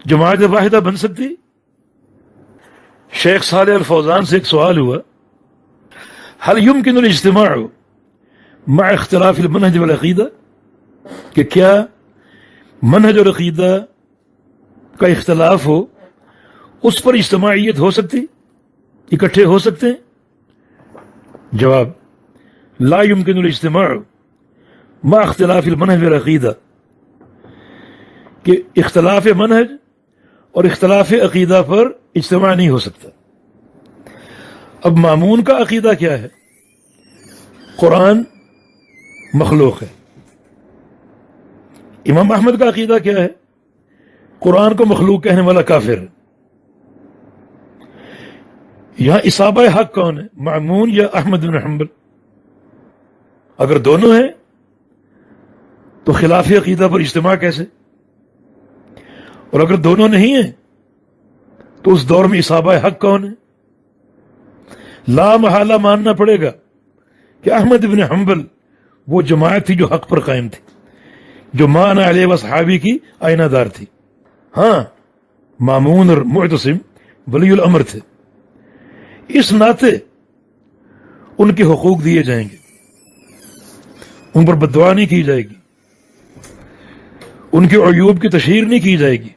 جماعت واحدہ بن سکتی؟ شیخ صالح الفوزان سے ایک سوال ہوا، هل يمكن الاجتماع مع اختلاف المنهج والعقیدہ، کہ کیا منہج اور عقیدہ کا اختلاف ہو اس پر اجتماعیت ہو سکتی، اکٹھے ہو سکتے ہیں؟ جواب، لا يمكن الاجتماع مع اختلاف المنهج والعقیدہ، کہ اختلاف منہج اور اختلاف عقیدہ پر اجتماع نہیں ہو سکتا. اب مامون کا عقیدہ کیا ہے؟ قرآن مخلوق ہے. امام احمد کا عقیدہ کیا ہے؟ قرآن کو مخلوق کہنے والا کافر ہے. یہاں اصحابہ حق کون ہے، مامون یا احمد بن حنبل؟ اگر دونوں ہیں تو خلاف عقیدہ پر اجتماع کیسے؟ اور اگر دونوں نہیں ہیں تو اس دور میں اصحابہ حق کون ہے؟ لا محالہ ماننا پڑے گا کہ احمد بن حنبل وہ جماعت تھی جو حق پر قائم تھی، جو ما انا علیہ وصحابی کی آئینہ دار تھی. ہاں، مامون اور معتصم ولی الامر تھے، اس ناطے ان کے حقوق دیے جائیں گے، ان پر بددعا نہیں کی جائے گی، ان کے عیوب کی تشہیر نہیں کی جائے گی،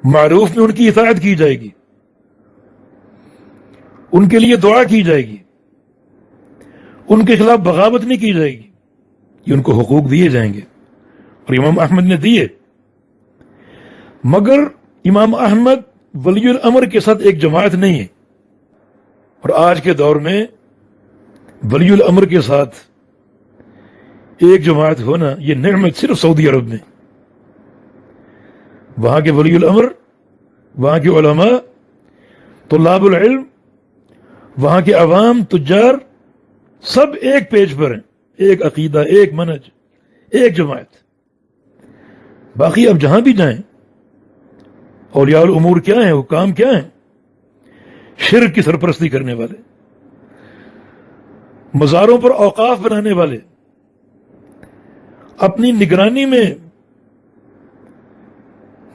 معروف میں ان کی اطاعت کی جائے گی، ان کے لیے دعا کی جائے گی، ان کے خلاف بغاوت نہیں کی جائے گی، یہ ان کو حقوق دیے جائیں گے، اور امام احمد نے دیے۔ مگر امام احمد ولی الامر کے ساتھ ایک جماعت نہیں ہے، اور آج کے دور میں ولی الامر کے ساتھ ایک جماعت ہونا یہ نعمت صرف سعودی عرب میں، وہاں کے ولی الامر، وہاں کے علماء، طلاب العلم، وہاں کے عوام، تجار، سب ایک پیج پر ہیں، ایک عقیدہ، ایک منہج، ایک جماعت۔ باقی اب جہاں بھی جائیں، اولیاء الامور کیا ہیں، حکام کیا ہیں؟ شرک کی سرپرستی کرنے والے، مزاروں پر اوقاف بنانے والے، اپنی نگرانی میں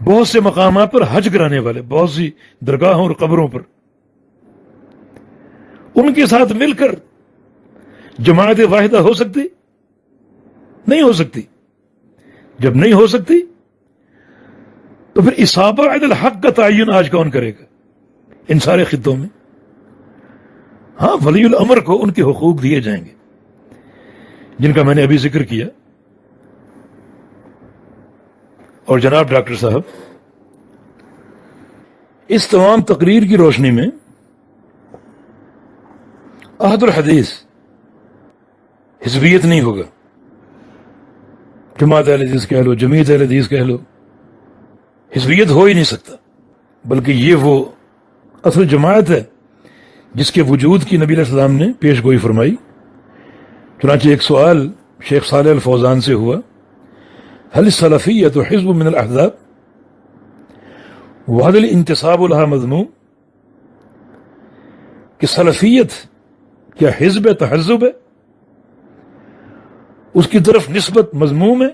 بہت سے مقامات پر حج کرانے والے، بہت سی درگاہوں اور قبروں پر، ان کے ساتھ مل کر جماعت واحدہ ہو سکتی؟ نہیں ہو سکتی۔ جب نہیں ہو سکتی تو پھر اصابہ عدل الحق کا تعین آج کون کرے گا ان سارے خطوں میں؟ ہاں، ولی الامر کو ان کے حقوق دیے جائیں گے جن کا میں نے ابھی ذکر کیا۔ اور جناب ڈاکٹر صاحب، اس تمام تقریر کی روشنی میں عہد الحدیث حزبیت نہیں ہوگا، جماعت اہل حدیث کہہ لو، جمعیت اہل حدیث کہہ لو، حزبیت ہو ہی نہیں سکتا، بلکہ یہ وہ اصل جماعت ہے جس کے وجود کی نبی علیہ السلام نے پیش گوئی فرمائی۔ چنانچہ ایک سوال شیخ صالح الفوزان سے ہوا، هل السلفیۃ حزب من الاحزاب وهل الانتصاب لها مذموم، کہ سلفیت کیا حزب تحزب ہے، اس کی طرف نسبت مذموم ہے؟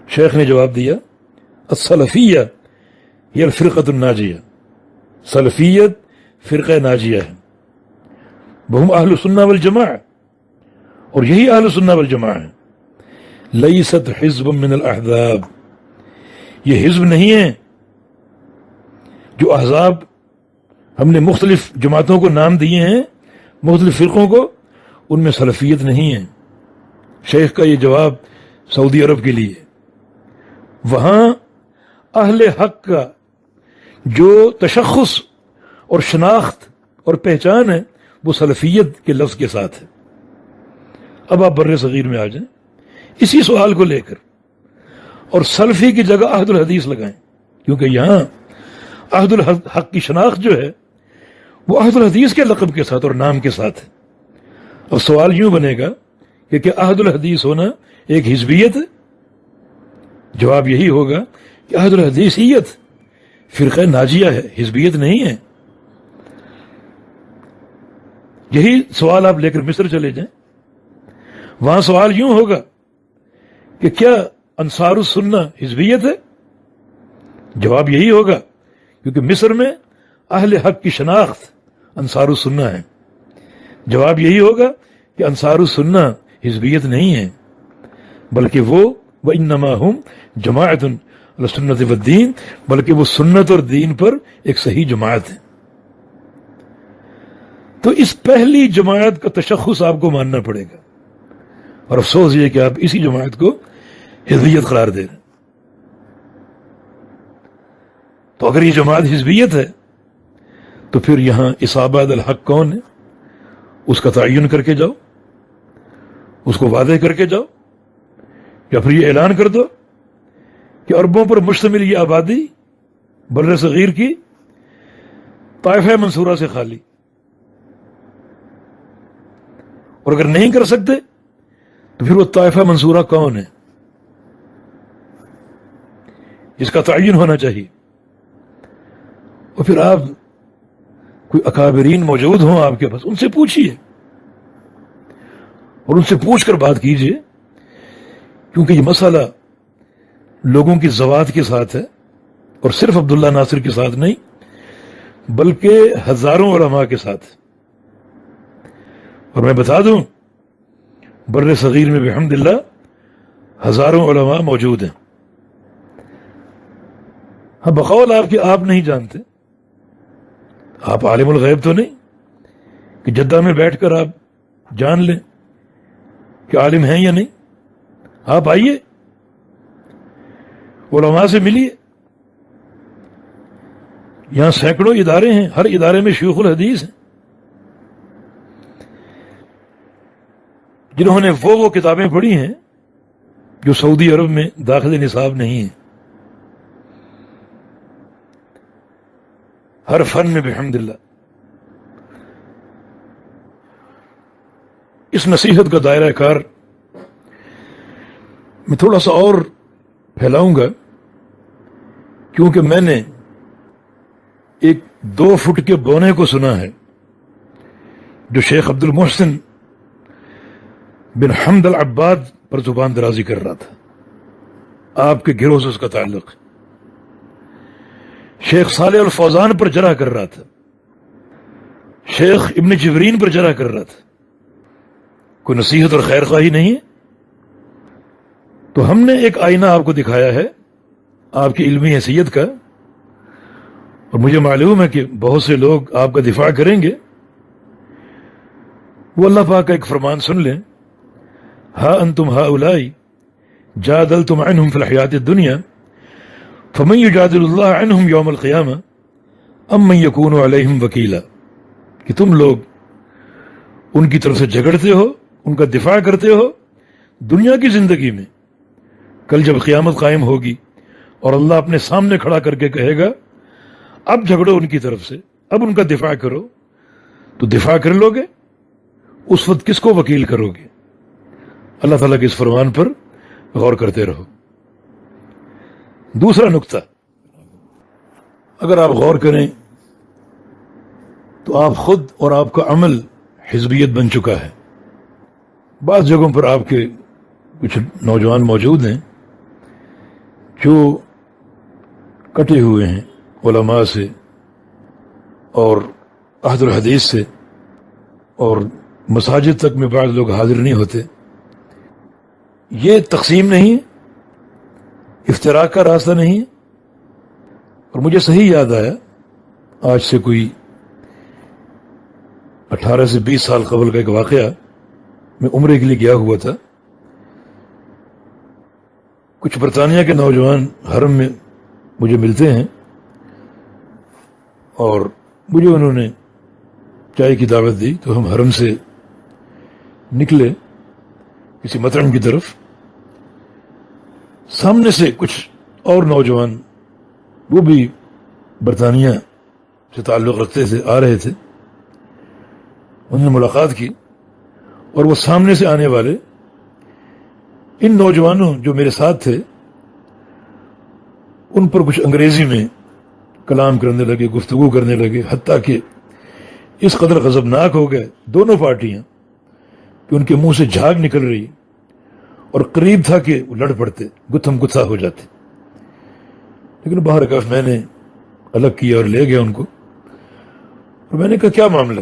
شیخ نے جواب دیا، السلفیہ ہی الفرقۃ الناجیہ، سلفیت فرقہ ناجیہ ہے، وہم اہل السنہ والجماعہ، اور یہی اہل السنہ والجماعہ ہے، لیست حزب من الاحزاب، یہ حزب نہیں ہے جو احزاب ہم نے مختلف جماعتوں کو نام دیے ہیں، مختلف فرقوں کو، ان میں سلفیت نہیں ہے۔ شیخ کا یہ جواب سعودی عرب کے لیے، وہاں اہل حق کا جو تشخص اور شناخت اور پہچان ہے وہ سلفیت کے لفظ کے ساتھ ہے۔ اب آپ بر صغیر میں آ جائیں اسی سوال کو لے کر، اور سلفی کی جگہ عہد الحدیث لگائیں، کیونکہ یہاں عہد الحق کی شناخت جو ہے وہ عہد الحدیث کے لقب کے ساتھ اور نام کے ساتھ ہے۔ اب سوال یوں بنے گا کہ کیا عہد الحدیث ہونا ایک حزبیت ہے؟ جواب یہی ہوگا کہ عہد الحدیثیت فرقہ ناجیہ ہے، حزبیت نہیں ہے۔ یہی سوال آپ لے کر مصر چلے جائیں، وہاں سوال یوں ہوگا کہ کیا انصار السنہ حزبیت ہے؟ جواب یہی ہوگا، کیونکہ مصر میں اہل حق کی شناخت انصار السنہ ہے۔ جواب یہی ہوگا کہ انصار السنہ حزبیت نہیں ہے، بلکہ وہ وَإِنَّمَا هُمْ جَمَاعَةٌ عَلَى السُّنَّةِ وَالدِّينِ، بلکہ وہ سنت اور دین پر ایک صحیح جماعت ہے۔ تو اس پہلی جماعت کا تشخص آپ کو ماننا پڑے گا، اور افسوس یہ کہ آپ اسی جماعت کو حزبیت قرار دے رہے ہیں۔ تو اگر یہ جماعت حزبیت ہے تو پھر یہاں اصابہ الحق کون ہے، اس کا تعین کر کے جاؤ، اس کو واضح کر کے جاؤ، یا پھر یہ اعلان کر دو کہ عربوں پر مشتمل یہ آبادی بر صغیر کی طائفہ منصورہ سے خالی، اور اگر نہیں کر سکتے تو پھر وہ طائفہ منصورہ کون ہے، اس کا تعین ہونا چاہیے۔ اور پھر آپ کوئی اکابرین موجود ہوں آپ کے پاس، ان سے پوچھیے اور ان سے پوچھ کر بات کیجیے، کیونکہ یہ مسئلہ لوگوں کی ذوات کے ساتھ ہے، اور صرف عبداللہ ناصر کے ساتھ نہیں بلکہ ہزاروں علماء کے ساتھ. اور میں بتا دوں بر صغیر میں بحمد اللہ ہزاروں علماء موجود ہیں. ہاں بقول آپ کہ آپ نہیں جانتے، آپ عالم الغیب تو نہیں کہ جدہ میں بیٹھ کر آپ جان لیں کہ عالم ہیں یا نہیں. آپ آئیے، علماء سے ملیے. یہاں سینکڑوں ادارے ہیں، ہر ادارے میں شیوخ الحدیث ہیں جنہوں نے وہ کتابیں پڑھی ہیں جو سعودی عرب میں داخل نصاب نہیں ہیں. ہر فن میں بحمد اللہ. اس نصیحت کا دائرہ کار میں تھوڑا سا اور پھیلاؤں گا، کیونکہ میں نے ایک 2 فٹ کے بونے کو سنا ہے جو شیخ عبد المحسن بن حمد العباد پر زبان درازی کر رہا تھا. آپ کے گروہ سے اس کا تعلق. شیخ صالح الفوزان پر جرح کر رہا تھا، شیخ ابن جبرین پر جرح کر رہا تھا. کوئی نصیحت اور خیر خواہی نہیں ہے. تو ہم نے ایک آئینہ آپ کو دکھایا ہے آپ کی علمی حیثیت کا، اور مجھے معلوم ہے کہ بہت سے لوگ آپ کا دفاع کریں گے. وہ اللہ پاک کا ایک فرمان سن لیں، ہا انتم ہؤلاء جادلتم عنہم فی الحیات الدنیا فمن یجادل اللہ عنہم یوم القیامہ ام من یکون علیہم وکیلا. کہ تم لوگ ان کی طرف سے جھگڑتے ہو، ان کا دفاع کرتے ہو دنیا کی زندگی میں. کل جب قیامت قائم ہوگی اور اللہ اپنے سامنے کھڑا کر کے کہے گا اب جھگڑو ان کی طرف سے، اب ان کا دفاع کرو، تو دفاع کر لو گے؟ اس وقت کس کو وکیل کرو گے؟ اللہ تعالیٰ کے اس فرمان پر غور کرتے رہو. دوسرا نقطہ، اگر آپ غور کریں تو آپ خود اور آپ کا عمل حزبیت بن چکا ہے. بعض جگہوں پر آپ کے کچھ نوجوان موجود ہیں جو کٹے ہوئے ہیں علماء سے اور اہل الحدیث سے، اور مساجد تک میں بعض لوگ حاضر نہیں ہوتے. یہ تقسیم نہیں ہے، افتراق کا راستہ نہیں ہے. اور مجھے صحیح یاد آیا، آج سے کوئی 18 سے 20 سال قبل کا ایک واقعہ. میں عمرے کے لیے گیا ہوا تھا. کچھ برطانیہ کے نوجوان حرم میں مجھے ملتے ہیں اور مجھے انہوں نے چائے کی دعوت دی. تو ہم حرم سے نکلے کسی مطعم کی طرف. سامنے سے کچھ اور نوجوان، وہ بھی برطانیہ سے تعلق رکھتے تھے، آ رہے تھے. انہوں نے ملاقات کی اور وہ سامنے سے آنے والے ان نوجوانوں جو میرے ساتھ تھے ان پر کچھ انگریزی میں کلام کرنے لگے، گفتگو کرنے لگے، حتیٰ کہ اس قدر غضبناک ہو گئے دونوں پارٹیاں کہ ان کے منہ سے جھاگ نکل رہی اور قریب تھا کہ وہ لڑ پڑتے، گتھم گتھا ہو جاتے. لیکن باہر کف میں نے الگ کیا اور لے گیا ان کو. اور میں نے کہا کیا معاملہ؟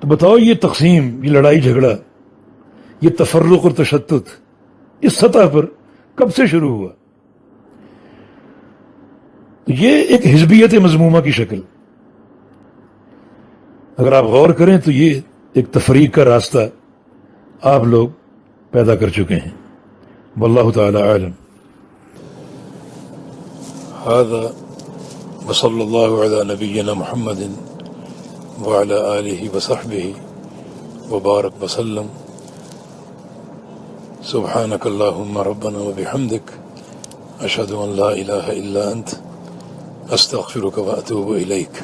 تو بتاؤ یہ تقسیم، یہ لڑائی جھگڑا، یہ تفرق اور تشدد اس سطح پر کب سے شروع ہوا؟ تو یہ ایک حزبیت مذمومہ کی شکل. اگر آپ غور کریں تو یہ ایک تفریق کا راستہ آپ لوگ پیدا کر چکے ہیں. واللہ تعالی عالم. هذا وصلی اللہ علی نبینا محمد وعلى آلہ وصحبہ وبارک وسلم. سبحانک اللہم ربنا وبحمدک اشہد ان لا الہ الا انت استغفرک واتوب الیک.